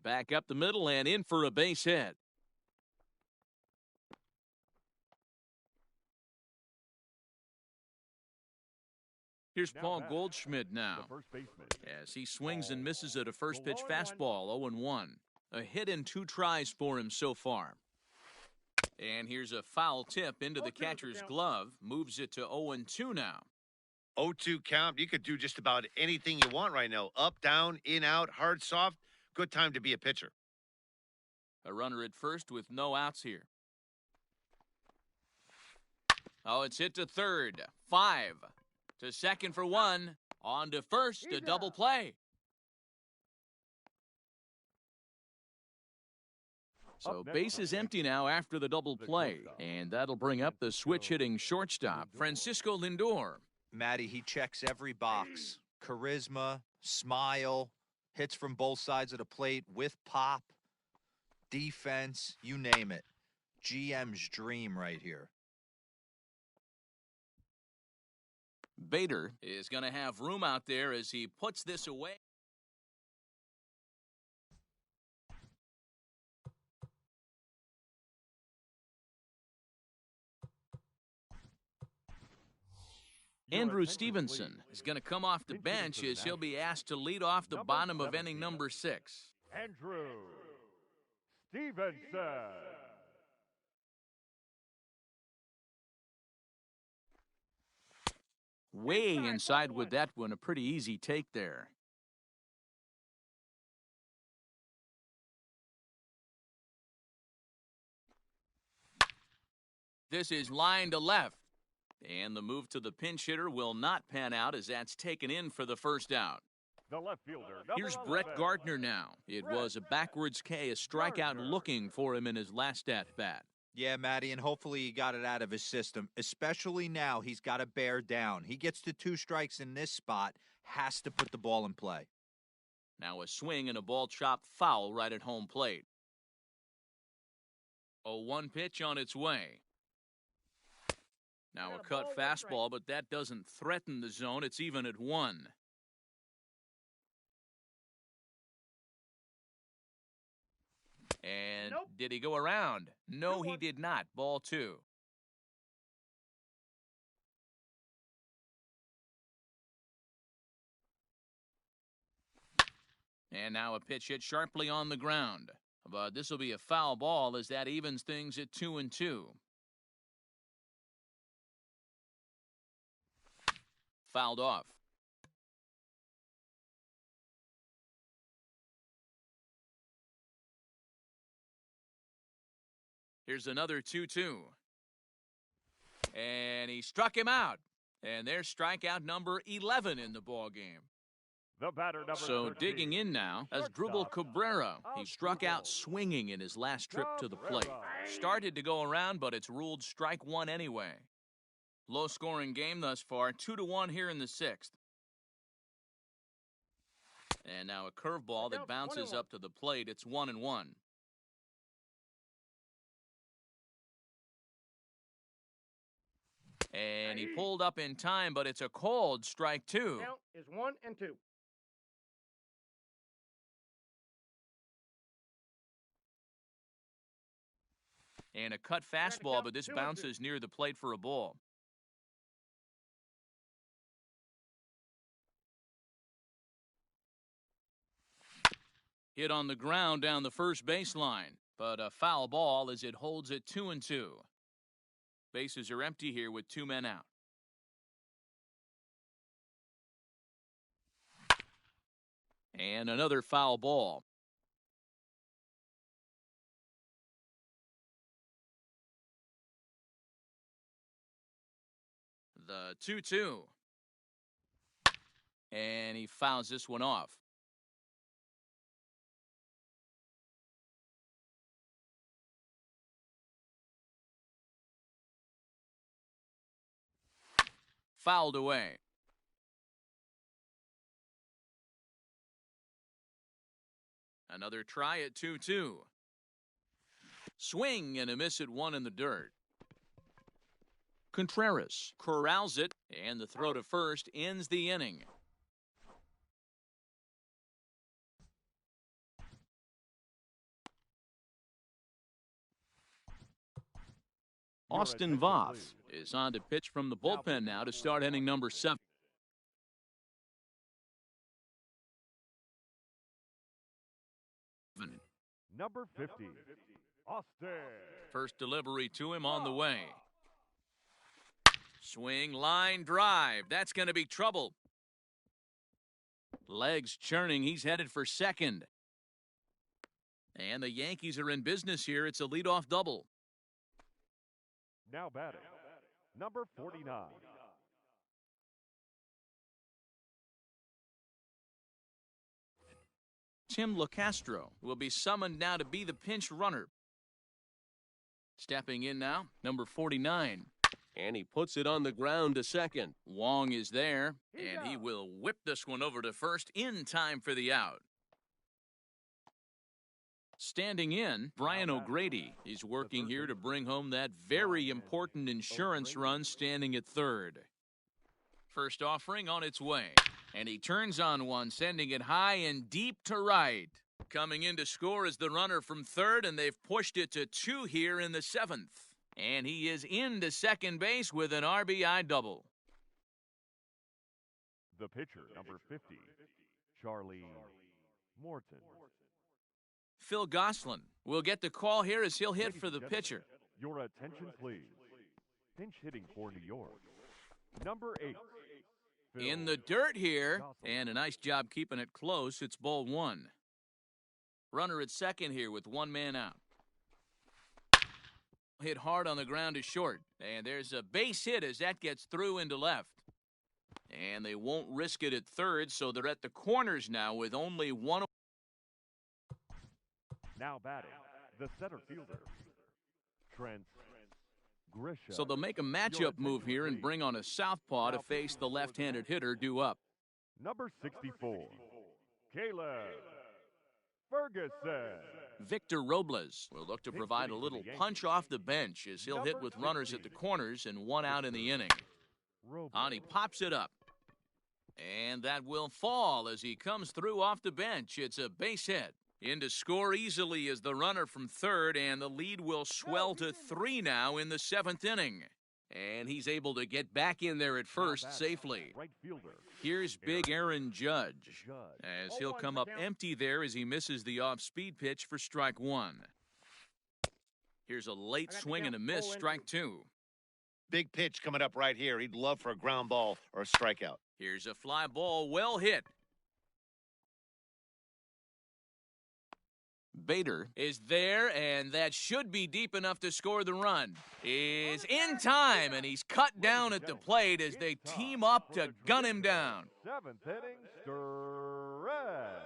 S1: Back up the middle and in for a base hit. Here's Paul Goldschmidt now.
S2: The first baseman.
S1: As he swings and misses at a first pitch fastball, 0-1. A hit in 2 tries for him so far. And here's a foul tip into the catcher's glove. Moves it to 0-2 now.
S4: 0-2 count. You could do just about anything you want right now. Up, down, in, out, hard, soft. Good time to be a pitcher.
S1: A runner at first with no outs here. Oh, it's hit to third. 5. To second for 1. On to first, a double play. So base is empty now after the double play, and that'll bring up the switch-hitting shortstop, Francisco Lindor.
S3: Matty, he checks every box. Charisma, smile, hits from both sides of the plate with pop, defense, you name it. GM's dream right here.
S1: Bader is going to have room out there as he puts this away. Andrew Stevenson is going to come off the bench as he'll be asked to lead off the bottom of inning number 6.
S2: Andrew Stevenson.
S1: Way inside with that one, a pretty easy take there. This is line to left. And the move to the pinch hitter will not pan out as that's taken in for the first out.
S2: The left fielder.
S1: Here's Brett Gardner now. It was a backwards K, a strikeout looking for him in his last at-bat.
S3: Yeah, Matty, and hopefully he got it out of his system. Especially now, he's got to bear down. He gets to 2 strikes in this spot, has to put the ball in play.
S1: Now a swing and a ball chopped foul right at home plate. A 1 pitch on its way. Now a cut fastball, but that doesn't threaten the zone. It's even at 1. And did he go around? No, he did not. Ball 2. And now a pitch hit sharply on the ground. But this will be a foul ball as that evens things at 2-2. Fouled off. Here's another 2-2. And he struck him out. And there's strikeout number 11 in the ballgame.
S2: The batter number
S1: So
S2: 13,
S1: digging in now as Drupal
S2: shortstop,
S1: Cabrera. He struck out
S2: Drupal
S1: swinging in his last trip to the plate.
S2: Cabrera.
S1: Started to go around, but it's ruled strike one anyway. Low-scoring game thus far, 2-1 here in the sixth. And now a curveball that bounces up to the plate. It's 1-1. And he pulled up in time, but it's a called strike two.
S5: Count is 1-2.
S1: And a cut fastball, but this bounces near the plate for a ball. Hit on the ground down the first baseline, but a foul ball as it holds it 2-2. Bases are empty here with 2 men out. And another foul ball. The 2-2. And he fouls this one off. Fouled away. Another try at 2-2. Swing and a miss at 1 in the dirt. Contreras corrals it, and the throw to first ends the inning. Austin Voth is on to pitch from the bullpen now to start inning number 7.
S2: Number 50, Austin.
S1: First delivery to him on the way. Swing, line, drive. That's going to be trouble. Legs churning. He's headed for second. And the Yankees are in business here. It's a leadoff double.
S2: Now batting, number 49.
S1: Tim LaCastro will be summoned now to be the pinch runner. Stepping in now, number 49.
S6: And he puts it on the ground to second.
S1: Wong is there, and he will whip this one over to first in time for the out. Standing in, Brian O'Grady. He's working here to bring home that very important insurance run standing at third. First offering on its way. And he turns on one, sending it high and deep to right. Coming in to score is the runner from third, and they've pushed it to 2 here in the 7th. And he is into second base with an RBI double.
S2: The pitcher, number 50, Charlie Morton.
S1: Phil Gosselin will get the call here as he'll hit for the pitcher.
S2: Your attention, please. Pinch hitting for New York. Number 8.
S1: In the dirt here, and a nice job keeping it close. It's ball 1. Runner at second here with 1 man out. Hit hard on the ground to short, and there's a base hit as that gets through into left. And they won't risk it at third, so they're at the corners now with only 1.
S2: Now batting, the center fielder, Trent Grisham.
S1: So they'll make a matchup move here and bring on a southpaw to face the left-handed hitter due up.
S2: Number 64, Caleb Ferguson.
S1: Victor Robles will look to provide a little punch off the bench as he'll hit with runners at the corners and 1 out in the inning. And he pops it up. And that will fall as he comes through off the bench. It's a base hit. In to score easily is the runner from third, and the lead will swell to 3 now in the 7th inning. And he's able to get back in there at first safely.
S2: Right fielder.
S1: Here's big Aaron Judge as he'll come up empty there as he misses the off-speed pitch for strike 1. Here's a late swing and a miss, strike 2.
S4: Big pitch coming up right here. He'd love for a ground ball or a strikeout.
S1: Here's a fly ball well hit. Bader is there, and that should be deep enough to score the run. Is in time, and he's cut down at the plate as they team up to gun him down.
S2: Seventh inning, stretch.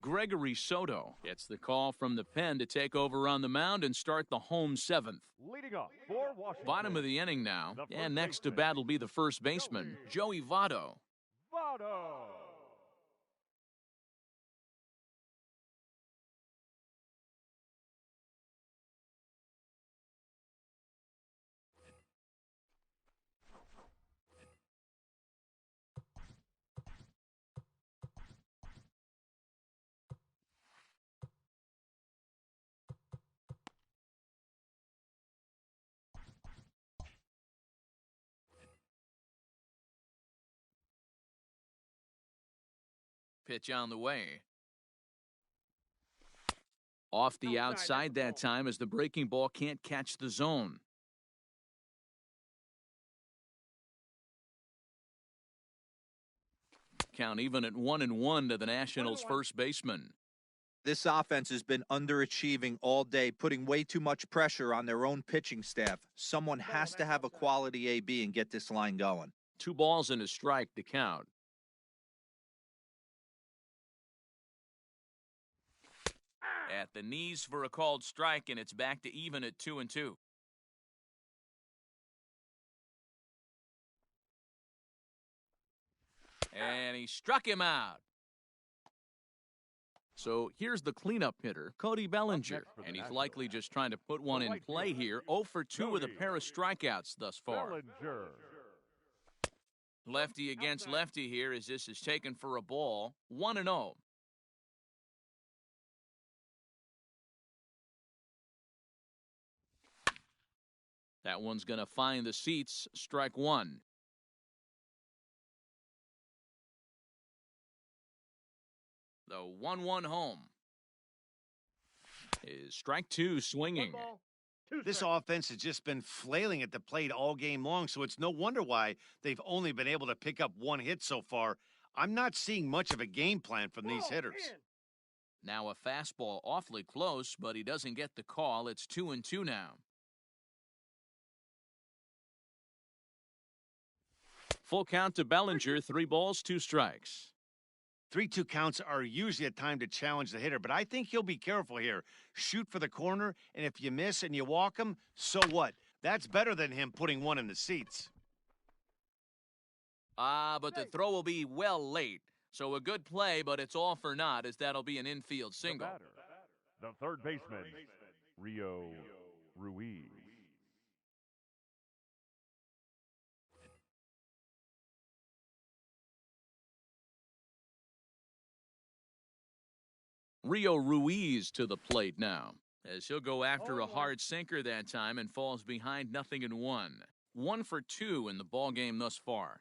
S1: Gregory Soto gets the call from the pen to take over on the mound and start the home seventh.
S2: Leading off for Washington.
S1: Bottom of the inning now, and next to bat will be the first baseman, Joey Votto.
S2: Votto.
S1: Pitch on the way. Off the outside that time as the breaking ball can't catch the zone. Count even at 1-1 to the Nationals' first baseman.
S3: This offense has been underachieving all day, putting way too much pressure on their own pitching staff. Someone has to have a quality AB and get this line going.
S1: 2 balls and a strike to count. At the knees for a called strike, and it's back to even at 2-2. And he struck him out. So here's the cleanup hitter, Cody Bellinger, and he's likely just trying to put one in play here. 0 for 2 with a pair of strikeouts thus far.
S2: Bellinger.
S1: Lefty against lefty here as this is taken for a ball. 1-0. That one's going to find the seats. Strike 1. The 1-1 home. Is strike 2 swinging.
S4: This offense has just been flailing at the plate all game long, so it's no wonder why they've only been able to pick up 1 hit so far. I'm not seeing much of a game plan from these hitters.
S1: Now a fastball awfully close, but he doesn't get the call. It's 2-2 now. Full count to Bellinger, 3 balls, 2 strikes.
S4: 3-2 counts are usually a time to challenge the hitter, but I think he'll be careful here. Shoot for the corner, and if you miss and you walk him, so what? That's better than him putting 1 in the seats.
S1: But the throw will be well late. So a good play, but it's all for naught, as that'll be an infield single.
S2: The third baseman, Rio Ruiz.
S1: Rio Ruiz to the plate now, as he'll go after a hard sinker that time and falls behind 0-1. 1 for 2 in the ball game thus far.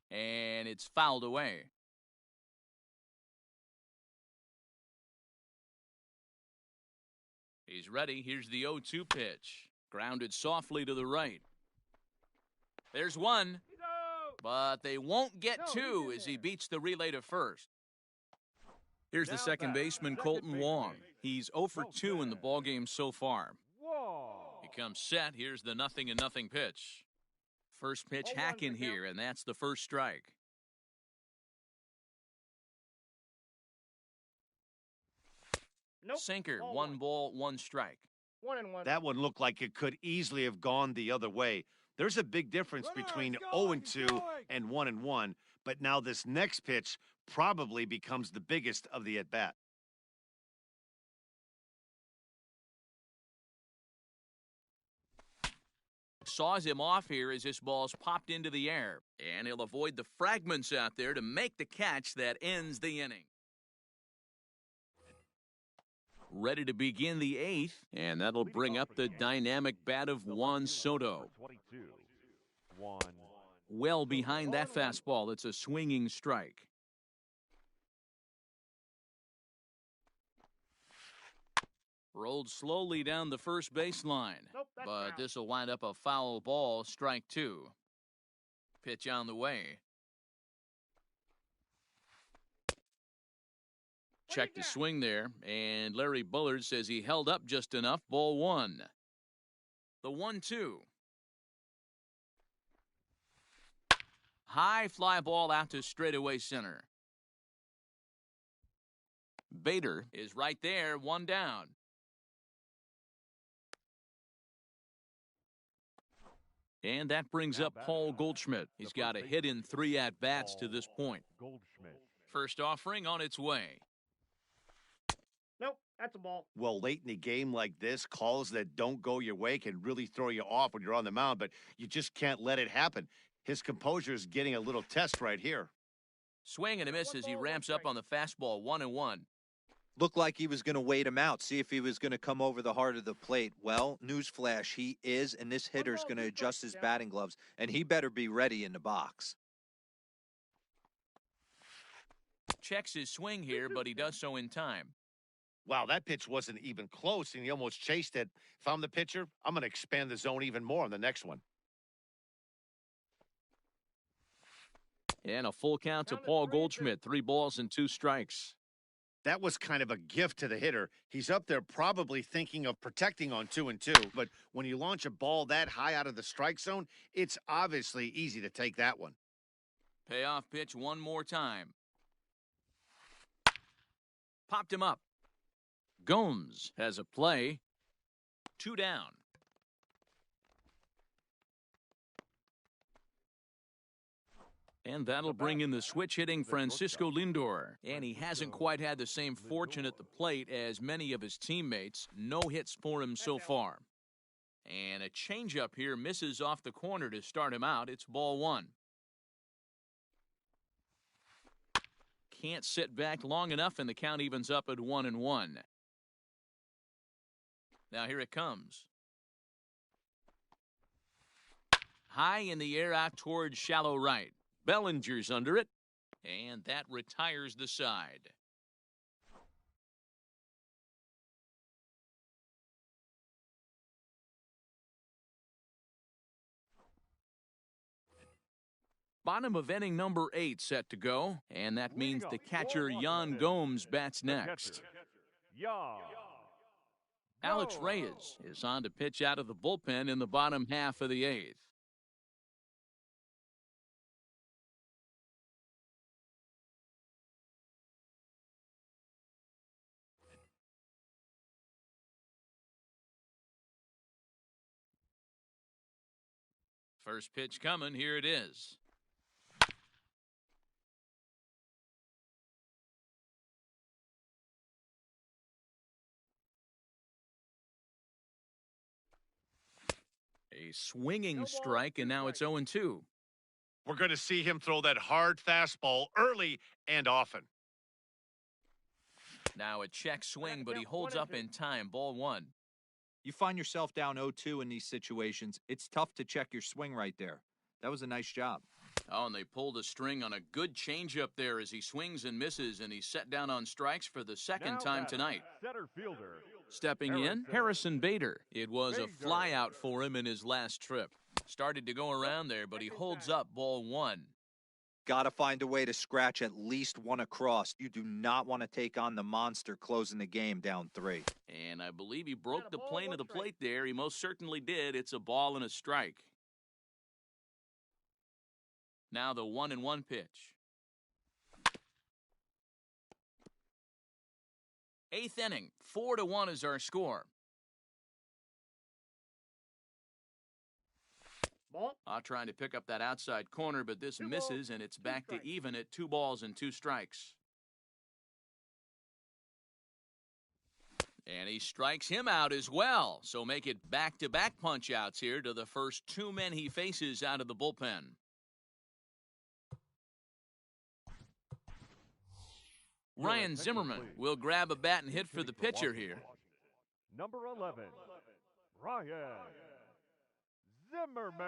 S1: And it's fouled away. He's ready. Here's the 0-2 pitch. Grounded softly to the right. There's 1. But they won't get 2 as he beats the relay to first. Here's the second baseman, Colton Wong. He's 0 for 2 in the ballgame so far. He comes set. Here's the 0-0 pitch. First pitch hack in here, and that's the first strike. Sinker, 1 ball, 1 strike.
S5: 1-1.
S4: That one looked like it could easily have gone the other way. There's a big difference between 0-2 and 1-1, but now this next pitch probably becomes the biggest of the at-bat.
S1: Saws him off here as this ball's popped into the air, and he'll avoid the fragments out there to make the catch that ends the inning. Ready to begin the 8th, and that'll bring up the dynamic bat of Juan Soto. Well behind that fastball, it's a swinging strike. Rolled slowly down the first baseline.
S5: Nope, that's
S1: But
S5: foul.
S1: this will wind up a foul ball, strike two. Pitch on the way. Check the swing there, and Larry Bullard says he held up just enough. Ball one. The 1-2. High fly ball out to straightaway center. Bader is right there, one down. And that brings up Paul Goldschmidt. He's got a hit in 3 at-bats to this point.
S2: Goldschmidt.
S1: First offering on its way.
S5: Nope, that's a ball.
S4: Well, late in the game like this, calls that don't go your way can really throw you off when you're on the mound, but you just can't let it happen. His composure is getting a little test right here.
S1: Swing and a miss as he ramps up on the fastball, 1-1.
S3: Looked like he was going to wait him out, see if he was going to come over the heart of the plate. Well, newsflash, he is, and this hitter's going to adjust his batting gloves, and he better be ready in the box.
S1: Checks his swing here, but he does so in time.
S4: Wow, that pitch wasn't even close, and he almost chased it. If I'm the pitcher, I'm going to expand the zone even more on the next one.
S1: And a full count to Paul Goldschmidt, 3 balls and 2 strikes.
S4: That was kind of a gift to the hitter. He's up there probably thinking of protecting on 2-2, but when you launch a ball that high out of the strike zone, it's obviously easy to take that one.
S1: Payoff pitch one more time. Popped him up. Gomes has a play. 2 down. And that'll bring in the switch-hitting Francisco Lindor. And he hasn't quite had the same fortune at the plate as many of his teammates. No hits for him so far. And a changeup here misses off the corner to start him out. It's ball one. Can't sit back long enough, and the count evens up at 1-1. Now here it comes. High in the air out towards shallow right. Bellinger's under it, and that retires the side. Bottom of inning number 8 set to go, and that means the catcher Yan Gomes bats next. Alex Reyes is on to pitch out of the bullpen in the bottom half of the 8th. First pitch coming, here it is. A swinging strike, and now it's 0-2.
S4: We're going to see him throw that hard fastball early and often.
S1: Now a check swing, but he holds up in time. Ball one.
S3: You find yourself down 0-2 in these situations, it's tough to check your swing right there. That was a nice job.
S1: Oh, and they pulled a string on a good changeup there as he swings and misses, and he's set down on strikes for the second time tonight.
S2: Center fielder.
S1: Stepping in, Harrison Bader. It was a flyout for him in his last trip. Started to go around there, but he holds up ball one.
S3: Got to find a way to scratch at least one across. You do not want to take on the monster closing the game down 3.
S1: And I believe he broke the plane of the plate there. He most certainly did. It's a ball and a strike. Now the 1-1 pitch. 8th inning, 4-1 is our score.
S5: Ball.
S1: Trying to pick up that outside corner, but this misses, and it's back to even at 2 balls and 2 strikes. And he strikes him out as well. So make it back-to-back punch-outs here to the first 2 men he faces out of the bullpen. Ryan Zimmerman will grab a bat and hit for the pitcher here.
S2: Number 11, Ryan Zimmerman.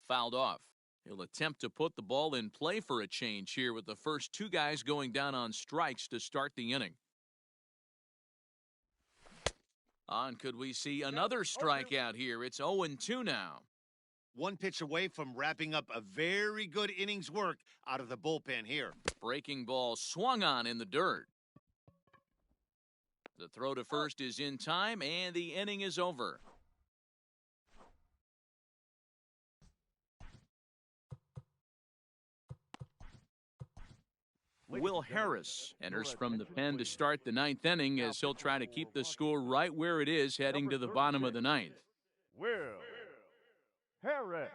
S1: Fouled off. He'll attempt to put the ball in play for a change here with the first two guys going down on strikes to start the inning. Could we see another strikeout here? It's 0-2 now.
S4: One pitch away from wrapping up a very good innings work out of the bullpen here.
S1: Breaking ball swung on in the dirt. The throw to first is in time, and the inning is over. Will Harris enters from the pen to start the ninth inning as he'll try to keep the score right where it is heading to the bottom of the ninth.
S2: Will Harris.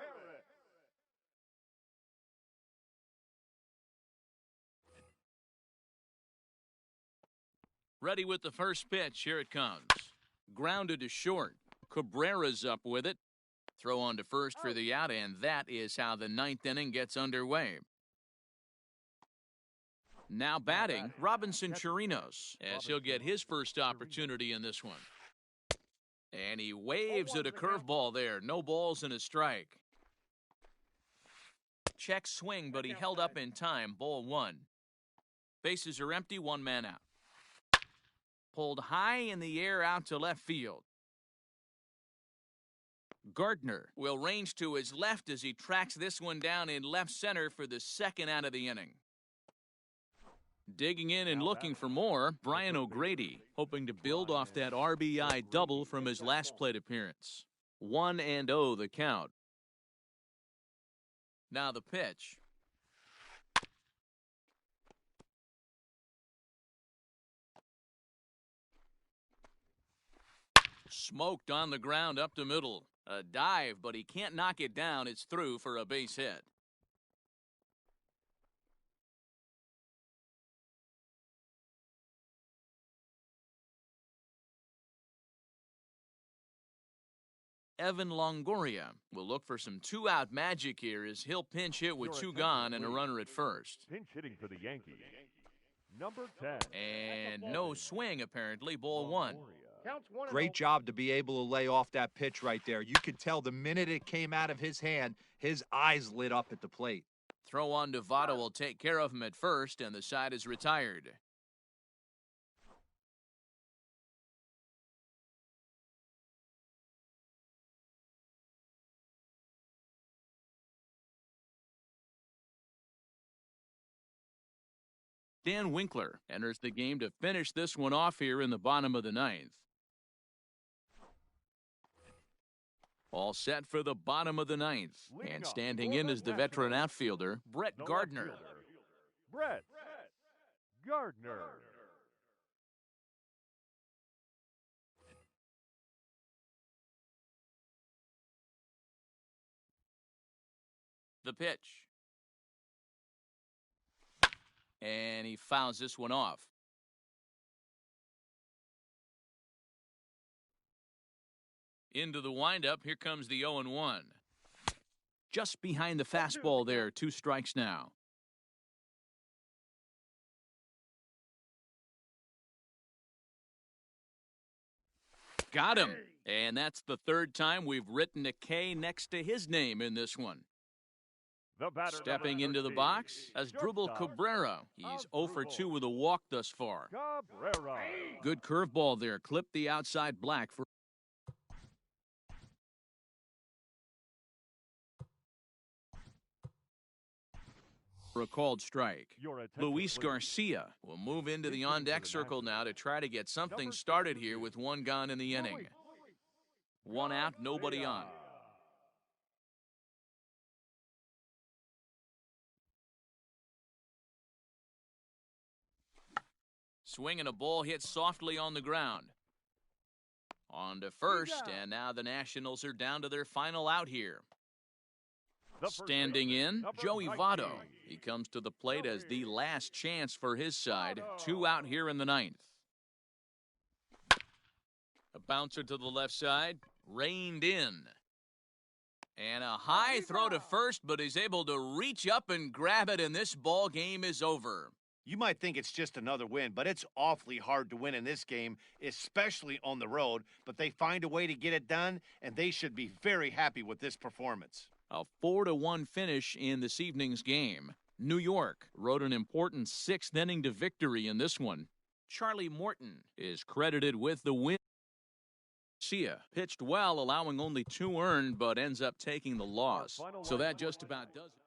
S1: Ready with the first pitch. Here it comes. Grounded to short. Cabrera's up with it. Throw on to first for the out, and that is how the ninth inning gets underway. Now batting, Robinson Chirinos, as he'll get his first opportunity in this one. And he waves at a curveball there. No balls and a strike. Check swing, but he held up in time. Ball one. Bases are empty, one man out. Pulled high in the air out to left field. Gardner will range to his left as he tracks this one down in left center for the second out of the inning. Digging in and looking for more, Brian O'Grady, hoping to build off that RBI double from his last plate appearance. 1-0 the count. Now the pitch. Smoked on the ground up the middle. A dive, but he can't knock it down. It's through for a base hit. Evan Longoria will look for some two-out magic here as he'll pinch hit with two gone and a runner at first.
S2: Pinch hitting for the Yankees. Number 10.
S1: And no swing, apparently. Ball one.
S3: Great job to be able to lay off that pitch right there. You could tell the minute it came out of his hand, his eyes lit up at the plate.
S1: Throw on to Votto will take care of him at first, and the side is retired. Dan Winkler enters the game to finish this one off here in the bottom of the ninth. All set for the bottom of the ninth. And standing in is the veteran outfielder, Brett Gardner.
S2: Brett Gardner.
S1: The pitch. And he fouls this one off. Into the windup, here comes the 0-1. Just behind the fastball there, 2 strikes now. Got him. And that's the third time we've written a K next to his name in this one. Stepping into the box as Drupal Cabrera. He's 0 for 2 with a walk thus far.
S2: Cabrera.
S1: Good curveball there. Clipped the outside black for a called strike. Luis Garcia will move into the on-deck circle now to try to get something started here with one gone in the inning. One out, nobody on. Swinging a ball hit softly on the ground. On to first, and now the Nationals are down to their final out here. Standing in, Joey Votto. He comes to the plate as the last chance for his side. 2 out here in the ninth. A bouncer to the left side, reined in. And a high throw to first, but he's able to reach up and grab it, and this ball game is over.
S4: You might think it's just another win, but it's awfully hard to win in this game, especially on the road. But they find a way to get it done, and they should be very happy with this performance.
S1: A 4-1 finish in this evening's game. New York rode an important sixth inning to victory in this one. Charlie Morton is credited with the win. Sia pitched well, allowing only 2 earned, but ends up taking the loss. So that just about does it.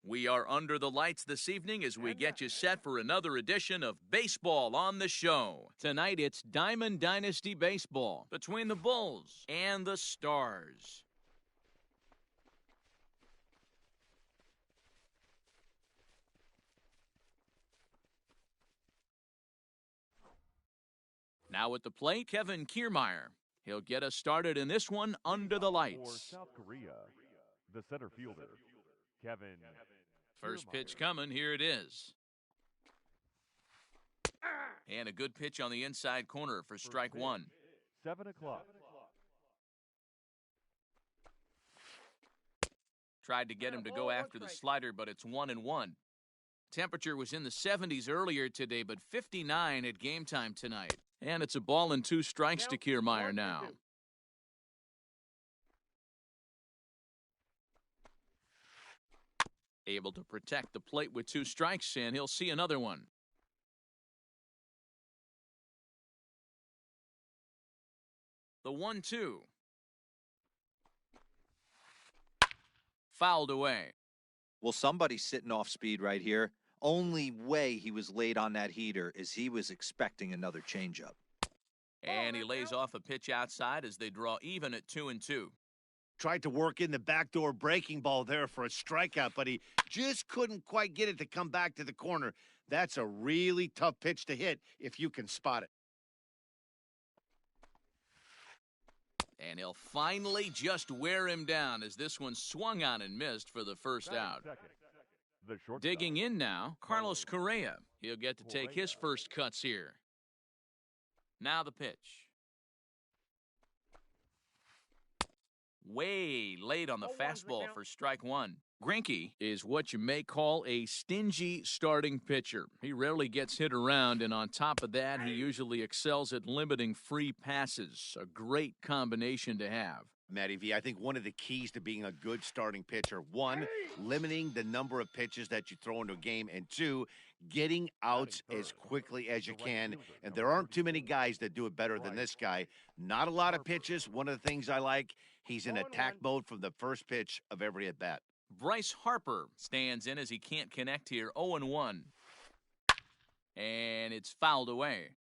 S1: We are under the lights this evening as we get you set for another edition of Baseball on the Show. Tonight it's Diamond Dynasty Baseball between the Bulls and the Stars. Now at the plate, Kevin Kiermaier. He'll get us started in this one under the
S2: For
S1: lights.
S2: South Korea, the center fielder, Kevin.
S1: First
S2: Kiermaier.
S1: pitch coming. Here it is. And a good pitch on the inside corner for strike
S2: pitch.
S1: one.
S2: 7 o'clock.
S1: Tried to get him to go after the slider, but it's 1-1. Temperature was in the 70s earlier today, but 59 at game time tonight. And it's a ball and 2 strikes to Kiermaier now. Able to protect the plate with 2 strikes, and he'll see another one. The 1-2. Fouled away.
S3: Well, somebody's sitting off speed right here. Only way he was late on that heater is he was expecting another changeup.
S1: And he lays off a pitch outside as they draw even at 2-2.
S4: Tried to work in the backdoor breaking ball there for a strikeout, but he just couldn't quite get it to come back to the corner. That's a really tough pitch to hit if you can spot it.
S1: And he'll finally just wear him down as this one swung on and missed for the first out.
S2: The shortstop.
S1: Digging in now, Carlos Correa. He'll get to take his first cuts here. Now the pitch. Way late on the
S5: 0-1's the
S1: fastball
S5: count.
S1: for strike one. Greinke is what you may call a stingy starting pitcher. He rarely gets hit around, and on top of that, he usually excels at limiting free passes. A great combination to have.
S4: Matty V, I think one of the keys to being a good starting pitcher, one, limiting the number of pitches that you throw into a game, and two, getting outs as quickly as you can. And there aren't too many guys that do it better than this guy. Not a lot of pitches. One of the things I like, he's in attack mode from the first pitch of every at-bat.
S1: Bryce Harper stands in as he can't connect here. 0-1. And it's fouled away.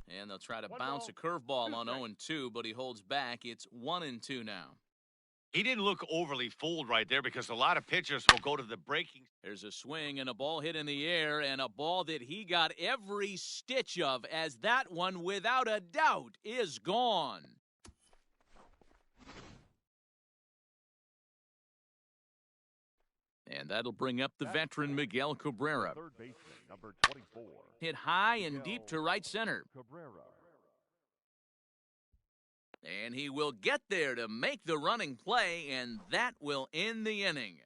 S1: And they'll try to bounce a curveball on 0-2, but he holds back. It's 1-2 now.
S4: He didn't look overly fooled right there because a lot of pitchers will go to the breaking.
S1: There's a swing and a ball hit in the air, and a ball that he got every stitch of, as that one, without a doubt, is gone. And that'll bring up the veteran Miguel Cabrera.
S2: Third baseman, number 24.
S1: Hit high and deep to right center.
S2: Cabrera.
S1: And he will get there to make the running play, and that will end the inning.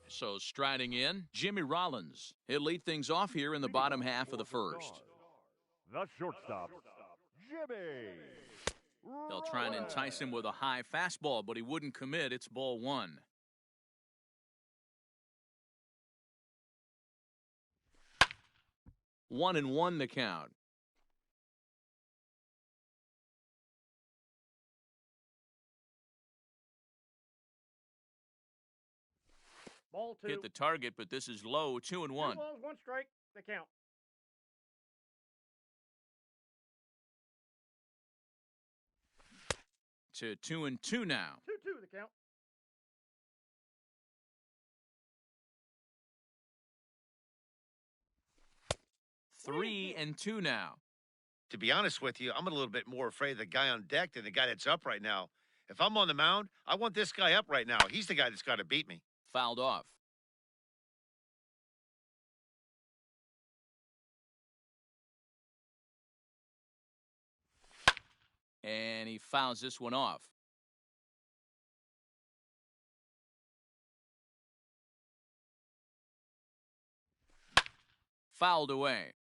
S1: So striding in, Jimmy Rollins. He'll lead things off here in the bottom half of the first.
S2: The shortstop, Jimmy.
S1: They'll try and entice him with a high fastball, but he wouldn't commit. It's ball one. 1-1 the count.
S5: Ball 2.
S1: Hit the target, but this is low. 2-1.
S5: 2 balls, 1 strike. The count.
S1: To 2-2 now.
S5: 2-2 the count.
S1: Three and two now.
S4: To be honest with you, I'm a little bit more afraid of the guy on deck than the guy that's up right now. If I'm on the mound, I want this guy up right now. He's the guy that's got to beat me.
S1: Fouled off. And he fouls this one off. Fouled away.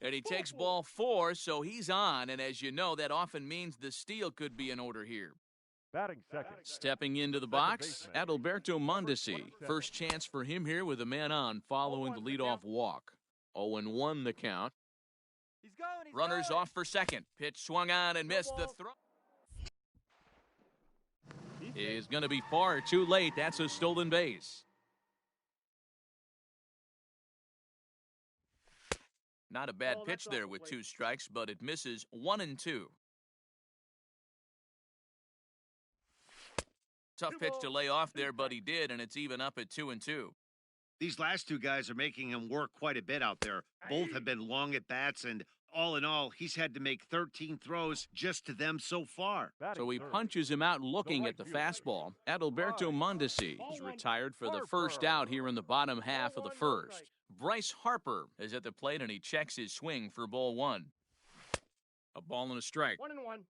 S1: And he takes ball 4, so he's on. And as you know, that often means the steal could be in order here.
S2: Batting second.
S1: Stepping into the box, Adalberto Mondesi. First chance for him here with a man on following the leadoff walk. 0-1 the count. Runners off for second. Pitch swung on and missed. The throw is going to be far too late. That's a stolen base. Not a bad pitch there with 2 strikes, but it misses 1-2. Tough pitch to lay off there, but he did, and it's even up at 2-2.
S4: These last two guys are making him work quite a bit out there. Both have been long at bats, and all in all, he's had to make 13 throws just to them so far.
S1: So he punches him out looking at the fastball. Adalberto Mondesi is retired for the first out here in the bottom half of the first. Bryce Harper is at the plate, and he checks his swing for ball one. A ball and a strike.
S5: 1-1.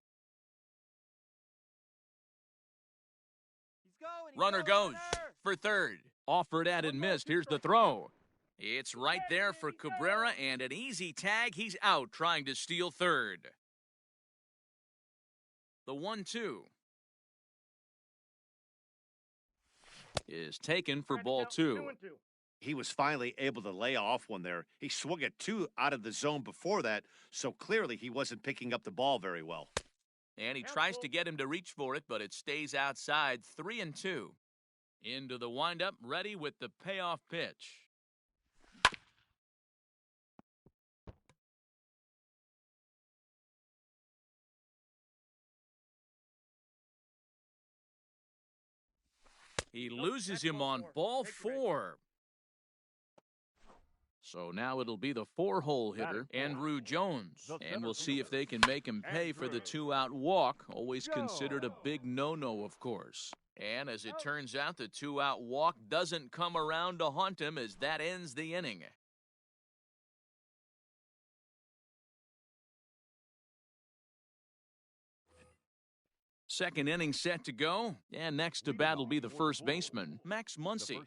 S1: Runner goes for third. Offered at and missed. Here's the throw. It's right there for Cabrera, and an easy tag. He's out trying to steal third. The 1-2 is taken for ball two.
S4: He was finally able to lay off one there. He swung at two out of the zone before that, so clearly he wasn't picking up the ball very well.
S1: And he tries to get him to reach for it, but it stays outside. 3-2. Into the windup, ready with the payoff pitch. He loses him on ball four. So now it'll be the four-hole hitter, Andrew Jones. And we'll see if they can make him pay for the two-out walk. Always considered a big no-no, of course. And as it turns out, the two-out walk doesn't come around to haunt him as that ends the inning. Second inning set to go, and next to bat will be the first baseman, Max Muncy.